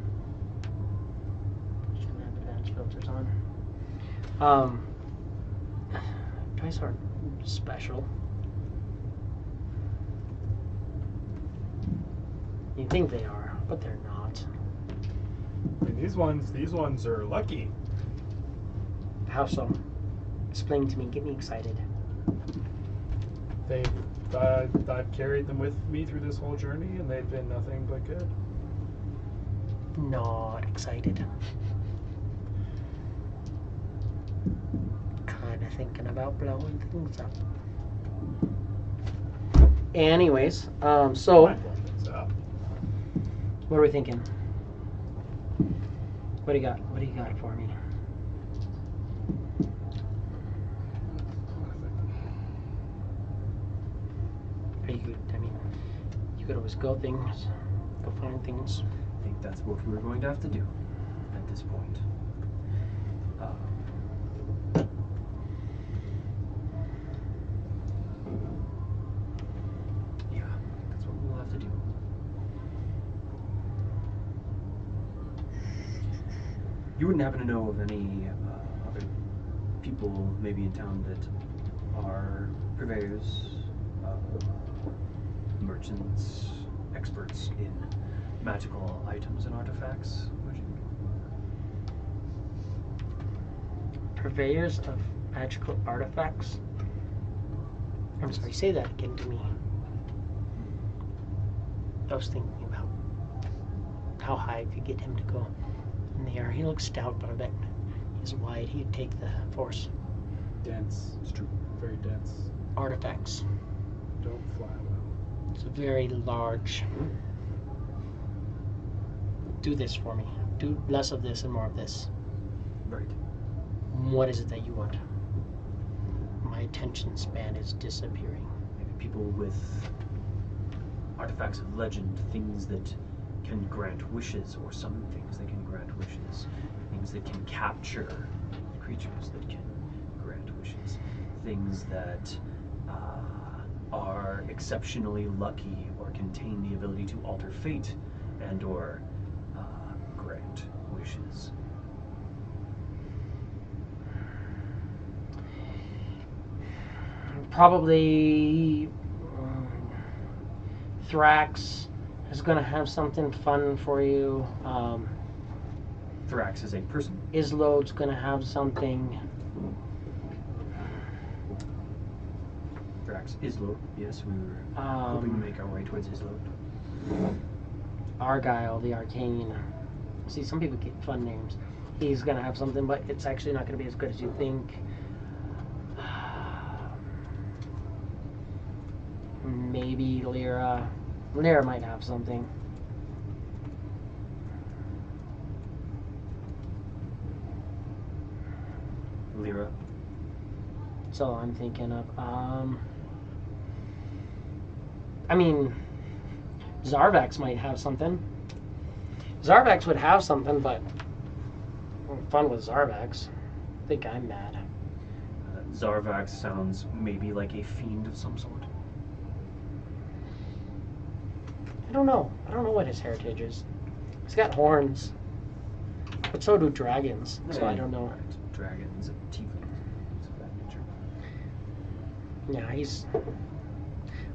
Shouldn't have advanced filters on. Dice aren't special. You think they are, but they're not. I mean, these ones are lucky. How so? Explain to me. Get me excited. I've carried them with me through this whole journey, and they've been nothing but good. Not excited. Kind of thinking about blowing things up. Anyways, so Might blow things up. what are we thinking? What do you got? What do you got for me? I mean, you could always go find things. I think that's what we're going to have to do at this point. Yeah, that's what we'll have to do. You wouldn't happen to know of any other people maybe in town that are purveyors, merchants, experts in magical items and artifacts, would you? Purveyors of magical artifacts? I'm sorry, say that again to me. I was thinking about how high I could get him to go in the air. He looks stout, but I bet he's wide. He'd take the force. Dense. It's true. Very dense. Artifacts. Don't fly well. It's very large. Do this for me. Do less of this and more of this. Right. What is it that you want? My attention span is disappearing. Maybe people with artifacts of legend, things that can grant wishes, or summon things that can grant wishes, things that can capture creatures that can grant wishes, things that are exceptionally lucky or contain the ability to alter fate and or grant wishes. Probably Thrax is going to have something fun for you. Thrax is a person. Islode's going to have something. Thrax, Islo. Yes, we were hoping to make our way towards Islo. Argyle, the Arcane. See, some people get fun names. He's going to have something, but it's actually not going to be as good as you think. Maybe Lyra. Lyra might have something. Lyra. So I'm thinking of, I mean, Zarvax might have something. Zarvax would have something, but fun with Zarvax. I think I'm mad. Zarvax sounds maybe like a fiend of some sort. I don't know. I don't know what his heritage is. He's got horns, but so do dragons. So I don't know. Right. Dragons and tieflings, things of that nature. Yeah, he's.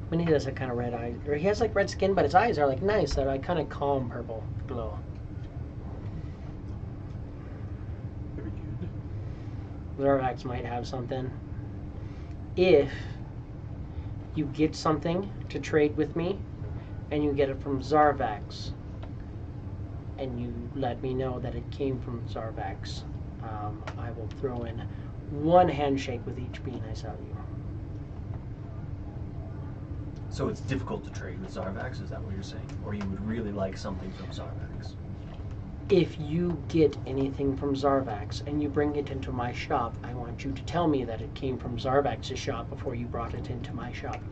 When he does a kind of red eye, or he has like red skin, but his eyes are like nice. They're like kind of calm purple glow. Very good. Zarvax might have something. If you get something to trade with me, and you get it from Zarvax, and you let me know that it came from Zarvax, I will throw in one handshake with each bean I sell you. So it's difficult to trade with Zarvax, is that what you're saying? Or you would really like something from Zarvax? If you get anything from Zarvax and you bring it into my shop, I want you to tell me that it came from Zarvax's shop before you brought it into my shop.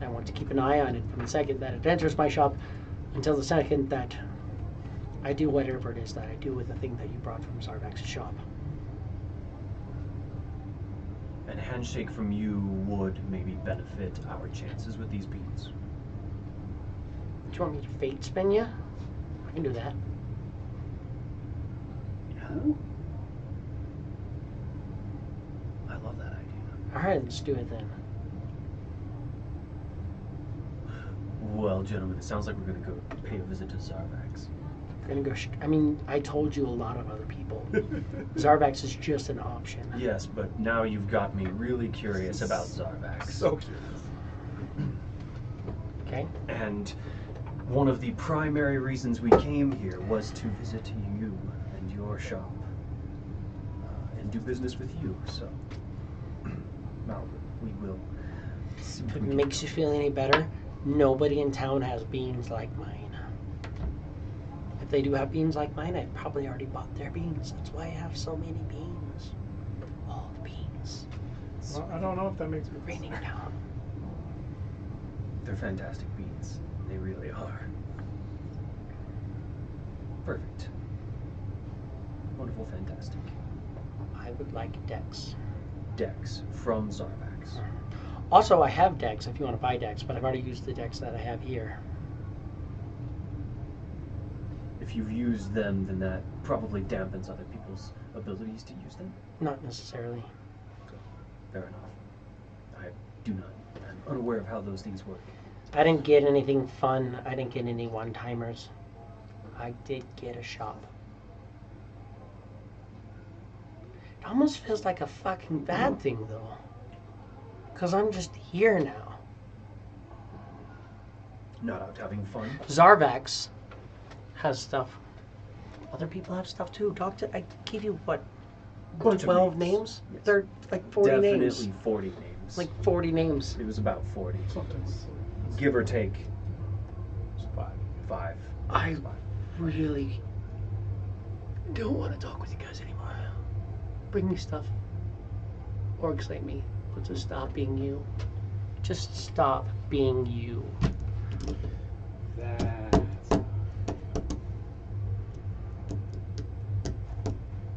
I want to keep an eye on it from the second that it enters my shop until the second that I do whatever it is that I do with the thing that you brought from Zarvax's shop. And a handshake from you would maybe benefit our chances with these beans. Do you want me to fate spin you? I can do that. I love that idea. Alright, let's do it then. Well, gentlemen, it sounds like we're going to go pay a visit to Zarvax. We're gonna go. I mean, I told you a lot of other people. Zarvax is just an option. Yes, but now you've got me really curious about Zarvax. So curious. Okay. And one of the primary reasons we came here was to visit you and your shop and do business with you. So, well, we will. See If what it we can makes do. you feel any better, nobody in town has beans like mine. If they do have beans like mine, I've probably already bought their beans. That's why I have so many beans. All the beans Well, I don't know if that makes me raining down. They're fantastic beans. They really are. Perfect. Wonderful, fantastic. I would like decks. Decks from Zarvax. Also, I have decks if you want to buy decks, but I've already used the decks that I have here. If you've used them, then that probably dampens other people's abilities to use them. Not necessarily. Fair enough. do not. I'm unaware of how those things work. I didn't get anything fun. I didn't get any one-timers. I did get a shop. It almost feels like a fucking bad thing, though. Because I'm just here now. Not out having fun. Zarvax has stuff. Other people have stuff too. I give you, what, Bunch of 12 names? Yes. They're like 40 Definitely names. 40 names. Like 40 names. It was about 40. Sometimes Give or take it's 5. 5. I really don't want to talk with you guys anymore. Bring me stuff. Or excite me. But just stop being you. Just stop being you. That's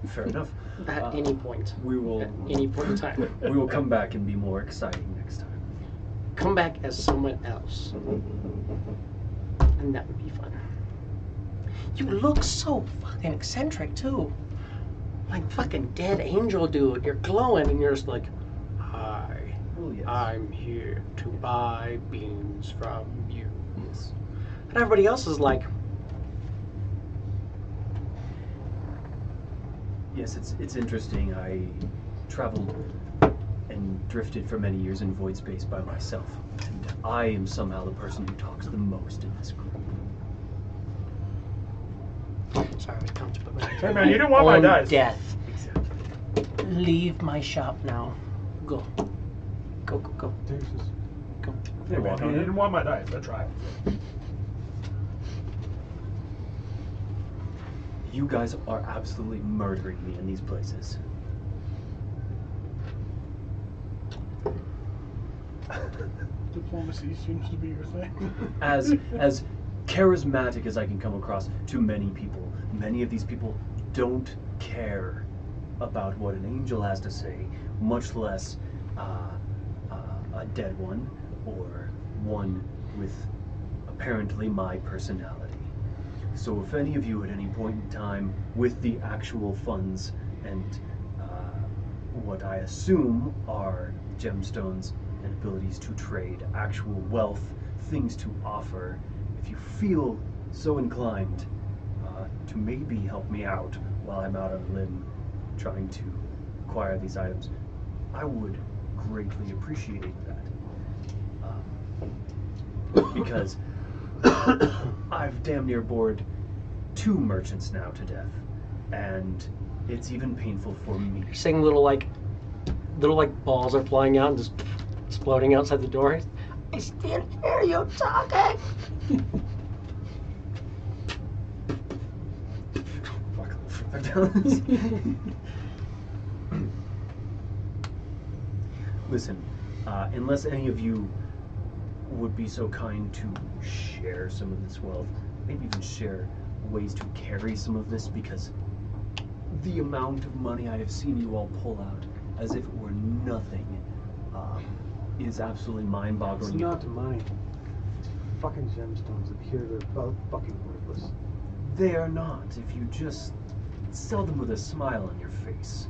Fair enough. At any point. We will. At any point in time. We will come back and be more exciting next time. Come back as someone else. And that would be fun. You look so fucking eccentric too. Like fucking dead angel dude. You're glowing and you're just like, hi, Oh yes. I'm here to buy beans from you. Yes. And everybody else is like, Yes, it's interesting. I traveled and drifted for many years in void space by myself, and I am somehow the person who talks the most in this group. sorry, I was comfortable. Hey man, you didn't want my On dice. death. Exactly. Leave my shop now. Go. Go, go, go. Deuces. Go. Hey man, you didn't want my dice. I tried. You guys are absolutely murdering me in these places. Diplomacy seems to be your thing. As charismatic as I can come across to many people, many of these people don't care about what an angel has to say, much less a dead one or one with apparently my personality. So if any of you at any point in time with the actual funds and what I assume are gemstones and abilities to trade, actual wealth, things to offer, if you feel so inclined to maybe help me out while I'm out on a limb trying to acquire these items, I would greatly appreciate that. Because I've damn near bored 2 merchants now to death, and it's even painful for me. You're saying little balls are flying out and just exploding outside the door. I still hear you talking. Walk a little further down. Listen, unless any of you would be so kind to share some of this wealth, maybe even share ways to carry some of this, because the amount of money I have seen you all pull out as if it were nothing is absolutely It's mind-boggling. not money. It's fucking gemstones that here they're fucking worthless. They are not, if you just sell them with a smile on your face.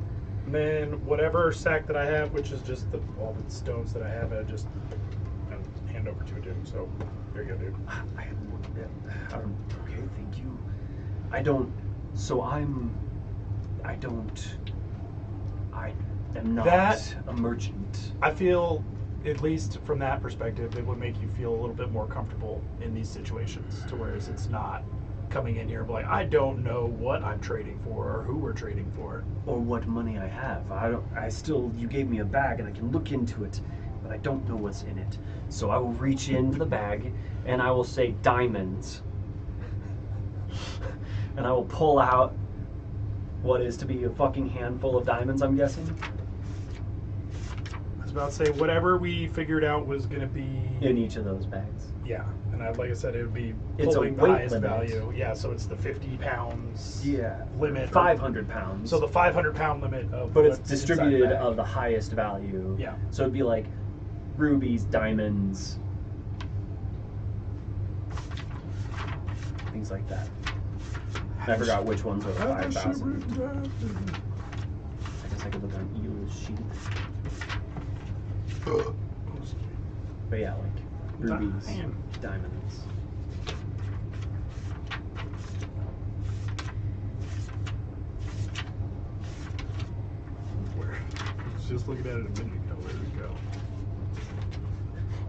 Man, whatever sack that I have, which is just all the stones that I have, I just hand over to a dude. So there you go, dude. Okay, thank you. I am not That- a merchant. I feel, at least from that perspective, it would make you feel a little bit more comfortable in these situations, to whereas it's not coming in here and be like, I don't know what I'm trading for or who we're trading for. Or what money I have. You gave me a bag and I can look into it, but I don't know what's in it. So I will reach into the bag and I will say diamonds. And I will pull out what is to be a fucking handful of diamonds, I'm guessing. I was about to say, whatever we figured out was going to be... In each of those bags. Yeah, and like I said, it would be It's a pulling the weight highest limit. value. Yeah, so it's the 50 pounds Yeah. limit. 500 pounds. So the 500 pound limit of But it's what's inside distributed the bag. of the highest value. Yeah. So it'd be like rubies, diamonds, things like that. I forgot which ones are 5,000. I guess I could look on Eula's sheet. But yeah, like rubies, Damn. diamonds. Where? I was just looking at it a minute ago. Where did it go?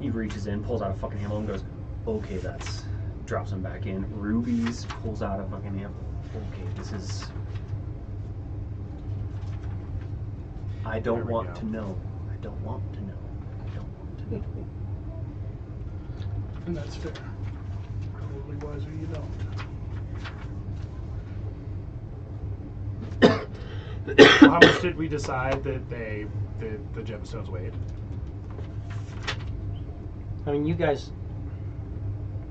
He reaches in, pulls out a fucking hammer, and goes, "Okay, that's." Drops them back in. Rubies, pulls out a fucking hammer. Okay, this is. I don't There we want go. to know. I don't want to know. I don't want to know. And that's fair. Probably wiser you don't. Well, how much did we decide that the gemstones weighed? I mean, you guys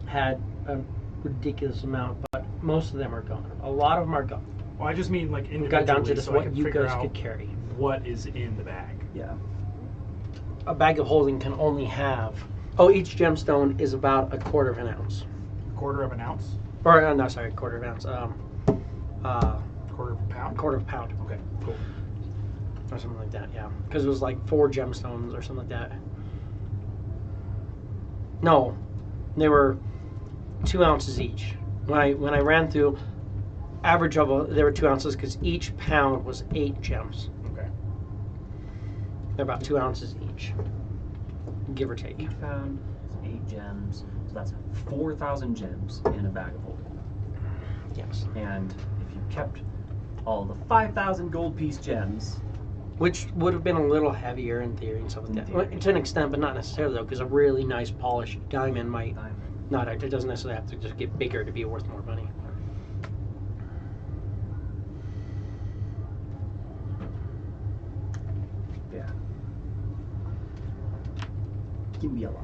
had a ridiculous amount, but most of them are gone. A lot of them are gone. Well, I just mean like We individually, got down to just so I what can you figure guys out could carry. what is in the bag. Yeah. A bag of holding can only have. Oh, each gemstone is about a quarter of an ounce. A quarter of an ounce? Or no, sorry, quarter of an ounce. Quarter of a pound? Quarter of a pound. Okay, cool. Or something like that, yeah. Because it was like 4 gemstones or something like that. No, they were 2 ounces each. When I ran through, average of they were 2 ounces because each pound was 8 gems. Okay. They're about 2 ounces each, give or take. Each pound is 8 gems, so that's 4,000 gems in a bag of holding. Yes. And if you kept all the 5,000 gold piece gems, Which would have been a little heavier in theory and stuff like In that. theory. Well, to an extent, but not necessarily though, because a really nice polished diamond might not. It doesn't necessarily have to just get bigger to be worth more money. yeah, can be a lot.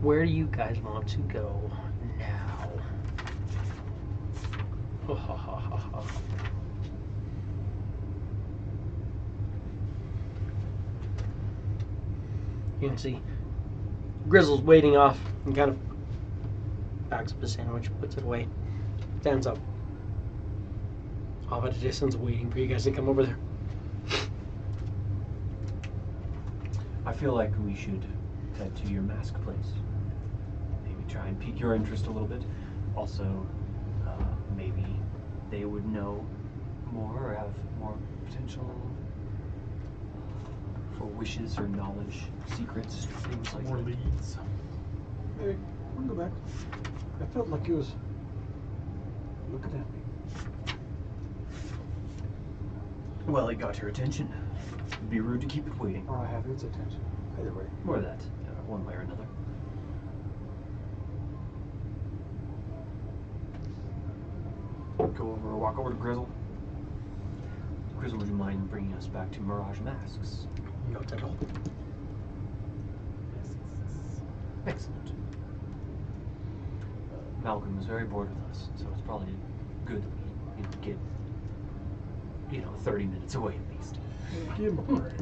Where do you guys want to go now? Ha ha ha ha ha. You can see Grizzle's waiting off and kind of backs up the sandwich, puts it away, stands up. Off at a distance, waiting for you guys to come over there. I feel like we should head to your mask place. Maybe try and pique your interest a little bit. Also, maybe they would know more or have more potential for wishes or knowledge, secrets, things like More that. leads. Hey, I'll go back. I felt like he was looking at me. Well, it got your attention. It'd be rude to keep it waiting. Or I have its attention. Either way. Or that, one way or another. Walk over to Grizzle. Grizzle, would you mind bringing us back to Mirage Masks? Not at all. Excellent. Malcolm is very bored with us, so it's probably good that we get, 30 minutes away at least. Give him a break.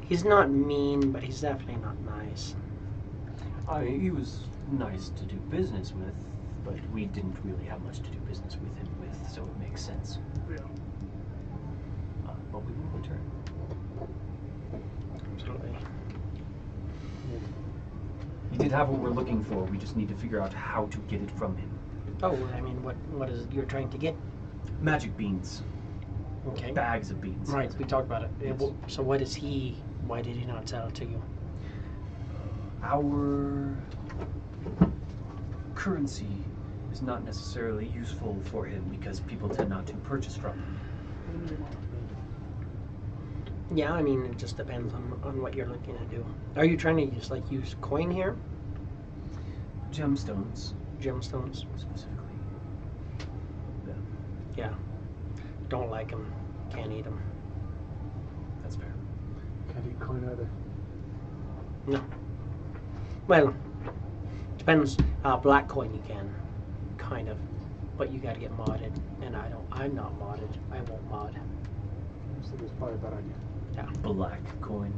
He's not mean, but he's definitely not nice. He was nice to do business with, but we didn't really have much to do business with him with, so it makes sense. Yeah. But we will return. Absolutely. He did have what we're looking for. We just need to figure out how to get it from him. Oh, I mean, what is it you're trying to get? Magic beans. Okay. Bags of beans. Right, we talked about it. Yes. So why did he not sell it to you? Our currency is not necessarily useful for him because people tend not to purchase from him. Yeah, I mean, it just depends on what you're looking to do. Are you trying to use coin here? Gemstones, Gemstones? specifically. Yeah. Don't like them. Can't eat them. That's fair. Can't eat coin either. No. Well, depends. Black coin you can, kind of, but you got to get modded, and I'm not modded. I won't mod. I just think it's probably a bad idea. Yeah. Black coin.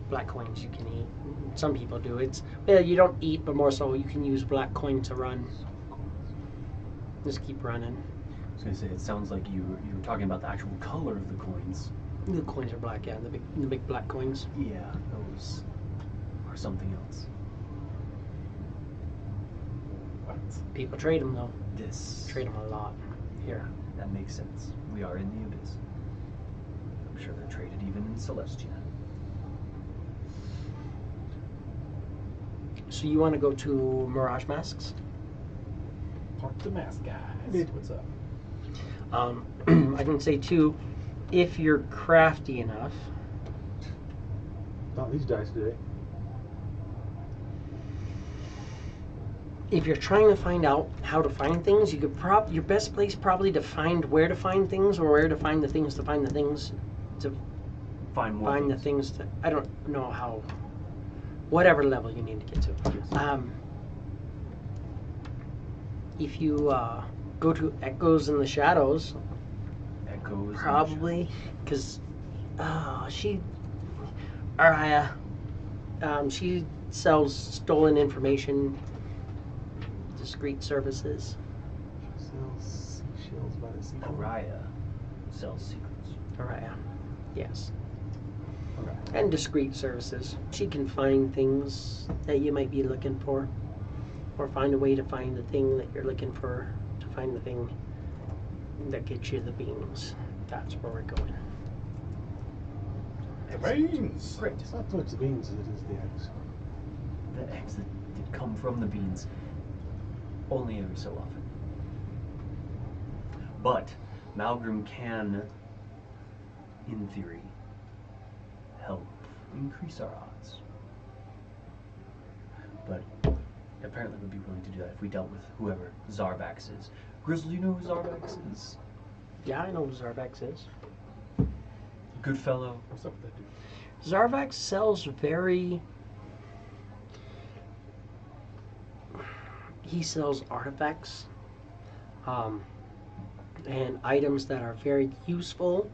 Black coins you can eat. Some people do. You don't eat, but more so you can use black coin to run. Just keep running. I was gonna say, it sounds like you were talking about the actual color of the coins. The coins are black, yeah. The big black coins. Yeah, those are something else. People trade them though. This. Trade them a lot here. That makes sense. We are in the Abyss. I'm sure they're traded even in Celestia. So you want to go to Mirage Masks? Park the mask, guys. Yeah. What's up? I can say too, if you're crafty enough, Not these dice today. if you're trying to find out how to find things, you could your best place probably to find where to find things, or where to find the things to find the things to Find more find the things to. I don't know how. Whatever level you need to get to. If you go to Echoes in the Shadows, Echoes. probably because Araya, she sells stolen information, discreet services. She sells seashells by the seashore. Araya sells secrets. Araya, yes. Araya. And discreet services. She can find things that you might be looking for, or find a way to find the thing that you're looking for, to find the thing that gets you the beans. That's where we're going. Beans. Great. It's not so much the beans as it is the eggs. The eggs that did come from the beans. Only every so often. But Malgrim can, in theory, help increase our odds. But apparently would be willing to do that if we dealt with whoever Zarvax is. Grizzle, you know who Zarvax is? Yeah, I know who Zarvax is. Good fellow. What's up with that dude? Zarvax sells he sells artifacts and items that are very useful,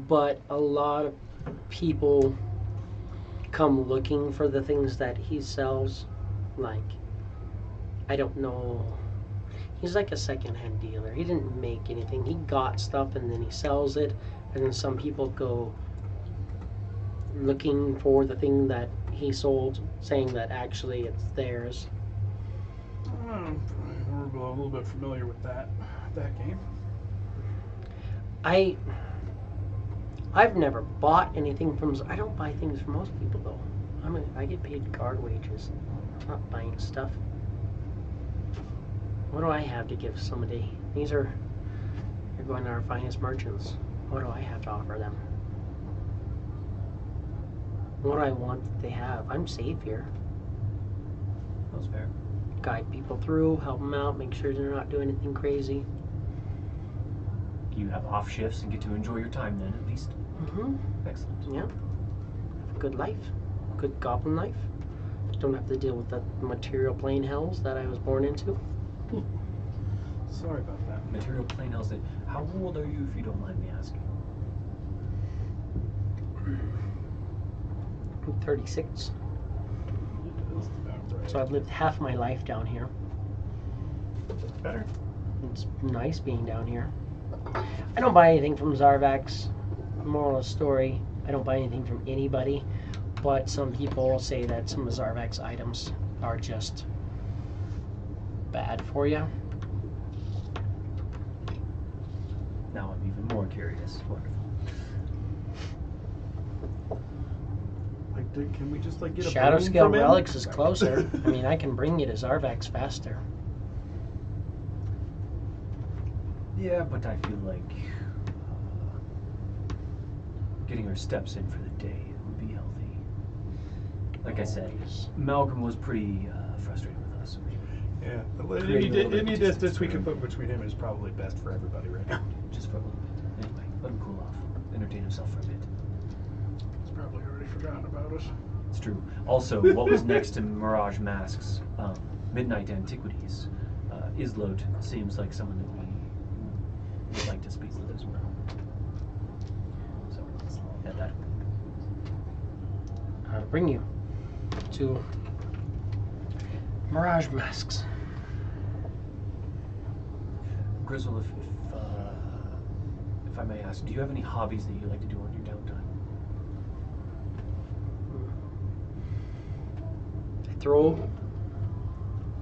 but a lot of people come looking for the things that he sells. Like, I don't know, he's like a second-hand dealer. He didn't make anything. He got stuff and then he sells it, and then some people go looking for the thing that he sold, saying that actually it's theirs. We're a little bit familiar with that game. I've never bought anything from. I don't buy things from most people though. I get paid guard wages. I'm not buying stuff. What do I have to give somebody? You're going to our finest merchants. What do I have to offer them? What do I want that they have? I'm safe here. That was fair. Guide people through, help them out, make sure they're not doing anything crazy. You have off shifts and get to enjoy your time then, at least. Mm-hmm. Excellent. Yeah. Have a good life. Good goblin life. Don't have to deal with the material plane hells that I was born into. Sorry about that. Material plane hells. How old are you, if you don't mind me asking? I'm 36. That's about right. So I've lived half my life down here. Better. It's nice being down here. I don't buy anything from Zarvax. Moral of the story, I don't buy anything from anybody, but some people say that some of Zarvax items are just bad for you. Now I'm even more curious. Wonderful. Like, can we just get a Shadow boon Scale from him? Relics is closer. I mean, I can bring you to Zarvax faster. Yeah, but I feel like getting our steps in for the day would be healthy. Like I said, Malcolm was pretty frustrated with us. Yeah. Creating a little bit Any of distance distance we for can him. put between him is probably best for everybody right now. Just for a little bit. Anyway, let him cool off. Entertain himself for a bit. He's probably already forgotten about us. It's true. Also, what was next to Mirage Mask's Midnight Antiquities, Islot seems like someone that we would like to speak with as well. So, at that. I'll bring you to Mirage Masks. Grizzle, if I may ask, do you have any hobbies that you like to do on your downtime?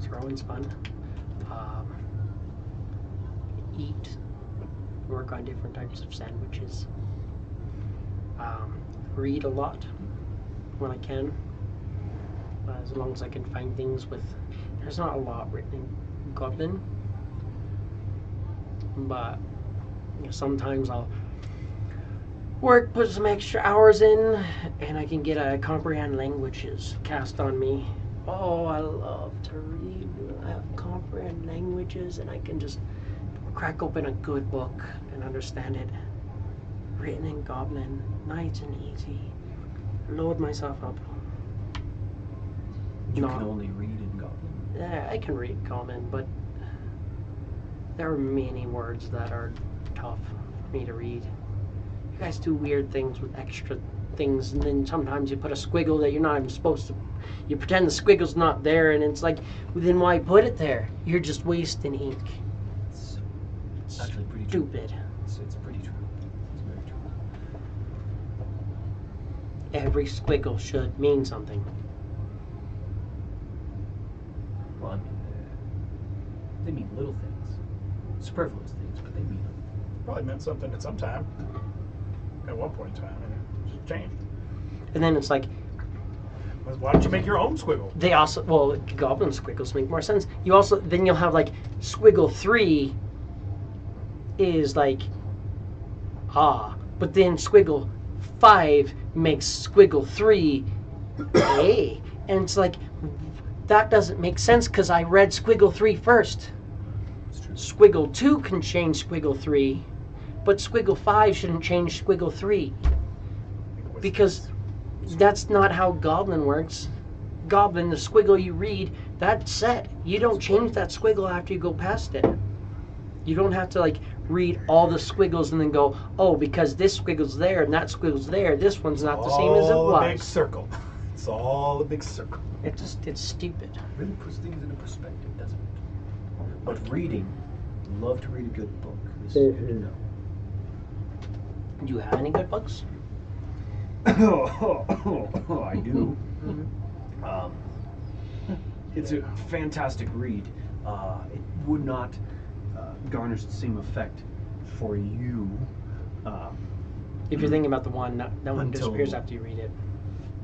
Throwing's fun. Eat. Work on different types of sandwiches. Read a lot when I can. As long as I can find things with. There's not a lot written in Goblin, but sometimes I'll put some extra hours in, and I can get a comprehend languages cast on me. Oh, I love to read, comprehend languages, and I can just crack open a good book and understand it. Written in Goblin, nice and easy. Load myself up. You No. can only read in Goblin. Yeah, I can read Goblin, but there are many words that are tough for me to read. You guys do weird things with extra things, and then sometimes you put a squiggle that you're not even supposed to. You pretend the squiggle's not there, and it's like, well, then why put it there? You're just wasting ink. It's actually pretty true. Stupid. It's pretty true. It's very true. Every squiggle should mean something. Well, I mean, they mean little things, superfluous things, but they mean them. Probably meant something at some time. At one point in time, and it just changed. And then it's like, Why don't you make your own squiggle? they also, well, Goblin squiggles make more sense. You also, then you'll have like, squiggle 3 is like, but then squiggle 5 makes squiggle 3 A. And it's like, that doesn't make sense because I read squiggle 3 first. It's true. Squiggle 2 can change squiggle 3, but squiggle 5 shouldn't change squiggle 3 because that's not how Goblin works. Goblin, the squiggle you read, that's set. You don't change that squiggle after you go past it. You don't have to like read all the squiggles and then go, oh, because this squiggle's there and that squiggle's there, this one's not the same as it All a big was. circle. It's all a big circle. It's stupid. Really puts things into perspective, doesn't it? But reading, love to read a good book. This is good to know. Do you have any good books? I do. It's a fantastic read. It would not garnish the same effect for you. If you're thinking about the one, that one Until- disappears after you read it.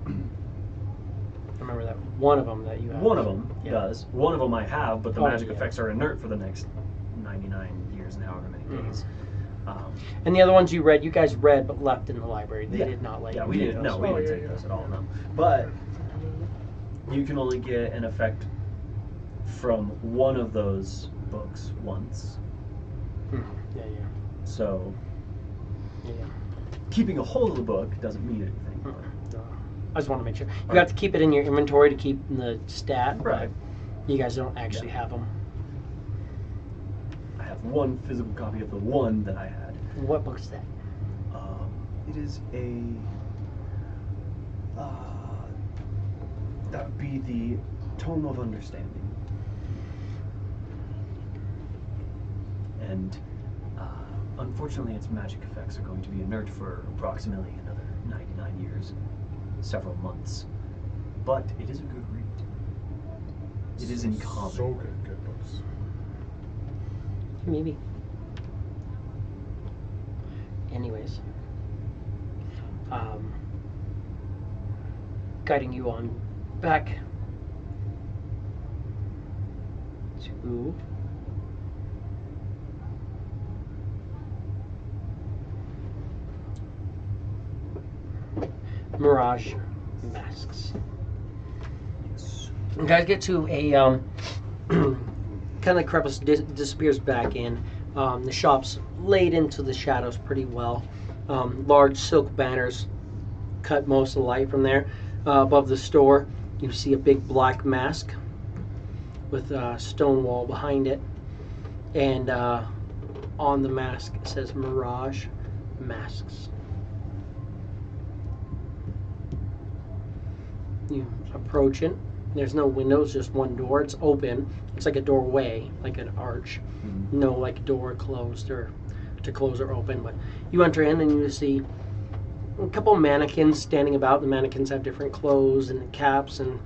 I remember that one of them that you have. One of them Yeah. does. One of them I have, but the Oh, magic yeah. effects are inert for the next 99 years and however many days. And the other ones you read, you guys read but left in the library. They Yeah. did not like. Yeah, we didn't. No, we didn't take those at all. No, but you can only get an effect from one of those books once. Yeah, yeah, So yeah. keeping a hold of the book doesn't mean anything. No. I just want to make sure you have to keep it in your inventory to keep the stat. Right. But you guys don't actually have them. I have one physical copy of the one that I had. What book is that? It is a. That would be the Tome of Understanding. And unfortunately, its magic effects are going to be inert for approximately another 99 years, several months. But it is a good read. It is in common. So good, good books. Maybe. Anyways, guiding you on back to Mirage masks. You guys get to a kind of crevice disappears back in. The shop's laid into the shadows pretty well. Large silk banners cut most of the light from there. Above the store, you see a big black mask with a stone wall behind it, and on the mask it says Mirage Masks. You approach it. There's no windows, just one door. It's open. It's like a doorway, like an arch. No like door closed or to close or open. But you enter in and you see a couple mannequins standing about. The mannequins have different clothes and caps, and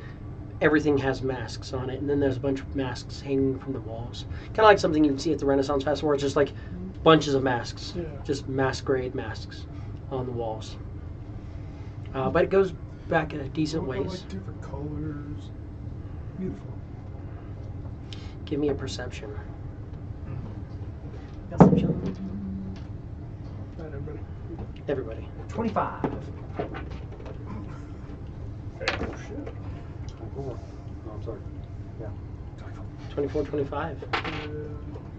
everything has masks on it. And then there's a bunch of masks hanging from the walls. Kind of like something you'd see at the Renaissance Festival, where it's just like bunches of masks, just masquerade masks on the walls. But it goes back in a decent ways. Like different colors. Beautiful. Give me a perception. Everybody. 25. Oh, shit. Oh, I'm sorry. Yeah. 24, 25.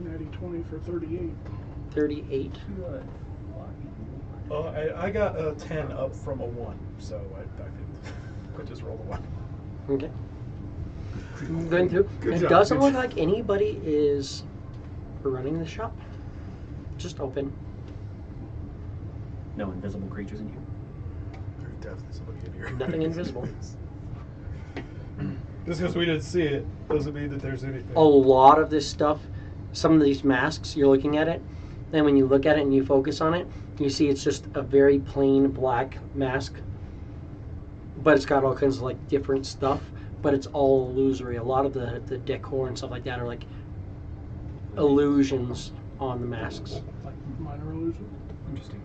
Natty 20 for 38. 38. Good. I got a 10 up from a 1, so I just rolled a 1. Okay. Going through. It doesn't look like anybody is running the shop. Just open. No invisible creatures in here. There's definitely somebody in here. Nothing invisible. Just because we didn't see it doesn't mean that there's anything. A lot of this stuff, some of these masks, you're looking at it, and when you look at it and you focus on it, you see it's just a very plain black mask, but it's got all kinds of like different stuff, but it's all illusory. A lot of the decor and stuff like that are like illusions on the masks. Like minor illusion. Interesting.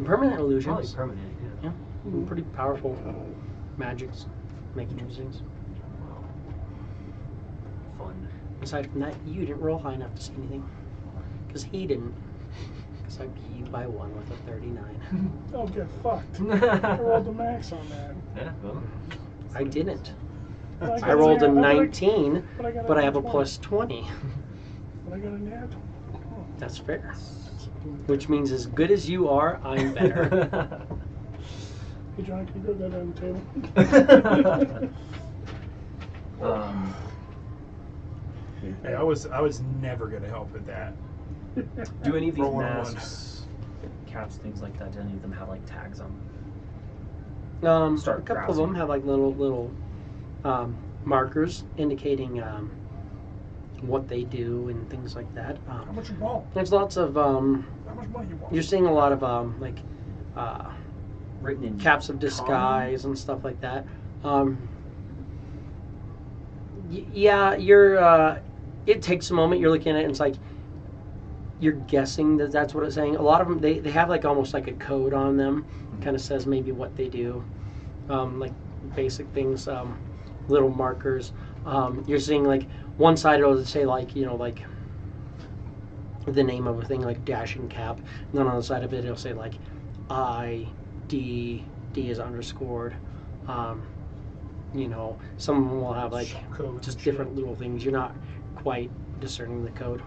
Permanent illusions. Probably permanent, yeah. Yeah, pretty powerful magics making those things. Fun. Aside from that, you didn't roll high enough to see anything. Because he didn't. Because I beat you by 1 with a 39. Oh, get fucked. I rolled the max on that. Yeah, well. I didn't. But I rolled a got 19, got but I have a 20. plus 20. But I got a nat. That's fair. Which means as good as you are, I'm better. Hey, John, can you grab that on the table? Hey, I was never gonna help with that. Do any of these Rolling a 1. masks, caps, things like that, do any of them have like tags on them? A Start couple of them browsing. have like little markers indicating what they do and things like that. How much you want? There's lots of How much money you want? you're seeing a lot of like Written in caps of disguise and stuff like that. Yeah, you're. It takes a moment. You're looking at it, and it's like you're guessing that that's what it's saying. A lot of them, they have like almost like a code on them. Kind of says maybe what they do, like basic things, little markers. You're seeing like one side it'll say like like the name of a thing like dashing cap, and then on the side of it it'll say like D is underscored. Some of them will have like Codes just and different shit. little things. You're not quite discerning the code.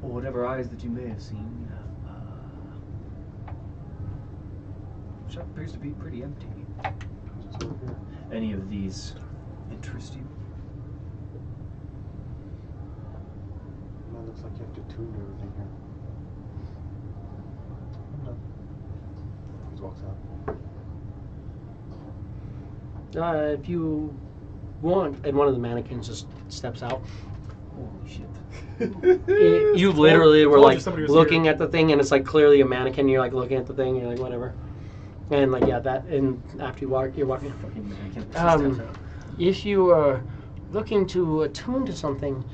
Or whatever eyes that you may have seen. Shop appears to be pretty empty. Any of these interest you? That looks like you have to tune everything here. I'm done. He walks out. If you want, and one of the mannequins just steps out. Holy shit. You literally were Told you like somebody was looking here. at the thing, and it's like clearly a mannequin. You're like looking at the thing, and you're like whatever, and like yeah, that. And after you're walking. Fucking mannequin. If you are looking to attune to something,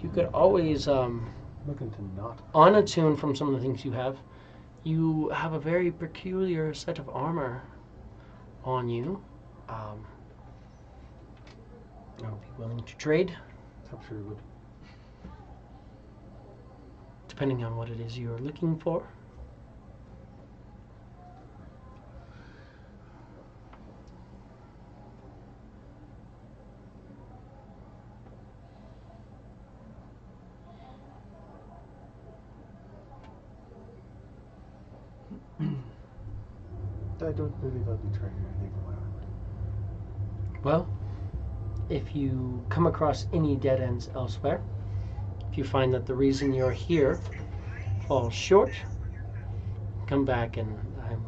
you could always Looking to not. unattune from some of the things you have. You have a very peculiar set of armor on you. I'll be willing to trade, I'm sure you would. depending on what it is you're looking for. I don't believe I'll be trading anything for my armor. Well, if you come across any dead ends elsewhere, if you find that the reason you're here falls short, come back and I'm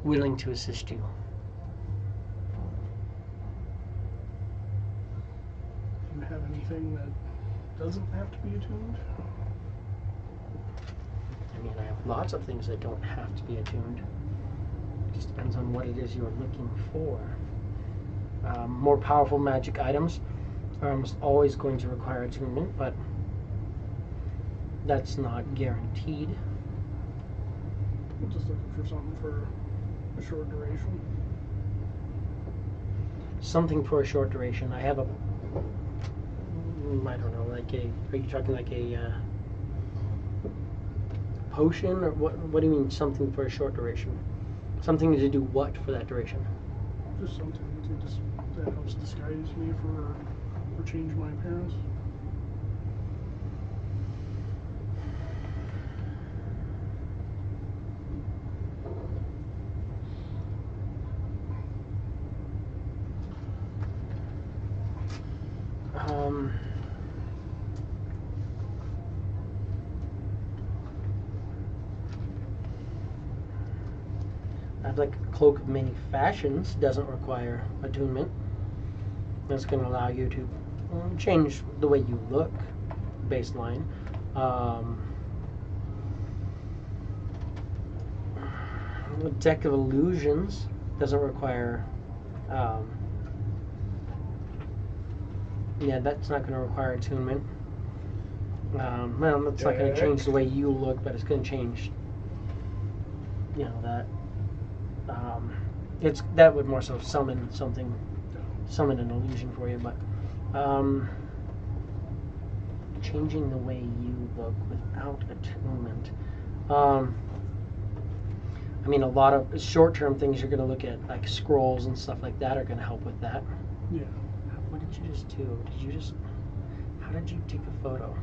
willing to assist you. Do you have anything that doesn't have to be attuned? I mean, I have lots of things that don't have to be attuned. It just depends on what it is you're looking for. More powerful magic items are almost always going to require attunement, but that's not guaranteed. I'm just looking for something for a short duration. Something for a short duration. I have a, I don't know, like a, are you talking like a potion, or what do you mean something for a short duration? Something to do what for that duration? Just something that helps disguise me or change my appearance. I'd like a cloak of many fashions. Doesn't require attunement. That's going to allow you to change the way you look, baseline. A deck of illusions doesn't require. Yeah, that's not going to require attunement. Well, it's not going to change the way you look, but it's going to change. You know that. It's that would more so summon something, summon an illusion for you, but changing the way you look without attunement. I mean, a lot of short-term things you're going to look at, like scrolls and stuff like that, are going to help with that. Yeah. What did you just do? Did you just? How did you take a photo?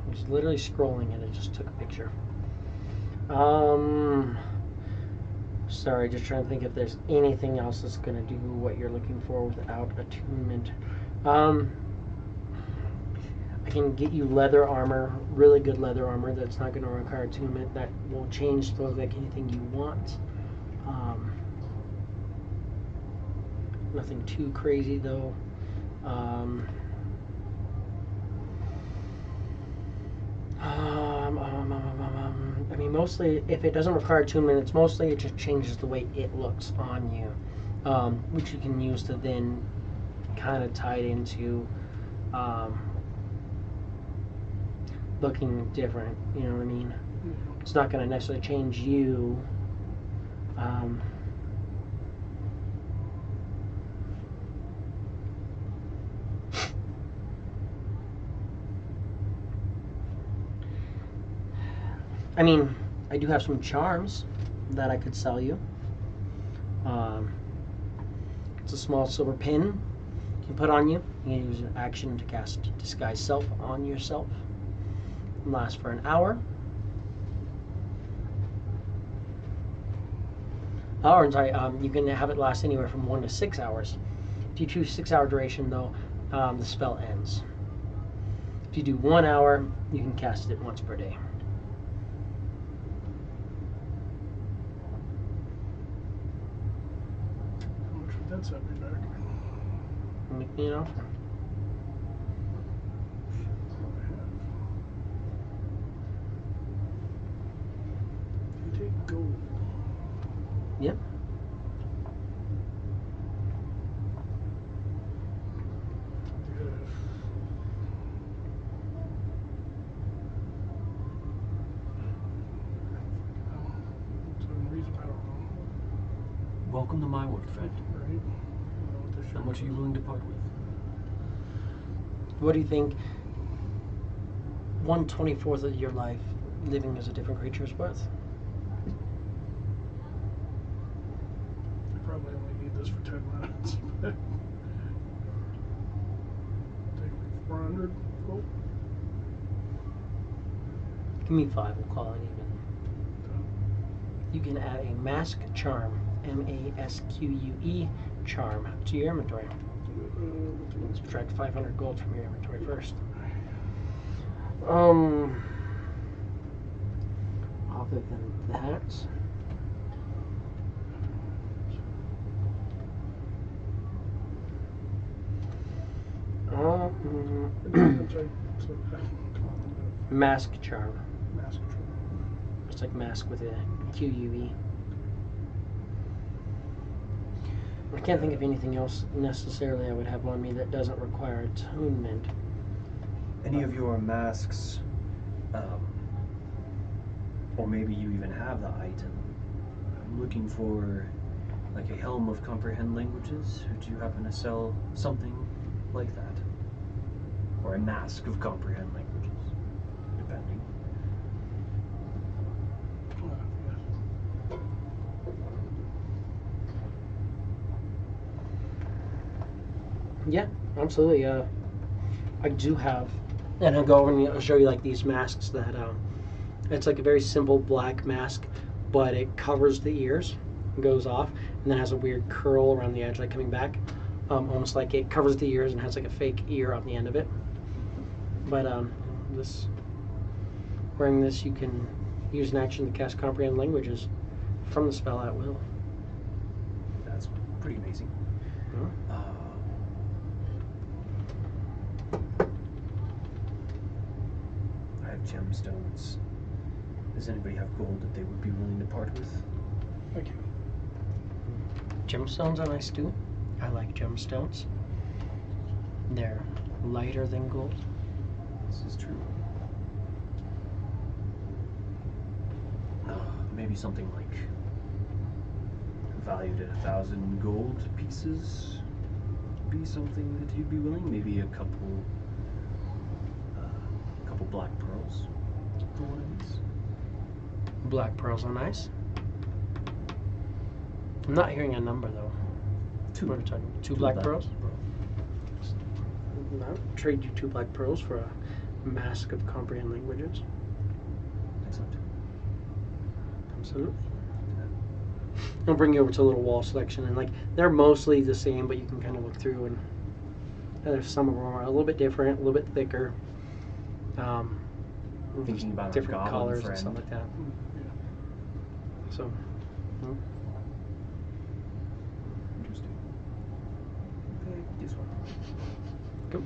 I was literally scrolling and it just took a picture. Sorry, just trying to think if there's anything else that's going to do what you're looking for without attunement. I can get you leather armor, really good leather armor that's not going to require attunement, that will change to look like anything you want. Nothing too crazy though. I mean, mostly, if it doesn't require attunement, it's mostly it just changes the way it looks on you, which you can use to then kind of tie it into looking different. You know what I mean? It's not going to necessarily change you. I mean, I do have some charms that I could sell you. It's a small silver pin you can put on you. You can use an action to cast Disguise Self on yourself. It'll last for an hour. Or, sorry, you can have it last anywhere from 1 to 6 hours. If you choose 6-hour duration, though, the spell ends. If you do 1 hour, you can cast it once per day. That set me back. Make me an offer. You take gold. Yep. Welcome to my world, friend. Right? I don't know what this How much are you willing to part with? What do you think 1/24th of your life living as a different creature is worth? I probably only need this for 10 minutes. Take like 400 gold. Give me 5, we'll call it even. You can add a mask charm, MASQUE charm, to your inventory. Subtract 500 gold from your inventory first. Other than that, I'm sorry, so, mask charm. mask control. It's like mask with a QUE. I can't think of anything else necessarily I would have on me that doesn't require attunement. Any of your masks, or maybe you even have the item. I'm looking for like a helm of comprehend languages. Would you happen to sell something like that? Or a mask of comprehend languages, depending. Yeah, absolutely. I do have, and I'll go over and I'll show you like these masks that it's like a very simple black mask, but it covers the ears, goes off, and then has a weird curl around the edge, like coming back, almost like it covers the ears and has like a fake ear on the end of it. But this, wearing this, you can use an action to cast comprehend languages from the spell at will. That's pretty amazing. I have gemstones. Does anybody have gold that they would be willing to part with? Thank you. Gemstones are nice too. I like gemstones. They're lighter than gold. This is true. Maybe something like valued at 1,000 gold pieces be something that you'd be willing. Maybe a couple black pearls. Coins. Black pearls are nice. I'm not hearing a number though. Two. What are we talking? Two black pearls? I'll trade you 2 black pearls for a mask of comprehend languages. Excellent. Absolutely. I'll bring you over to a little wall selection, and like they're mostly the same, but you can kind of look through, and there's some of them are a little bit different, a little bit thicker. Thinking about our different goblin colors friend. and stuff like that. So, Interesting. Okay, this one. go.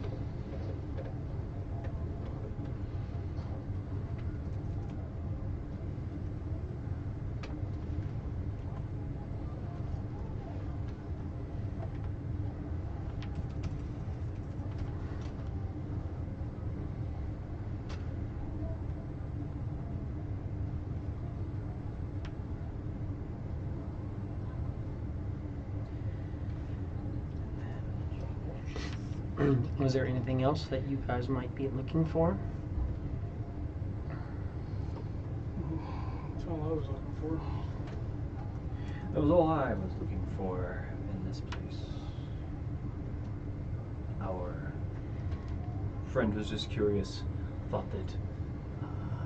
Was there anything else that you guys might be looking for? That's all I was looking for. That was all I was looking for in this place. Our friend was just curious, thought that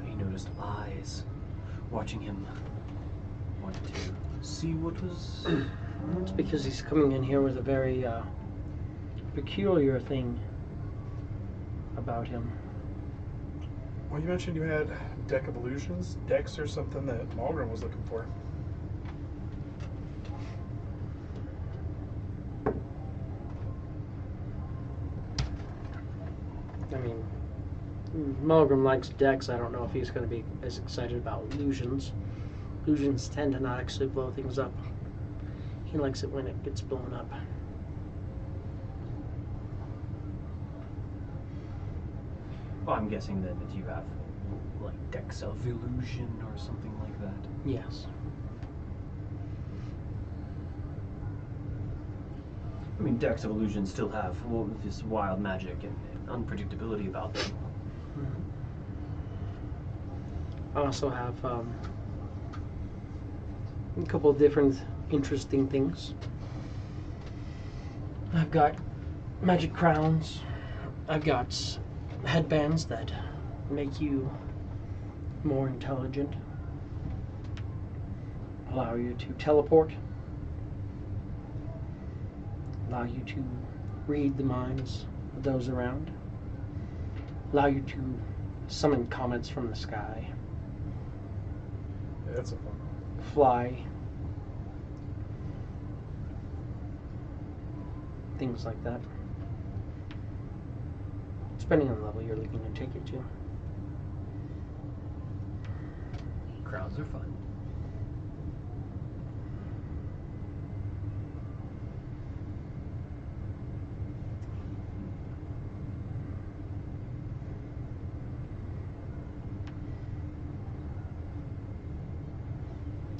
he noticed eyes watching him. Wanted to see what was. It's because he's coming in here with a very peculiar thing about him. Well, you mentioned you had Deck of Illusions. Decks are something that Malgrim was looking for. I mean, Malgrim likes decks. I don't know if he's going to be as excited about illusions. Illusions tend to not actually blow things up. He likes it when it gets blown up. Well, I'm guessing then that you have like decks of illusion or something like that. Yes. I mean, decks of illusions still have this wild magic and unpredictability about them. I also have a couple of different interesting things. I've got magic crowns. I've got headbands that make you more intelligent, allow you to teleport, allow you to read the minds of those around, allow you to summon comets from the sky, That's a fun. fly, things like that. Depending on the level you're looking to take it to. Crowds are fun.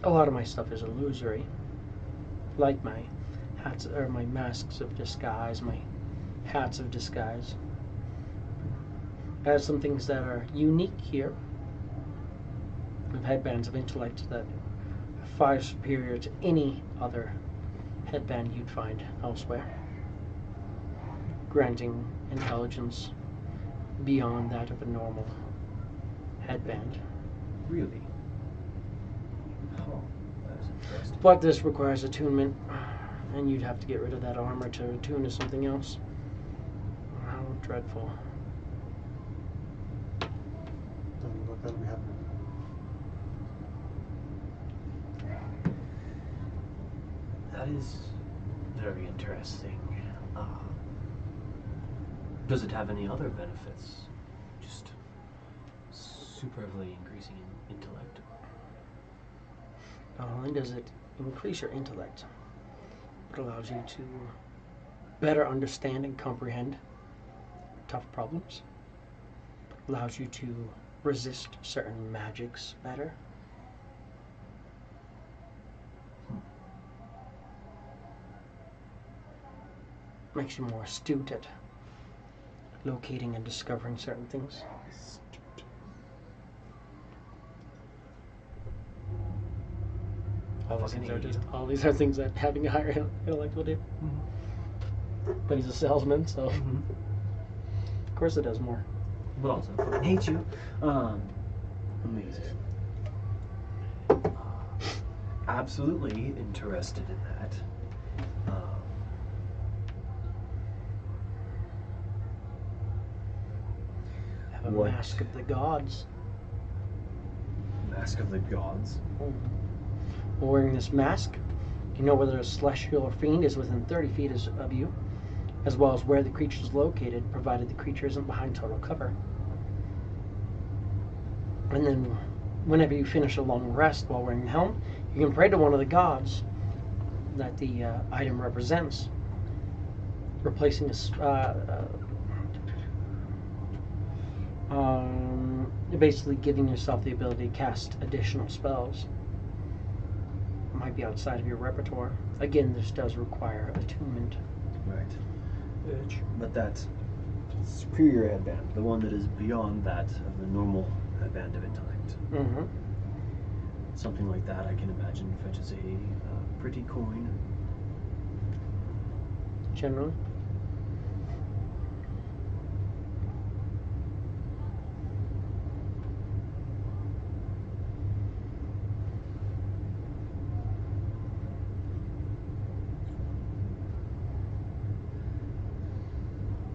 A lot of my stuff is illusory, like my hats or my masks of disguise, my hats of disguise. I have some things that are unique here. I have headbands of intellect that are far superior to any other headband you'd find elsewhere, granting intelligence beyond that of a normal headband. Really? Oh, that is interesting. But this requires attunement, and you'd have to get rid of that armor to attune to something else. How dreadful. Doesn't look that'll be happening. That is very interesting. Does it have any other benefits? Just superbly increasing in intellect? Not only does it increase your intellect, it allows you to better understand and comprehend tough problems. Allows you to resist certain magics better. Makes you more astute at locating and discovering certain things. All these are things that having a higher intellect will do. But he's a salesman, so of course it does more. But also, I hate you. Amazing. Absolutely interested in that. Have a What? mask of the gods. Mask of the Gods. Wearing this mask, you know whether a celestial or fiend is within 30 feet of you, as well as where the creature is located, provided the creature isn't behind total cover. And then, whenever you finish a long rest while wearing the helm, you can pray to one of the gods that the item represents, replacing basically giving yourself the ability to cast additional spells. Might be outside of your repertoire. Again, this does require attunement. Right. But that superior headband, the one that is beyond that of the normal headband of intellect, something like that I can imagine fetches a pretty coin. Generally.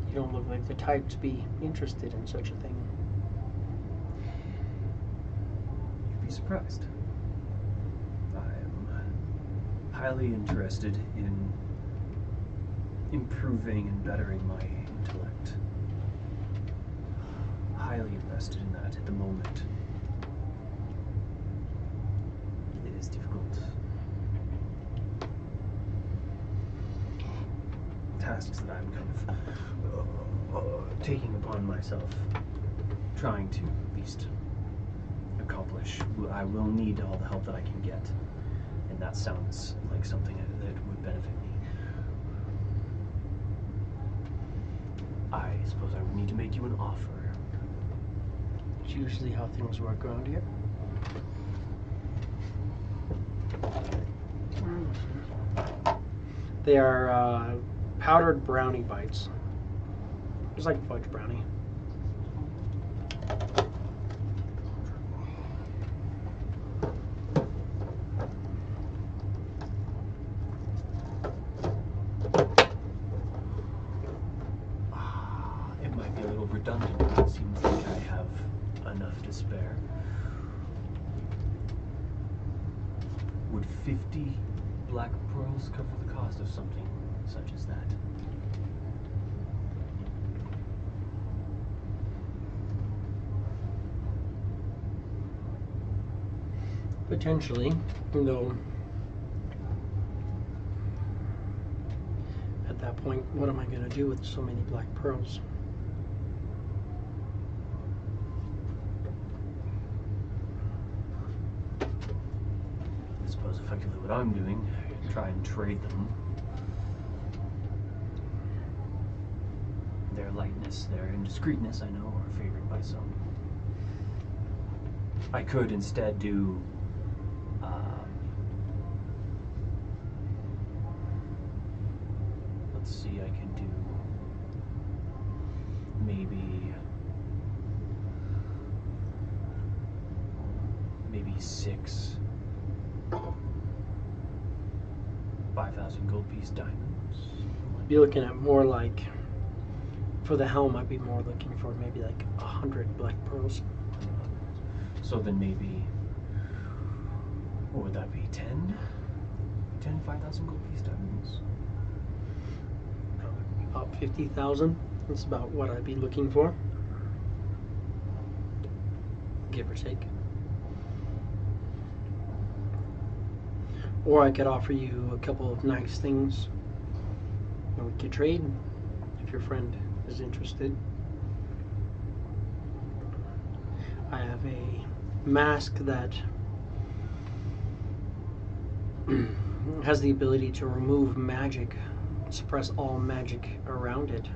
You don't look like the type to be interested in such a thing. You'd be surprised. I am highly interested in improving and bettering my intellect. Highly invested in that at the moment. It is difficult. Tasks that I'm kind of taking upon myself, trying to at least accomplish. I will need all the help that I can get, and that sounds like something that would benefit me. I suppose I would need to make you an offer. It's usually how things work around here. They are powdered brownie bites. It's like fudge brownie. It might be a little redundant, but it seems like I have enough to spare. Would 50 black pearls cover the cost of something such as that? Potentially, though. At that point, what am I going to do with so many black pearls? I suppose effectively what I'm doing, try and trade them. Their lightness, their indiscreetness, I know, are favored by some. I could instead do let's see, I can do maybe 6 5,000 gold piece diamonds. Be looking at more like, for the helm, I'd be more looking for maybe like 100 black pearls. So then maybe, what would that be, 10 5,000 gold piece diamonds? About 50,000. That's about what I'd be looking for, give or take. Or I could offer you a couple of nice things, and we could trade if your friend is interested. I have a mask that has the ability to remove magic, suppress all magic around it.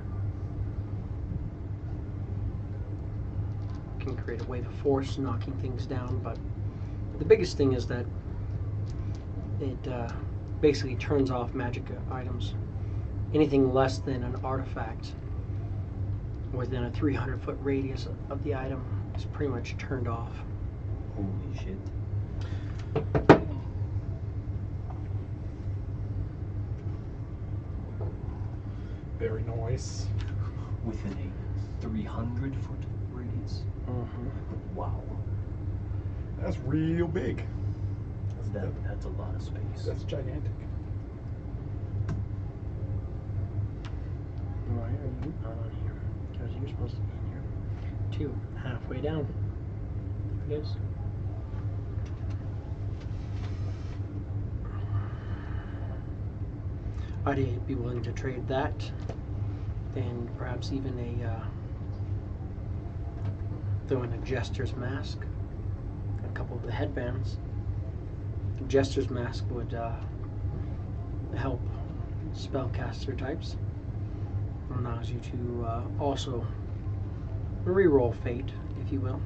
Can create a wave of force, knocking things down, but the biggest thing is that it basically turns off magic items. Anything less than an artifact within a 300-foot radius of the item is pretty much turned off. Holy shit. Very nice. Within a 300-foot radius? Wow. That's real big. That's a lot of space. That's gigantic. Why are you not on here? Because you're supposed to be in here. 2, halfway down. There it is. I'd be willing to trade that, and perhaps even throw in a jester's mask, a couple of the headbands. The jester's mask would help spellcaster types. Allows you to also reroll fate, if you will.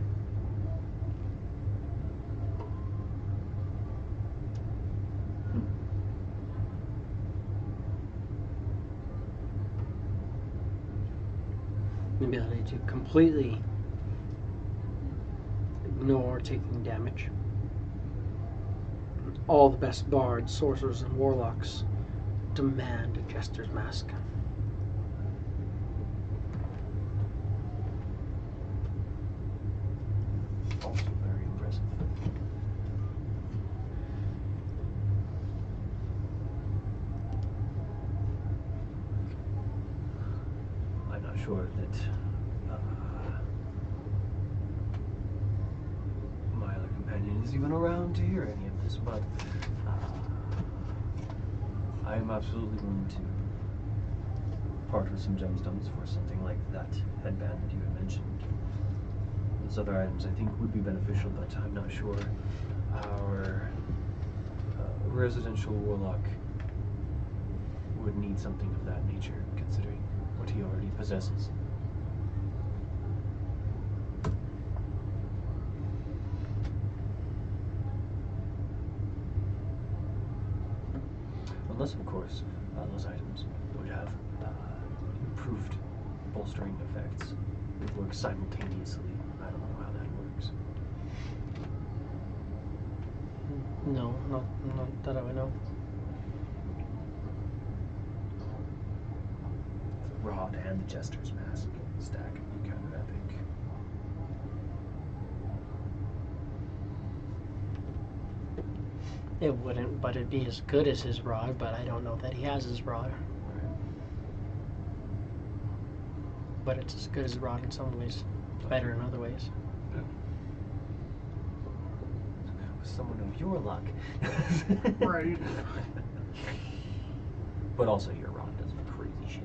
The ability to completely ignore taking damage. All the best bards, sorcerers, and warlocks demand a jester's mask. Also very impressive. I'm not sure that my other companion is even around to hear any of this, but I am absolutely willing to part with some gemstones for something like that headband that you had mentioned. Those other items I think would be beneficial, but I'm not sure our residential warlock would need something of that nature, considering what he already possesses. Unless, of course, those items would have improved bolstering effects. It works simultaneously. I don't know how that works. No, not that I would know. The rod and the jester's mask stack would be kind of epic. It wouldn't, but it'd be as good as his rod, but I don't know that he has his rod. But it's as good as his rod in some ways, better in other ways. With someone of your luck. Right. But also your rod does crazy shit.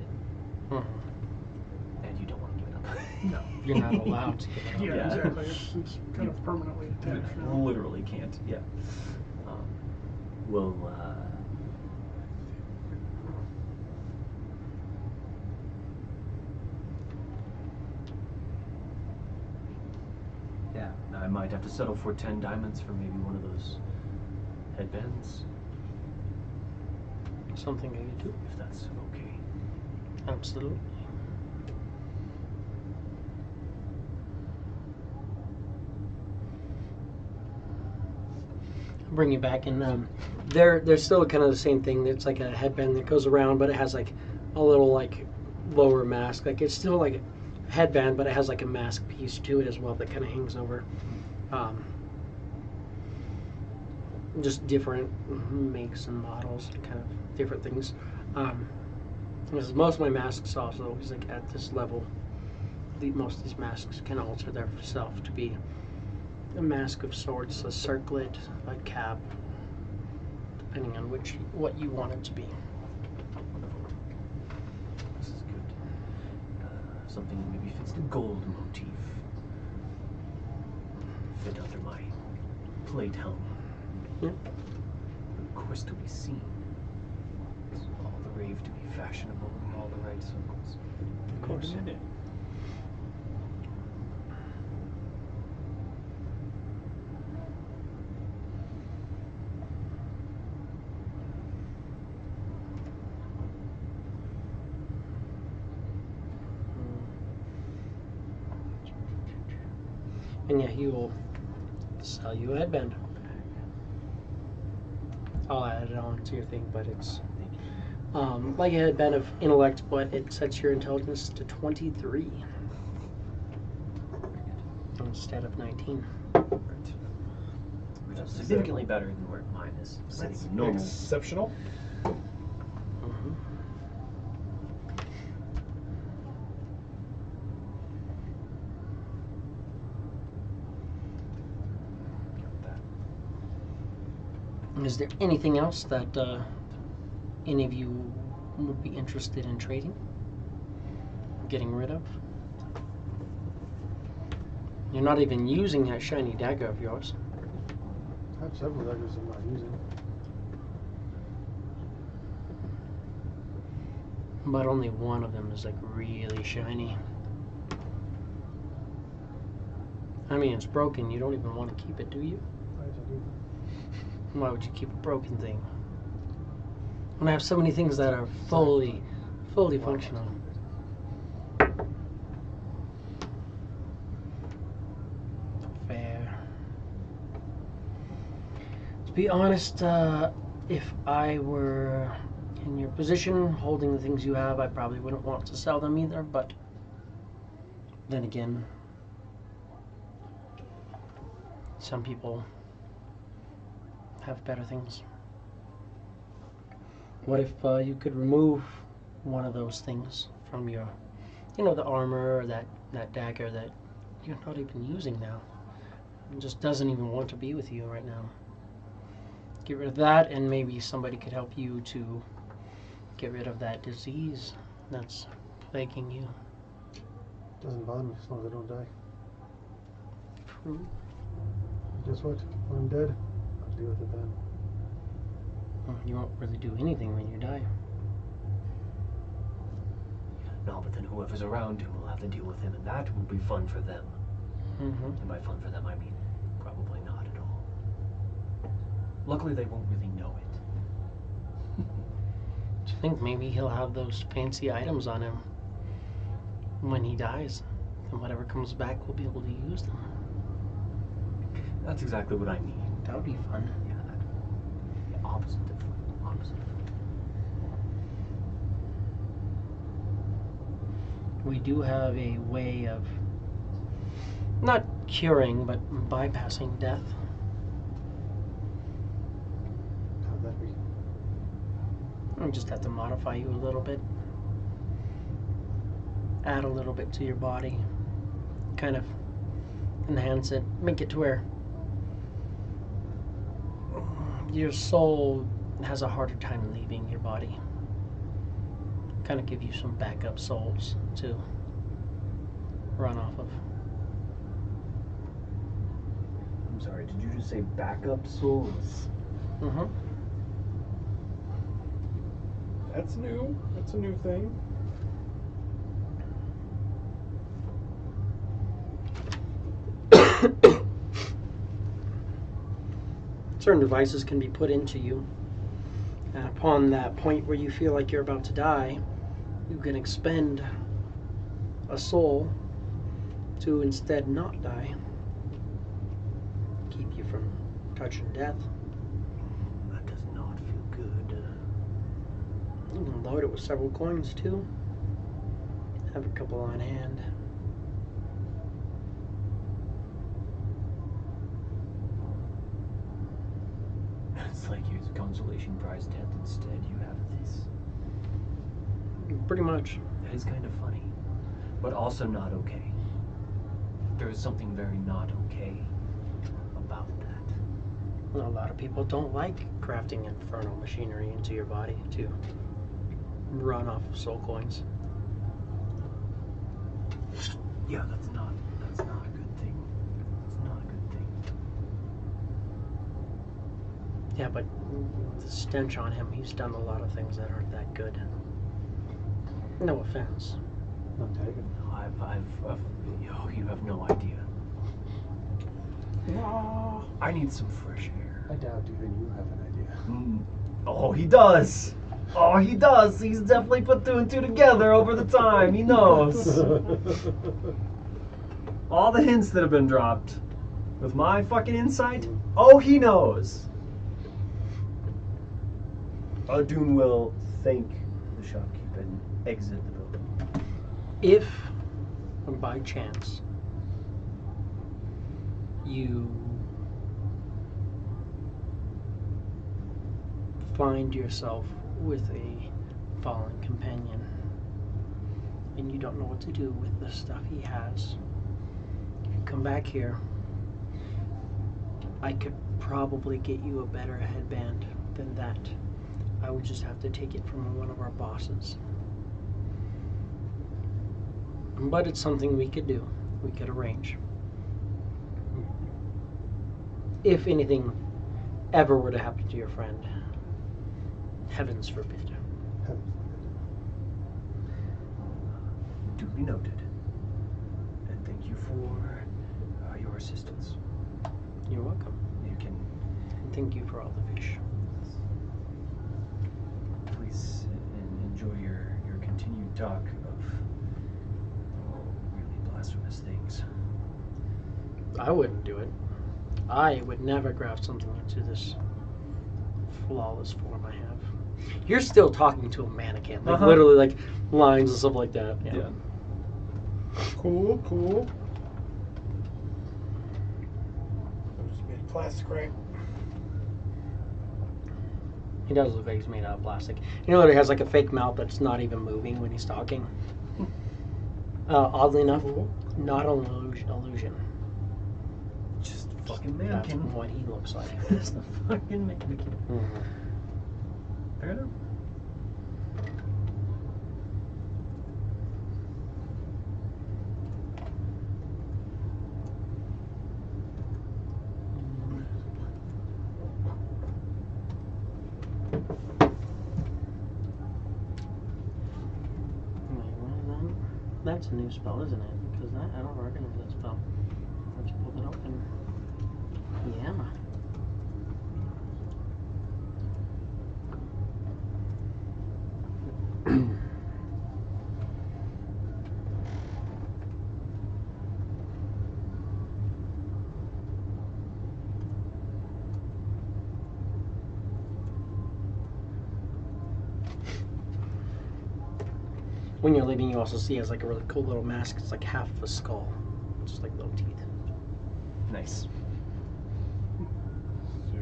Mm-hmm. And you don't want to give it up. No. You're not allowed to give it up. Yeah, Yeah. exactly. It's kind of permanently attached now. Literally can't. Yeah. We'll. Yeah, I might have to settle for 10 diamonds for maybe one of those headbands, Something I could do. if that's okay. Absolutely. Bring you back in. They're still kind of the same thing. It's like a headband that goes around, but it has like a little like lower mask. Like it's still like a headband, but it has like a mask piece to it as well that kind of hangs over. Just different makes and models, kind of different things. Because most of my masks also is like at this level. Most of these masks can alter their self to be a mask of sorts, a circlet, a cap, depending on what you want it to be. Wonderful. This is good. Something that maybe fits the gold motif. Fit under my plate helm. Yeah. Of course, to be seen. It's all the rave to be fashionable in all the right circles. Of course. And yeah, he will sell you a headband. I'll add it on to your thing, but it's like a headband of intellect, but it sets your intelligence to 23 instead of 19. Which is significantly better than where mine is. Sitting That's normal. exceptional. Mm-hmm. Is there anything else that any of you would be interested in trading? Getting rid of? You're not even using that shiny dagger of yours. I have several daggers I'm not using. But only one of them is like really shiny. I mean, it's broken. You don't even want to keep it, do you? Yes, I do. Why would you keep a broken thing? When I have so many things that are fully functional. Fair. To be honest, if I were in your position, holding the things you have, I probably wouldn't want to sell them either, but then again, some people have better things. What if you could remove one of those things from your, the armor or that dagger that you're not even using now? It just doesn't even want to be with you right now. Get rid of that, and maybe somebody could help you to get rid of that disease that's plaguing you. Doesn't bother me as long as I don't die. True. Guess what? When I'm dead, I'll deal with it then. Well, you won't really do anything when you die. No, but then whoever's around him will have to deal with him, and that will be fun for them. Mm-hmm. And by fun for them, I mean probably not at all. Luckily, they won't really know it. think maybe he'll have those fancy items on him when he dies. And whatever comes back, we'll be able to use them. That's exactly what I need. That would be fun. Yeah, the opposite of opposite. We do have a way of not curing, but bypassing death. How'd that be? We just have to modify you a little bit. Add a little bit to your body. Kind of enhance it. Make it to where your soul has a harder time leaving your body. Kind of give you some backup souls to run off of. I'm sorry, did you just say backup souls? Mm-hmm. That's new. That's a new thing. Certain devices can be put into you, and upon that point where you feel like you're about to die, you can expend a soul to instead not die. Keep you from touching death. That does not feel good. You can load it with several coins too. Have a couple on hand. It's like here's a consolation prize death instead. You have this. Pretty much. That is kind of funny, but also not okay. There is something very not okay about that. A lot of people don't like crafting infernal machinery into your body to run off of soul coins. Yeah, that's not a good thing. It's not a good thing. Yeah, but the stench on him, he's done a lot of things that aren't that good. No offense. I'm tagging. Oh, you have no idea. I need some fresh air. I doubt even you have an idea. Oh, he does. Oh, he does. He's definitely put 2 and 2 together over the time. He knows. All the hints that have been dropped with my fucking insight. Oh, he knows. Adun will thank the shopkeeper and exit the building. If, by chance, you find yourself with a fallen companion and you don't know what to do with the stuff he has, if you come back here, I could probably get you a better headband than that. I would just have to take it from one of our bosses. But it's something we could do. We could arrange. If anything ever were to happen to your friend. Heavens forbid. Duly noted. And thank you for your assistance. You're welcome. You can And thank you for all the fish. please enjoy your continued talk of really blasphemous things. I wouldn't do it. I would never graft something into this flawless form I have. You're still talking to a mannequin, like literally like lines and stuff like that. Yeah. Cool, cool. That was made of plastic, right? He does look like he's made out of plastic. He literally has like a fake mouth that's not even moving when he's talking. Oddly enough, not an illusion. Just a fucking That's mannequin. what he looks like. Just a fucking mannequin. Mhm. Fair enough. That's a new spell, isn't it? Because I don't recognize that spell. Let's pull it open. Yeah. when you're leaving, you also see he has like a really cool little mask. It's like half of a skull, just like little teeth. Nice. Sick.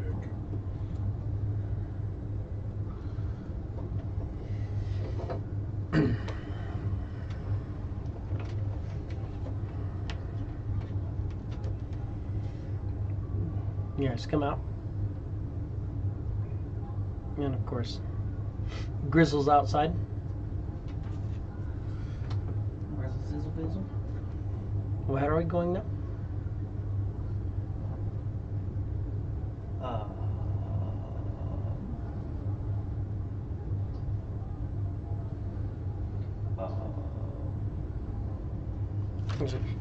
You guys come out. And of course, Grizzle's outside. Where's the Zizzle Bizzle? Where are we going now?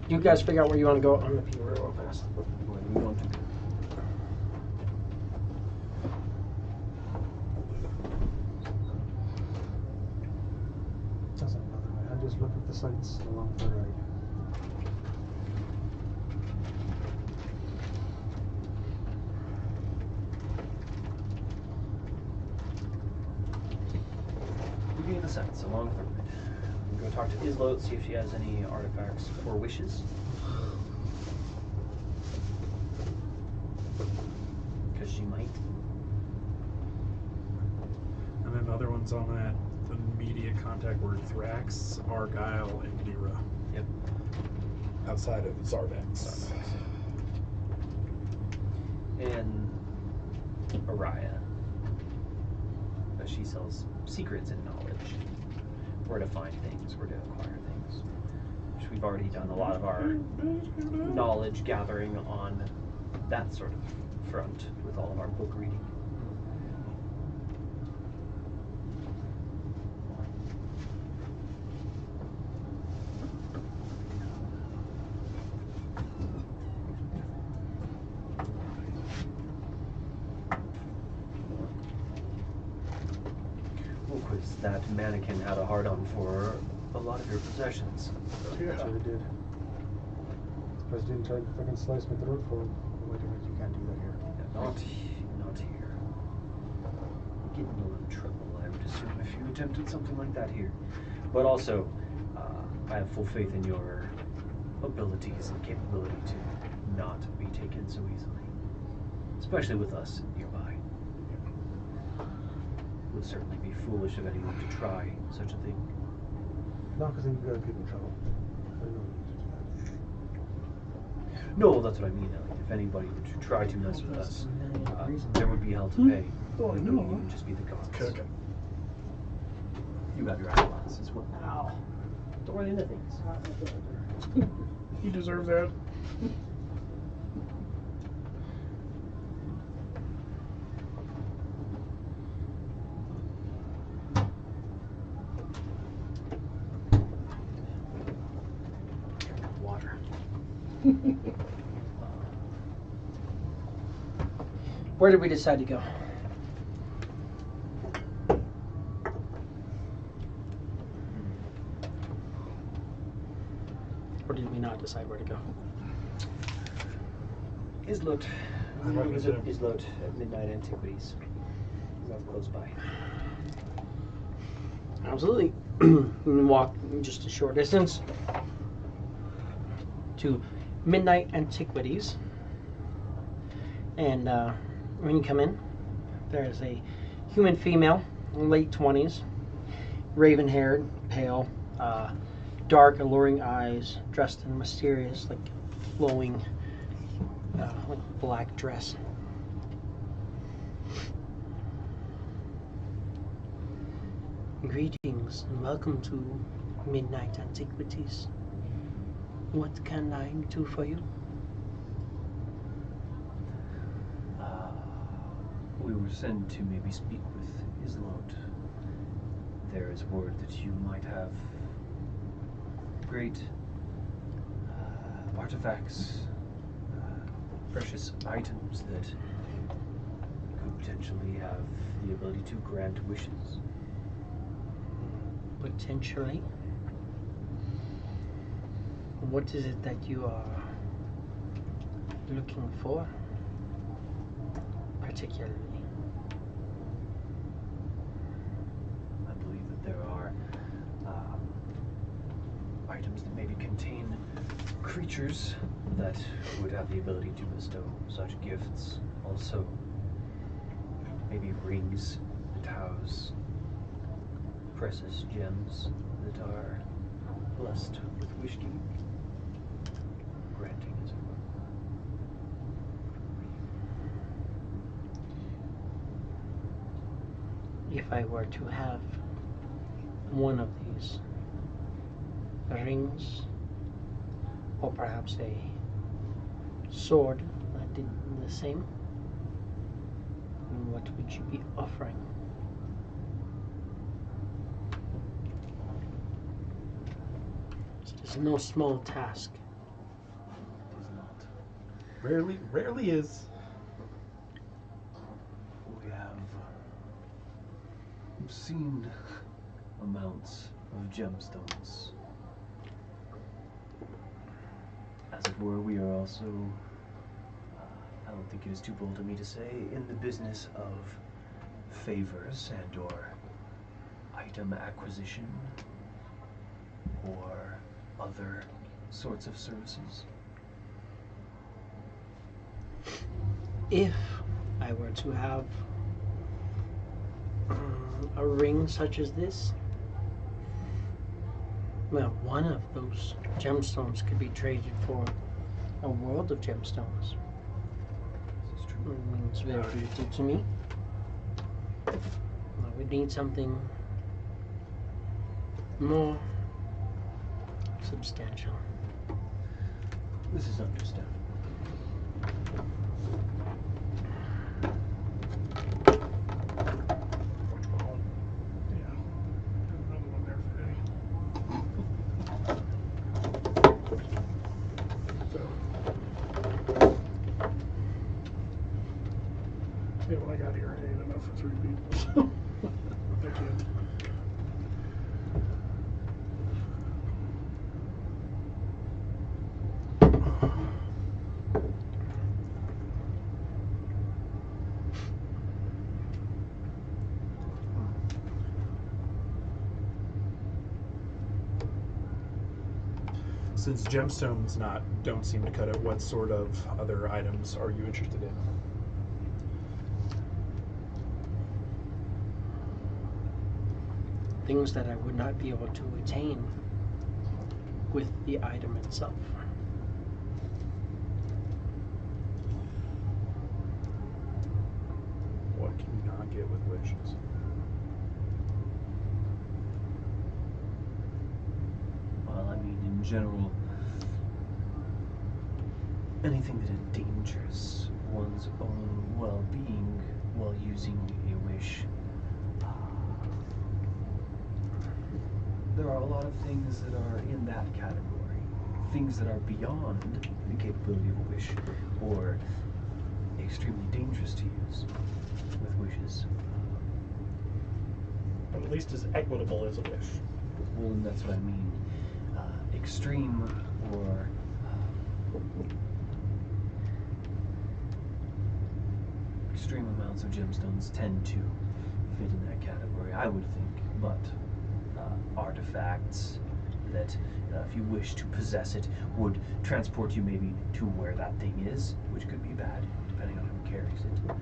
You guys figure out where you want to go. I'm gonna pee real fast. Where do we want to go? Doesn't bother me. I just look at the sights along the right. Looking at the sights along the road. Go talk to Islote, see if she has any artifacts or wishes. Because she might. And then the other ones on that, the immediate contact were Thrax, Argyle, and Lyra. Yep. Outside of Zarvex. And Araya. But she sells secrets and knowledge. Where to find things, where to acquire things. Which we've already done a lot of our knowledge gathering on that sort of front with all of our book reading. Quiz, that mannequin had a hard-on for a lot of your possessions. Yeah. Sure did. President tried to fucking slice my throat for him. Wait a minute, you can't do that here. Yeah, not here. Get in a little trouble, I would assume, if you attempted something like that here. But also, I have full faith in your abilities and capability to not be taken so easily. Especially with us nearby. It would certainly be foolish of anyone to try such a thing. No, because then you gotta get in trouble. I don't need to do that. No, that's what I mean. Like, if anybody were to try to mess with us, there would be hell to pay. Oh, I It know. would just be the gods. Cooking. You have your eyeglass as well. Ow. Don't run into things. You deserve that. Water. Where did we decide to go? Or did we not decide where to go? Islote. I'm not Visit gonna- Islote at Midnight Antiquities. Not close by. Absolutely. You can walk just a short distance to Midnight Antiquities. And when you come in, there's a human female, late 20s, raven haired, pale, dark, alluring eyes, dressed in mysterious, like flowing, like black dress. Greetings and welcome to Midnight Antiquities. What can I do for you? We were sent to maybe speak with Islote. There is word that you might have great artifacts, precious items that could potentially have the ability to grant wishes. Potentially. What is it that you are looking for, particularly? I believe that there are items that maybe contain creatures that would have the ability to bestow such gifts. Also, maybe rings that house precious gems that are blessed with wish granting, as it were. If I were to have one of these rings, or perhaps a sword that did the same, what would you be offering? It is no small task. It is not. Rarely is. We have seen amounts of gemstones. As it were, we are also, I don't think it is too bold of me to say, in the business of favors and or item acquisition or other sorts of services. If I were to have a ring such as this, well, one of those gemstones could be traded for a world of gemstones. This is true. It means very little to me. I would need something more substantial. This is understandable. Yeah. There's another one there for Eddie. So. Yeah, when I got here, I ate enough for 3 people. So. I can't. Since gemstones don't seem to cut it, what sort of other items are you interested in? Things that I would not be able to attain with the item itself. What can you not get with wishes? Well, I mean, in general, anything that endangers one's own well-being while using a wish. There are a lot of things that are in that category. Things that are beyond the capability of a wish, or extremely dangerous to use with wishes. But at least as equitable as a wish. Well, and that's what I mean. Extreme or extreme amounts of gemstones tend to fit in that category, I would think. But artifacts that, if you wish to possess it, would transport you maybe to where that thing is, which could be bad, depending on who carries it.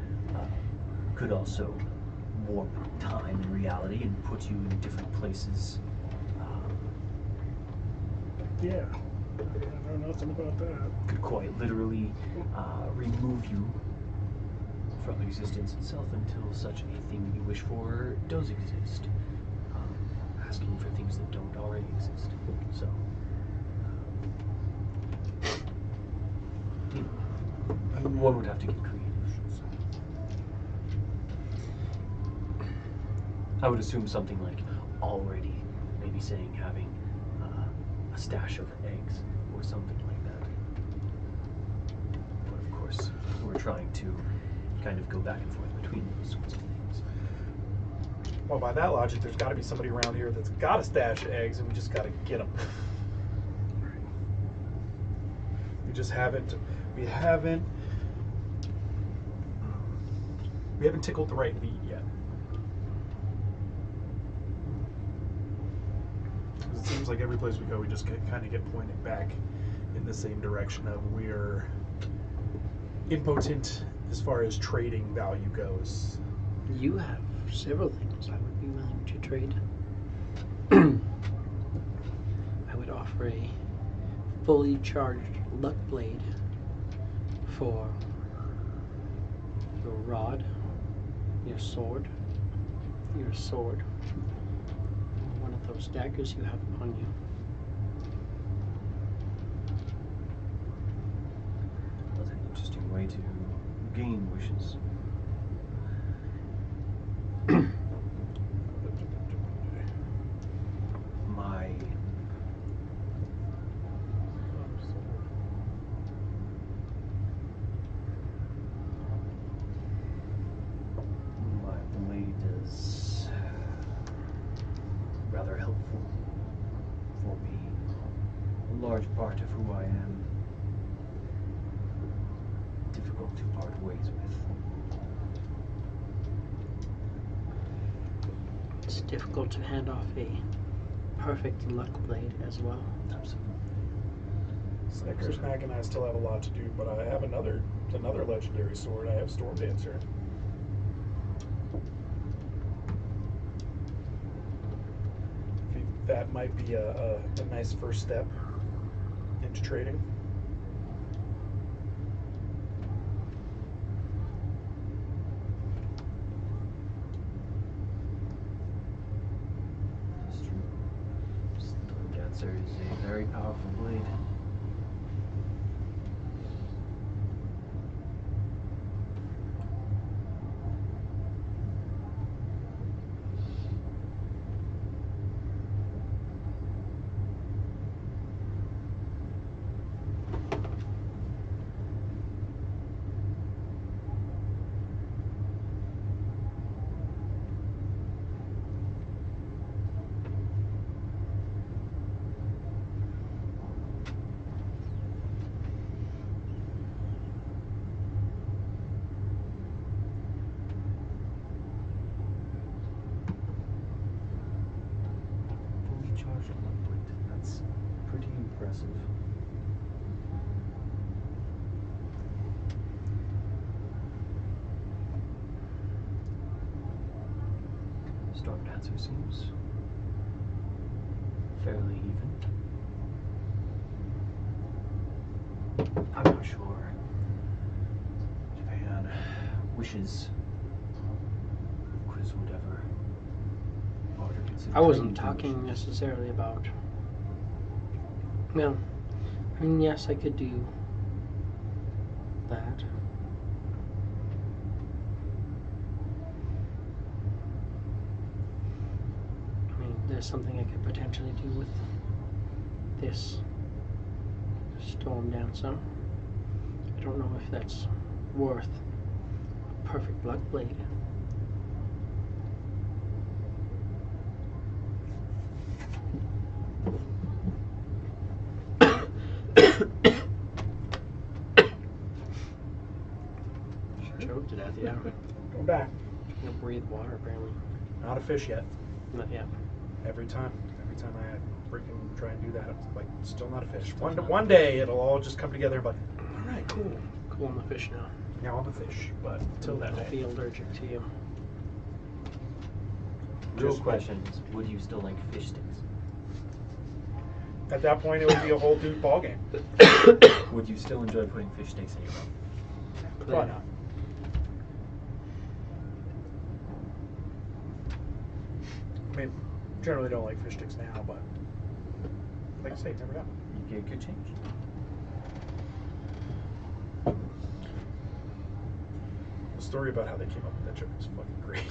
Could also warp time and reality and put you in different places. Yeah. I know nothing about that. Could quite literally remove you from existence itself until such a thing you wish for does exist. Asking for things that don't already exist. So, one would have to get creative. I would assume something like already, maybe saying having a stash of eggs or something like that. But of course, we're trying to kind of go back and forth between those sorts of things. Well, by that logic, there's got to be somebody around here that's got a stash of eggs, and we just got to get them. We just haven't. We haven't tickled the right beat yet. Because it seems like every place we go, we just kind of get pointed back in the same direction of we're impotent as far as trading value goes. You have several things I would be willing to trade. I would offer a fully charged luck blade for your rod, your sword, or one of those daggers you have upon you. That's an interesting way to gain wishes. My blade is rather helpful for me. A large part of who I am. Difficult to part ways with. It's difficult to hand off a perfect luck blade as well. Absolutely. Snickersnack and I still have a lot to do, but I have another legendary sword. I have Storm Dancer. I think that might be a nice first step into trading. That's true. Storm Dancer is a very powerful blade. Fully charged luck blade. That's pretty impressive. Storm Dancer seems fairly even. I'm not sure if I had wishes Chris would ever bother consider I wasn't trading talking wishes. necessarily about. Well, I mean, yes, I could do that. I mean, there's something I could potentially do with this Storm Dancer. I don't know if that's worth a perfect luck blade. Choked to death, yeah. Going back. You breathe water, apparently. Not a fish yet. Not yet. Every time I freaking try and do that, it's like still not a fish. One day it'll all just come together and be like, all right, cool. Cool, I'm a fish now. Now I'm a fish, but until that I'll day. be allergic to you. Real Just- question is, would you still like fish sticks? At that point, it would be a whole dude ball game. Would you still enjoy putting fish sticks in your mouth? Probably not. I mean, generally don't like fish sticks now, but like I say, never know. You could change. The story about how they came up with that joke is fucking great.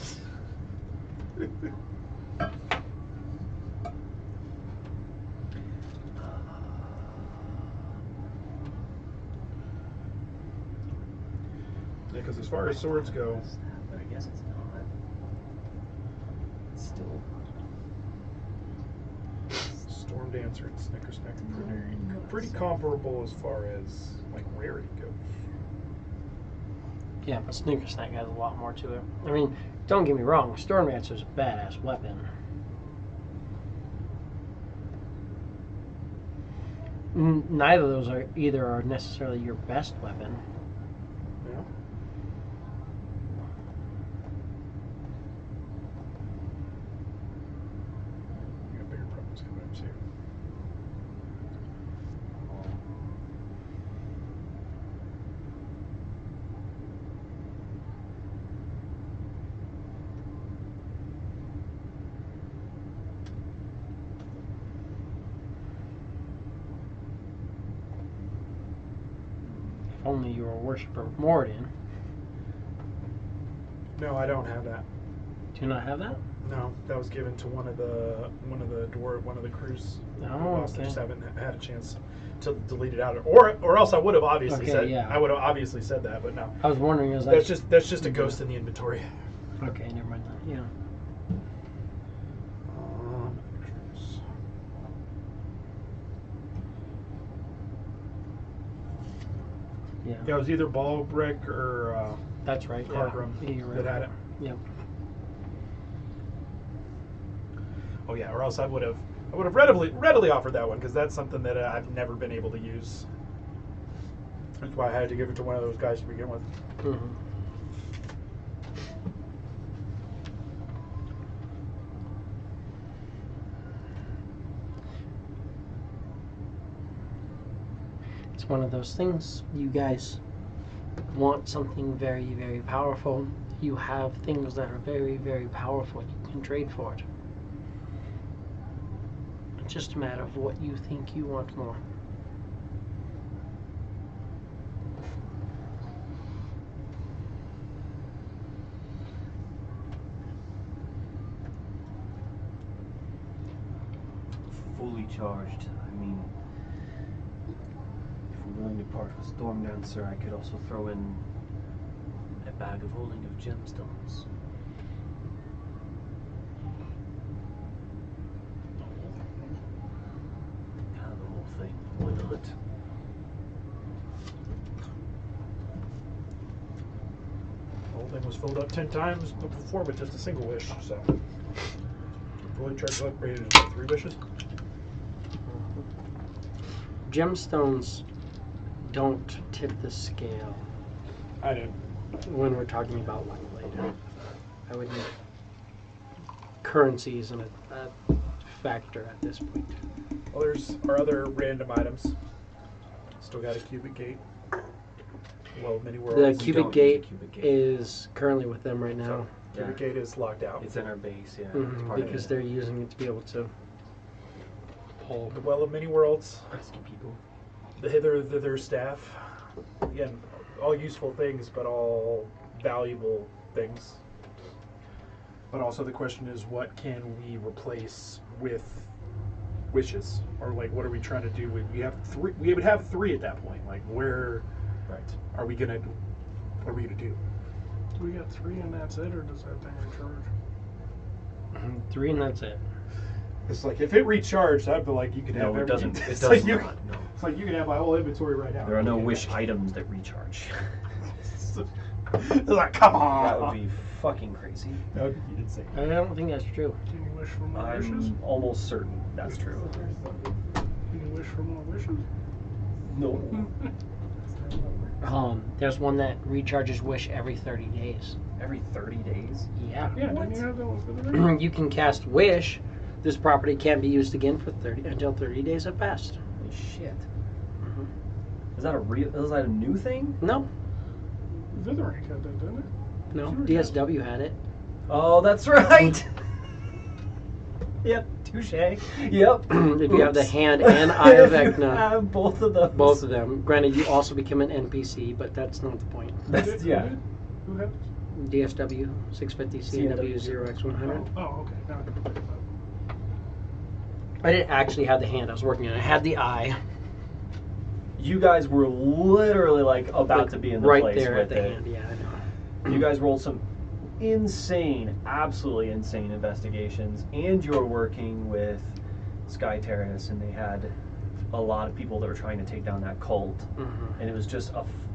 Yeah, because as far as swords go, But I guess it's not. It's still. Storm Dancer and Snickersnack are pretty comparable as far as like rarity goes. Yeah, but Snickersnack has a lot more to it. I mean, don't get me wrong, Storm Dancer's a badass weapon. Neither of those are necessarily your best weapon. Yeah. We got bigger problems coming up soon. If only you were a worshiper of Moradin. No, I don't have that. Do you not have that? No, that was given to one of the crews. Oh, I okay. just haven't had a chance to delete it out, or else I would have obviously Okay, said. yeah. I would have obviously said that, but no. I was wondering, is that That's just a ghost in the inventory. okay? Never mind that. Yeah. Yeah. Yeah, it was either ball brick or That's right. Cardroom Yeah, you're right. that had it. Yep. Oh yeah, or else I would have readily offered that one because that's something that I've never been able to use. That's why I had to give it to one of those guys to begin with. Mm-hmm. It's one of those things. You guys want something very, very powerful. You have things that are very, very powerful. You can trade for it. It's just a matter of what you think you want more. Fully charged. I mean, if we're willing to part with Storm Dancer, I could also throw in a bag of holding of gemstones. Yeah, the whole thing. Why not? The whole thing was filled up 10 times before with just a single wish. So fully charged upgraded is what, 3 wishes. Gemstones don't tip the scale I did. when we're talking about Light Blade. I would need currencies and a factor at this point. Well, there's our other random items. Still got a cubic gate. Well, many The worlds. cubic don't use a gate cubic gate. is currently with them right now. So, yeah, Cubic gate is locked out. it's in our base, yeah. Mhm, It's part because of they're using it to be able to pull. The Well of Many Worlds. rescue people. The hither staff. Again, all useful things, but all valuable things. But also the question is, what can we replace with wishes, or like, what are we trying to do? We have 3. We would have 3 at that point. Like, where Right. are we gonna? What are we gonna do? Do we got 3 and that's it, or does that thing recharge? 3 and that's it. It's like if it recharged, I'd be like, you could have. No, it everything. doesn't. It It's does like you, not. No. It's like you can have my whole inventory right now. There are no Okay. wish items that recharge. It's like, come on. That would be fucking crazy. That would be insane. I don't think that's true. Can you wish for more wishes? I'm almost certain that's true. Can you wish for more wishes? No. There's one that recharges wish every 30 days. Every 30 days? Yeah. Yeah, didn't you have that one for the ring? You can cast wish. This property can't be used again for 30 until 30 days have passed. Holy shit. Mhm. Is that a new thing? No, Vitherink had that, didn't it? no. Sure, DSW had it. Oh, that's right. Yep, touche. Yep. If you have the Oops. hand and Eye of If you Vecna, have both of those. both of them. Granted, you also become an NPC, but that's not the point. That's, yeah. Who had DSW 650 CNW 0x100. Oh, okay. Now I can think about it. I didn't actually have the hand. I was working on it. I had the eye You guys were literally like about to be in the right place there with at the it. hand. Yeah, I know. You guys rolled some insane, absolutely insane investigations, and you're working with Sky Terrace, and they had a lot of people that were trying to take down that cult, Mhm. and it was just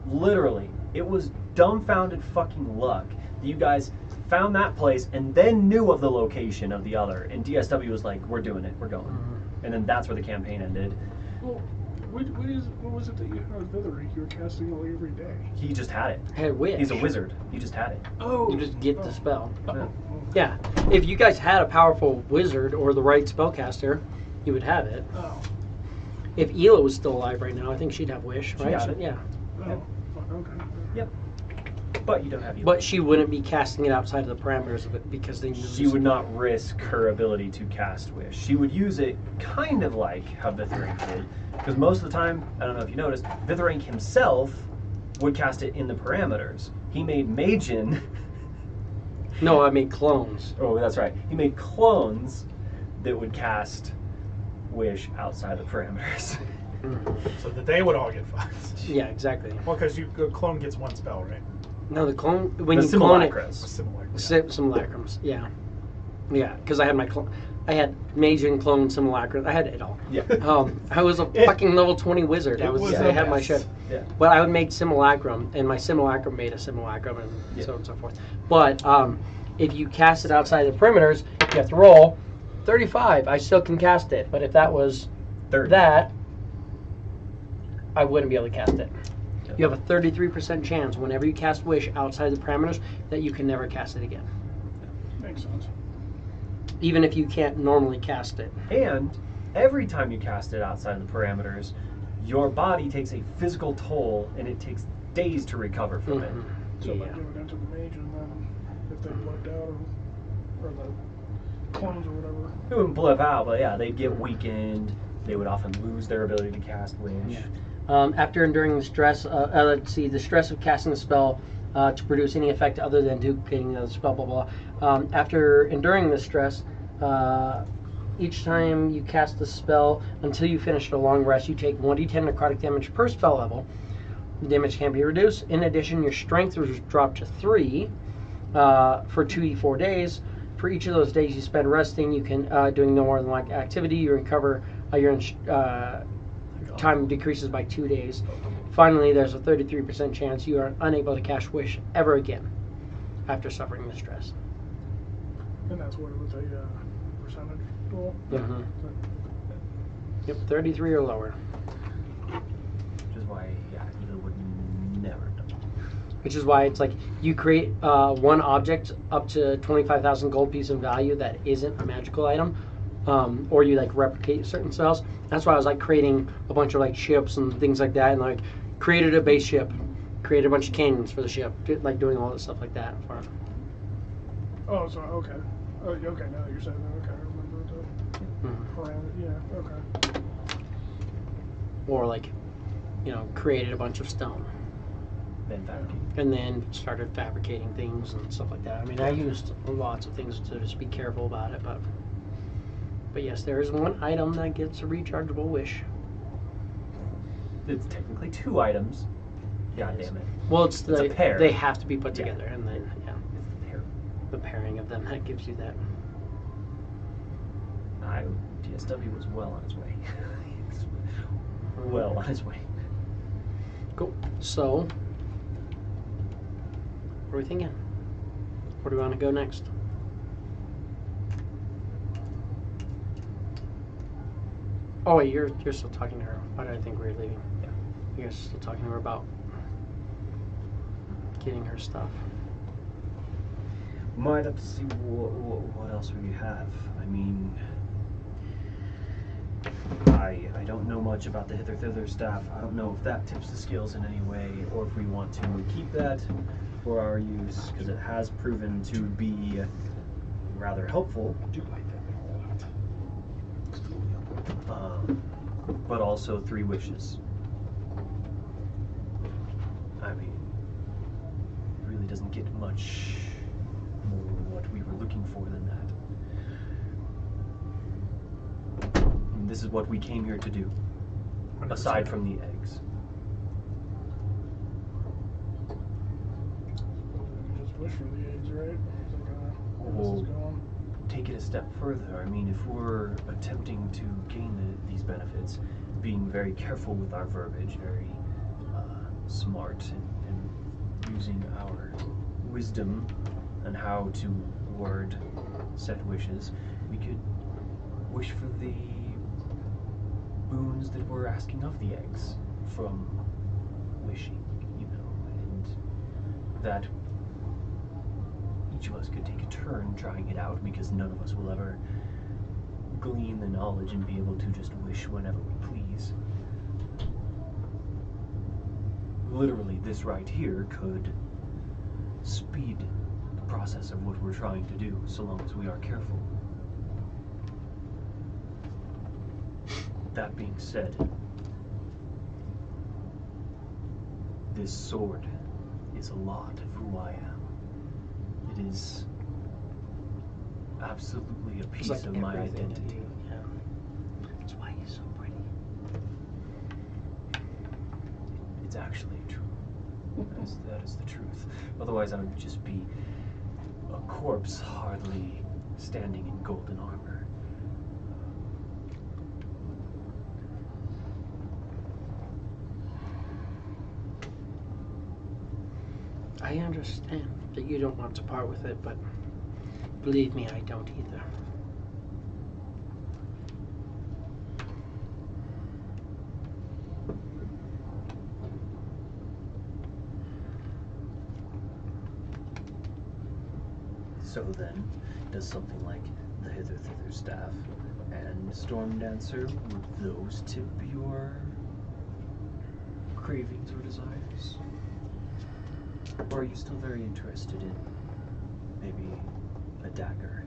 literally, it was dumbfounded fucking luck that you guys found that place and then knew of the location of the other, and DSW was like, we're doing it, we're going. Mhm. And then that's where the campaign ended. Well, What was it that you had with Vithering? You were casting it like every day. He just had it. Had wish. He's a wizard. He just had it. Oh. You just get the spell. Oh. Yeah. If you guys had a powerful wizard or the right spellcaster, you would have it. Oh. If Ela was still alive right now, I think she'd have wish, She right? got it. Yeah. Oh. Fuck, okay. Yep. But you don't have. But she wouldn't be casting it outside of the parameters of it because they knew She would not risk her ability to cast wish. She would use it kind of like how Vithering did, because most of the time, I don't know if you noticed, Vithering himself would cast it in the parameters. He made Magin. No, I made clones. Oh, that's right. He made clones that would cast wish outside the parameters. So that they would all get fucked. Yeah, exactly. Well, because a clone gets one spell, right? No, the clone when The you clone it, simulacras. Similar. simulacrums. Yeah, yeah. Because I had my clone. I had Magian clone simulacra. I had it all. Yeah. I was a fucking level 20 wizard. I was I a had my mess. shit. Yeah. But I would make simulacrum, and my simulacrum made a simulacrum, and Yeah. so on and so forth. But if you cast it outside the perimeters, you have to roll 35. I still can cast it, but if that was 30. that, I wouldn't be able to cast it. You have a 33% chance whenever you cast wish outside the parameters that you can never cast it again, Makes sense. even if you can't normally cast it. And every time you cast it outside the parameters, your body takes a physical toll, and it takes days to recover from it. Mhm. So by Yeah. doing it to the mage, and then if they blipped out or the clones or whatever. It wouldn't blip out, but yeah, they'd get weakened. They would often lose their ability to cast wish. Yeah. After enduring the stress, let's see, the stress of casting a spell to produce any effect other than duplicating the spell, blah, blah, blah. After enduring the stress, each time you cast the spell until you finish a long rest, you take 1d10 necrotic damage per spell level. The damage can be reduced. In addition, your strength was dropped to 3 for 2d4 days. For each of those days you spend resting, you can doing no more than like activity. You recover your time decreases by 2 days. Finally, there's a 33% chance you are unable to cast wish ever again after suffering the stress. And that's what it was a percentage roll. Mm-hmm. Yep, 33 or lower. Which is why, yeah, Eva would never do it. Which is why it's like you create one object up to 25,000 gold piece in value that isn't a magical item, or you like replicate certain spells. That's why I was like creating a bunch of like ships and things like that, and like created a base ship, created a bunch of cannons for the ship, like doing all this stuff like that. Oh, so okay. Oh, okay. Now that you're saying that, okay, I remember the Mhm. parameter. Yeah, okay. Or like, created a bunch of stone. Then fabricate. And then started fabricating things and stuff like that. I mean, I used lots of things to just be careful about it, but yes, there is one item that gets a rechargeable wish. It's technically 2 items. God damn it. Well, it's a pair. They have to be put Yeah. together, and then It's the pair. the pairing of them that gives you that. TSW was well on his way. Well on his way. Cool. So, what are we thinking? Where do we want to go next? Oh wait, you're still talking to her. Why did I think we were leaving? Yeah. You're still talking to her about getting her stuff. Might have to see what else we have. I mean, I don't know much about the hither-thither staff. I don't know if that tips the scales in any way, or if we want to keep that for our use, because it has proven to be rather helpful. I do like that thing a lot. It's cool. But also 3 wishes. I mean, it really doesn't get much more what we were looking for than that. And this is what we came here to do, aside from the eggs. Just wish for the eggs, right? It's like, where Well, this is going. take it a step further. I mean, if we're attempting to gain these benefits, being very careful with our verbiage, very smart, and using our wisdom on how to word said wishes, we could wish for the boons that we're asking of the eggs from wishing, you know, and that each of us could take a turn trying it out, because none of us will ever glean the knowledge and be able to just wish whenever we please. Literally, this right here could speed the process of what we're trying to do, so long as we are careful. That being said, this sword is a lot of who I am. It is absolutely a piece It's like of my everything to identity. you, yeah. That's why he's so pretty. It's actually true. That is the truth. Otherwise, I would just be a corpse hardly standing in golden armor. I understand that you don't want to part with it, but believe me, I don't either. So then, does something like the Hither Thither Staff and Storm Dancer, would those tip your cravings or desires? Or are you still very interested in maybe a dagger?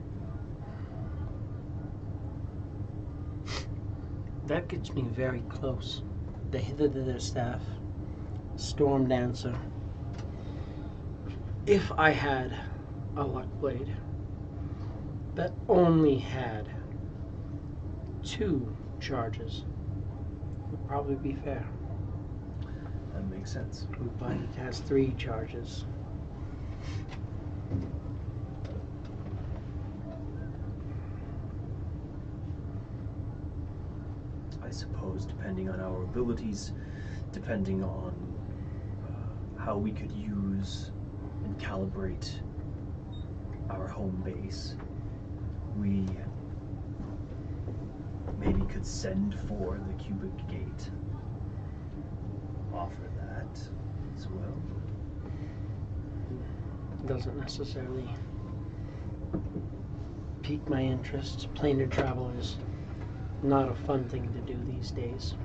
That gets me very close. The Hither Thither Staff, Storm Dancer. If I had a luck blade that only had 2 charges, would probably be fair. That makes sense. But it has 3 charges. I suppose, depending on our abilities, depending on how we could use and calibrate our home base, we maybe could send for the cubic gate. Offer that as well. Doesn't necessarily pique my interest. Planar travel is not a fun thing to do these days.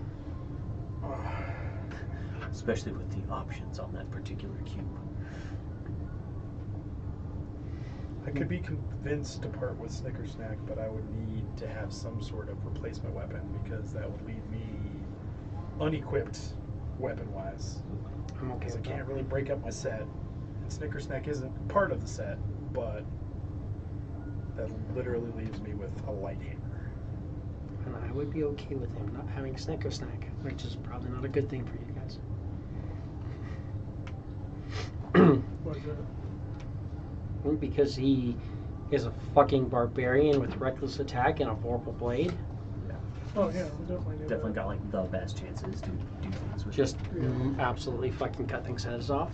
Especially with the options on that particular cube. I could be convinced to part with Snickersnack, but I would need to have some sort of replacement weapon, because that would leave me unequipped weapon-wise. I'm okay Because I with can't that. really break up my set. And Snickersnack isn't part of the set, but that literally leaves me with a light hammer. And I would be okay with him not having Snickersnack, which is probably not a good thing for you guys. Why is that? Because he is a fucking barbarian with reckless attack and a vorpal blade. Oh yeah, we definitely knew Definitely that. got like the best chances to do things with Just it. absolutely fucking cut things heads off.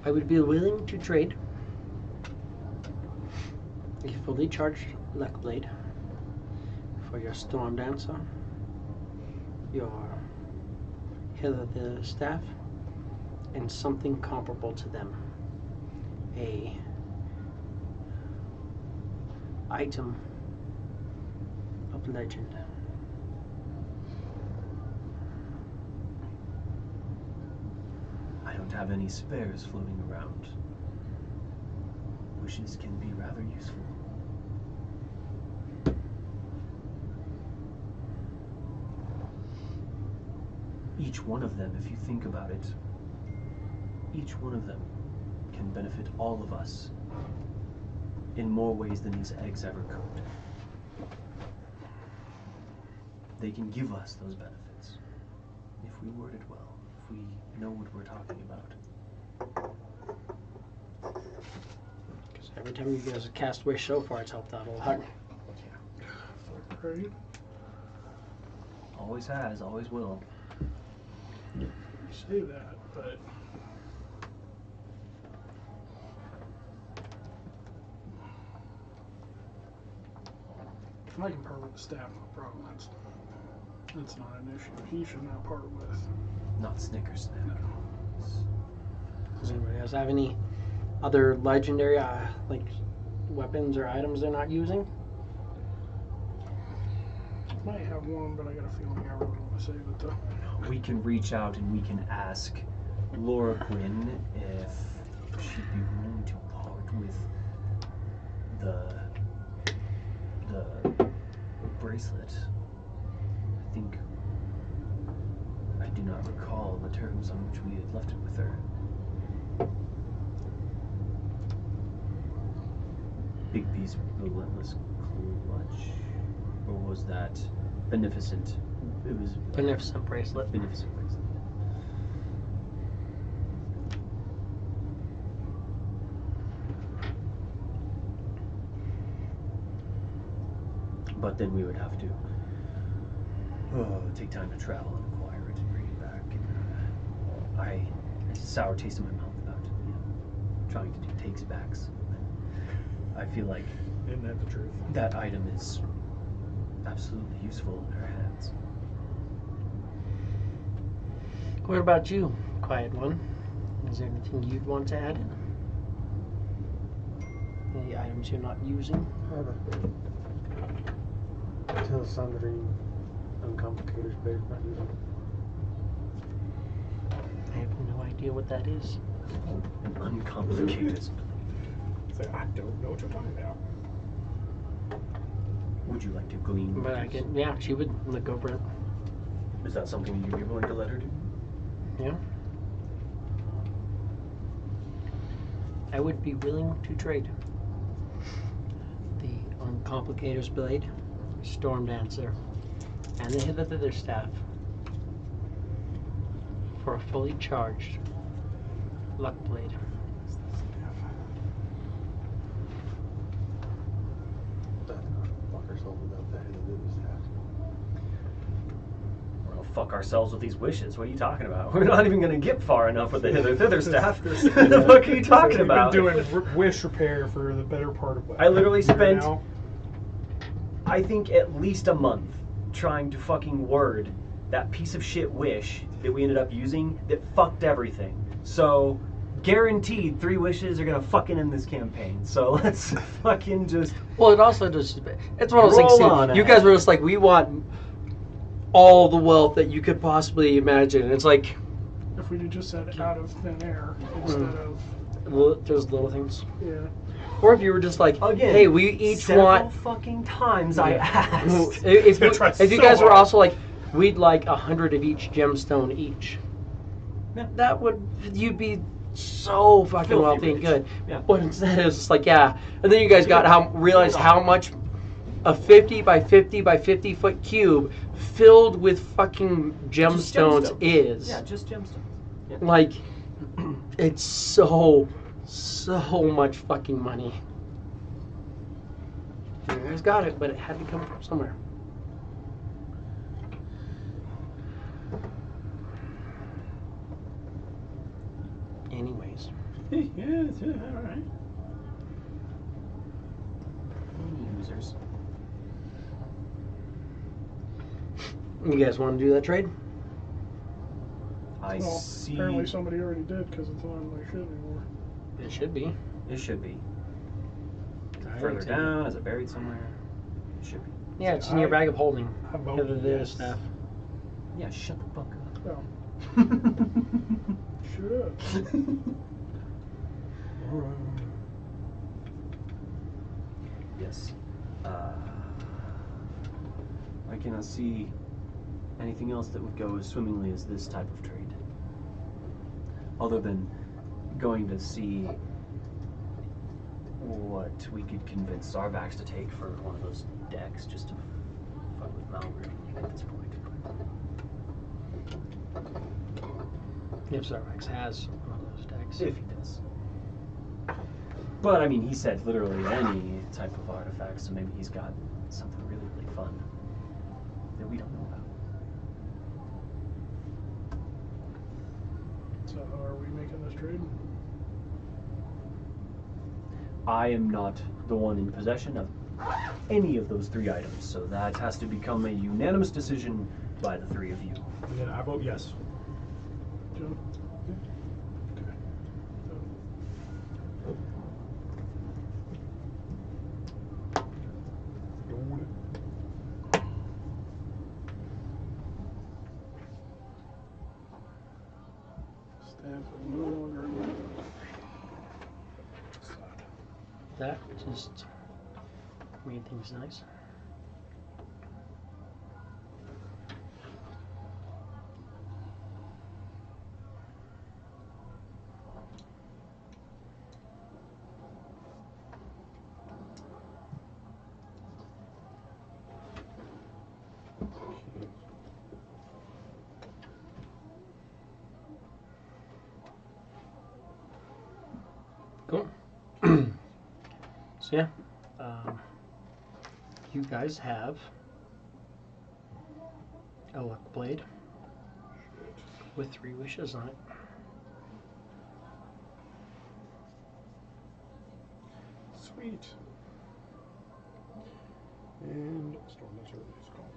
I would be willing to trade a fully charged luck blade for your Storm Dancer, your Hither the Staff, and something comparable to them. A item of legend. I don't have any spares floating around. Wishes can be rather useful. Each one of them, if you think about it, each one of them can benefit all of us in more ways than these eggs ever could. They can give us those benefits if we word it well, if we know what we're talking about. Because every time you guys have cast Wish so far, it's helped out a lot. Right? Always has, always will. You say that, but If I can part with the staff, no problem. That's not an issue. He should not part with. Not Snickers snack. Does anybody else have any other legendary like weapons or items they're not using? Might have one, but I got a feeling I really want to save it though. We can reach out and we can ask Laura Quinn if she'd be willing to part with the bracelet. I think I do not recall the terms on which we had left it with her. Bigby's relentless clutch, or was that beneficent? It was Beneficent bracelet. beneficent bracelet. But then we would have to take time to travel and acquire it and bring it back. And it's a sour taste in my mouth about trying to do takes backs. I feel like Isn't that the truth? that item is absolutely useful in her hands. What about you, Quiet One? Is there anything you'd want to add? Any items you're not using? Tell Sundering uncomplicated space not using. I have no idea what that is. An uncomplicated. Say, I don't know what you're talking about. Would you like to glean? But I can, yeah, she would look over it. Is that something you'd be willing to let her do? Yeah. I would be willing to trade the Uncomplicator's Blade, Storm Dancer, and the Hither Staff for a fully charged Luck Blade. Fuck ourselves without that in the staff. We'll fuck ourselves with these wishes. What are you talking about? We're not even going to get far enough with the hither staff. What the fuck are you talking about? We've been doing wish repair for the better part of what? I literally spent, Now? I think, at least a month trying to fucking word that piece of shit wish that we ended up using that fucked everything. So, guaranteed 3 wishes are gonna fucking end this campaign. So let's fucking just. Well, it also just, it's one of those Roll things, on too. You ahead. guys were just like, we want all the wealth that you could possibly imagine. And it's like, If we had just said out of thin air instead of, there's little things. yeah. Or if you were just like, Again, hey, we each several want. fucking times I asked. If I tried you so guys were hard. also like, we'd like 100 of each gemstone each. Yeah. That would, you'd be so fucking Filthy wealthy and rich. good. Yeah. But instead it's just like, yeah. And then you guys realized how much a 50 by 50 by 50 foot cube filled with fucking gemstones is. Yeah, just gemstones. Yeah. Like, it's so much fucking money. You guys got it, but it had to come from somewhere. Anyways. Yeah, all right. Users. You guys want to do that trade? I Well, see. apparently somebody already did because it's not on my shit anymore. It should be. It should be. I Further would say- down, is it buried somewhere? It should be. Yeah, it's in your bag of holding. How about Hither there yes? staff. Yeah, shut the fuck up. Oh, shut up. Yes. I cannot see anything else that would go as swimmingly as this type of trade. Other than going to see what we could convince Sarvax to take for one of those decks just to fuck with Malgrim at this point. If Sarvax has one of those decks. If he does. But I mean, he said literally any type of artifact, so maybe he's got something really, really fun that we don't know about. So are we making this trade? I am not the one in possession of any of those 3 items. So that has to become a unanimous decision by the 3 of you. And then I vote yes. Joe? Staff is no longer allowed. That just made things nice. Cool. So yeah, you guys have a luck blade with 3 wishes on it. Sweet. And Storm Desert is called.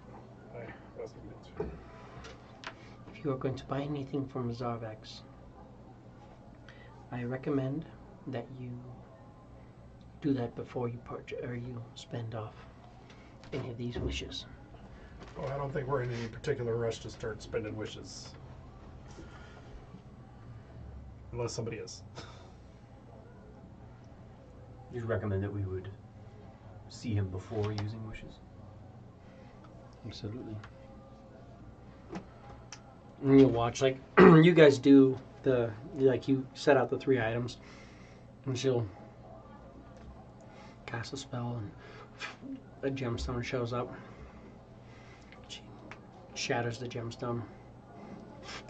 Aye, that's the good. If you are going to buy anything from Zarvex, I recommend that you do that before you purchase or you spend off any of these wishes. Oh, I don't think we're in any particular rush to start spending wishes. Unless somebody is. You'd recommend that we would see him before using wishes? Absolutely. And you'll watch, like, you guys do you set out the 3 items, and she'll cast a spell, and a gemstone shows up. She shatters the gemstone,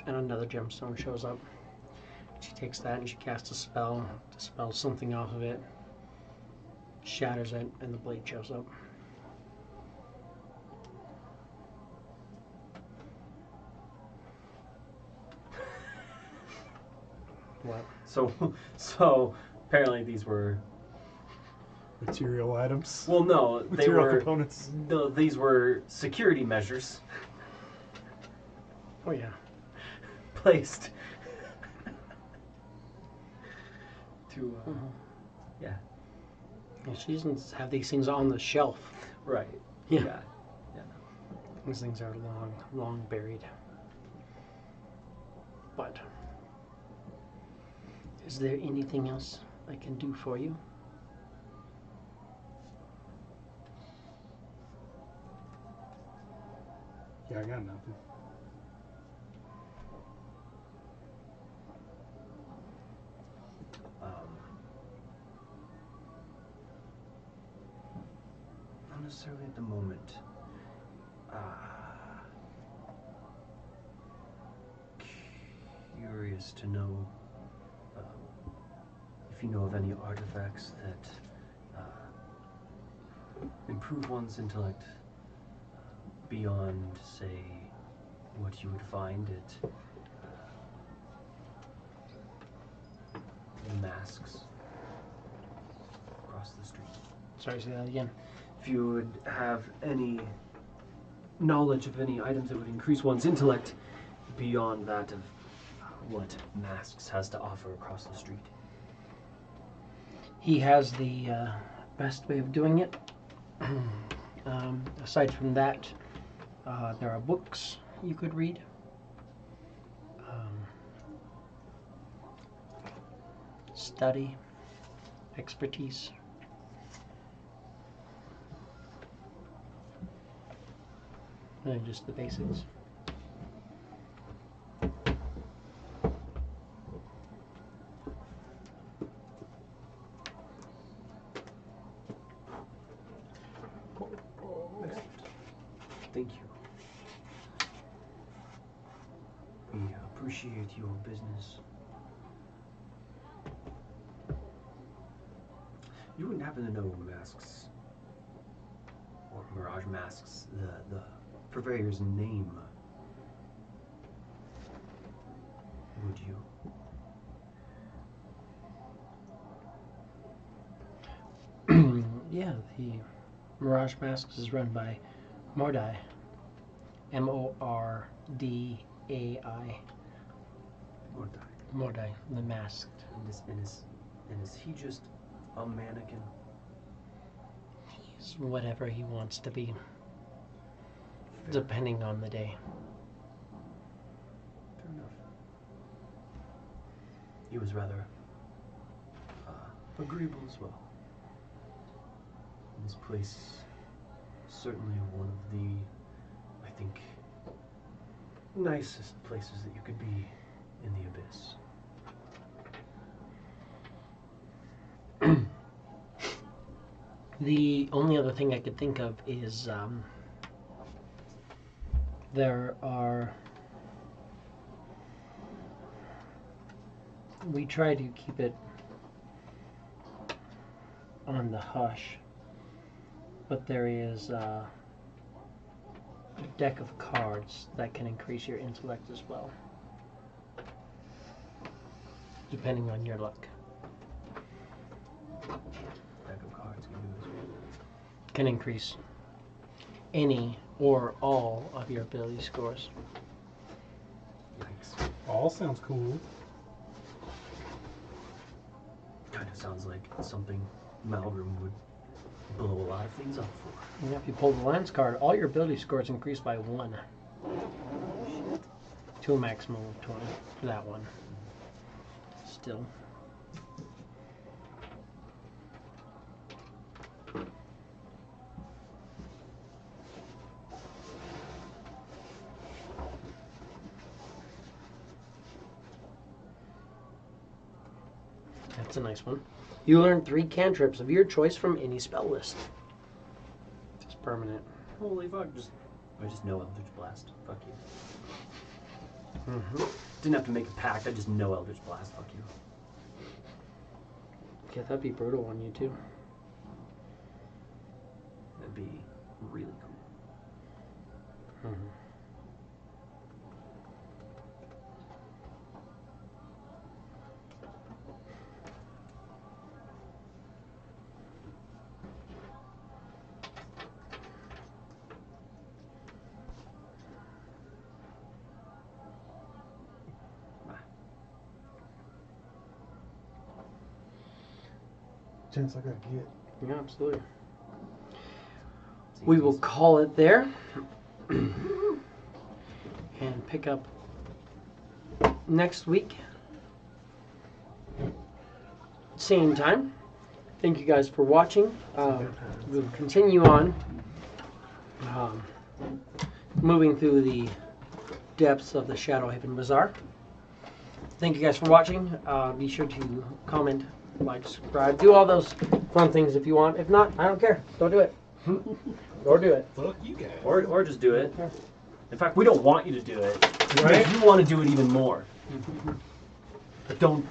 and another gemstone shows up. She takes that and she casts a spell, dispels something off of it, shatters it, and the blade shows up. What? So apparently these were Material items. well, no, they Material were components. no, these were security measures Oh yeah. placed to yeah, Well, she doesn't have these things on the shelf. right, Yeah. yeah. These things are long buried. But is there anything else I can do for you? Yeah, I got nothing. Not necessarily at the moment. Curious to know if you know of any artifacts that improve one's intellect beyond, say, what you would find at the masks across the street. Sorry, say that again. If you would have any knowledge of any items that would increase one's intellect beyond that of what masks has to offer across the street. He has the best way of doing it. Aside from that, there are books you could read. Study, expertise. And just the basics. Thank you. We appreciate your business. You wouldn't happen to know masks or Mirage Masks, the purveyor's name, would you? Yeah, Mirage Masks is run by Mordai. Mordai. Mordai, the masked. And is he just a mannequin? He's whatever he wants to be, depending on the day. Fair enough. He was rather agreeable as well. This place is certainly one of the, I think, nicest places that you could be in the Abyss. The only other thing I could think of is we try to keep it on the hush, but there is a deck of cards that can increase your intellect as well, depending on your luck. Deck of cards can do this. Can increase any or all of your ability scores. Yikes. All sounds cool. Kind of sounds like something Malgrim would blow a lot of things up for. And if you pull the Lance card, all your ability scores increase by 1. To a maximum of 20 for that one. Still. That's a nice one. You learn 3 cantrips of your choice from any spell list. It's permanent. Holy fuck, I just know Eldritch Blast. Fuck you. Mm-hmm. Didn't have to make a pact, I just know Eldritch Blast. Fuck you. Yeah, that'd be brutal on you too. That'd be really cool. Mm-hmm. Chance I gotta get. Yeah, absolutely. We will call it there and pick up next week. Same time. Thank you guys for watching. We'll continue on moving through the depths of the Shadowhaven Bazaar. Thank you guys for watching. Be sure to comment, like, subscribe, do all those fun things if you want. If not, I don't care. Don't do it. Or do it. Fuck you guys. Or just do it. In fact, we don't want you to do it. Right? You want to do it even more. But don't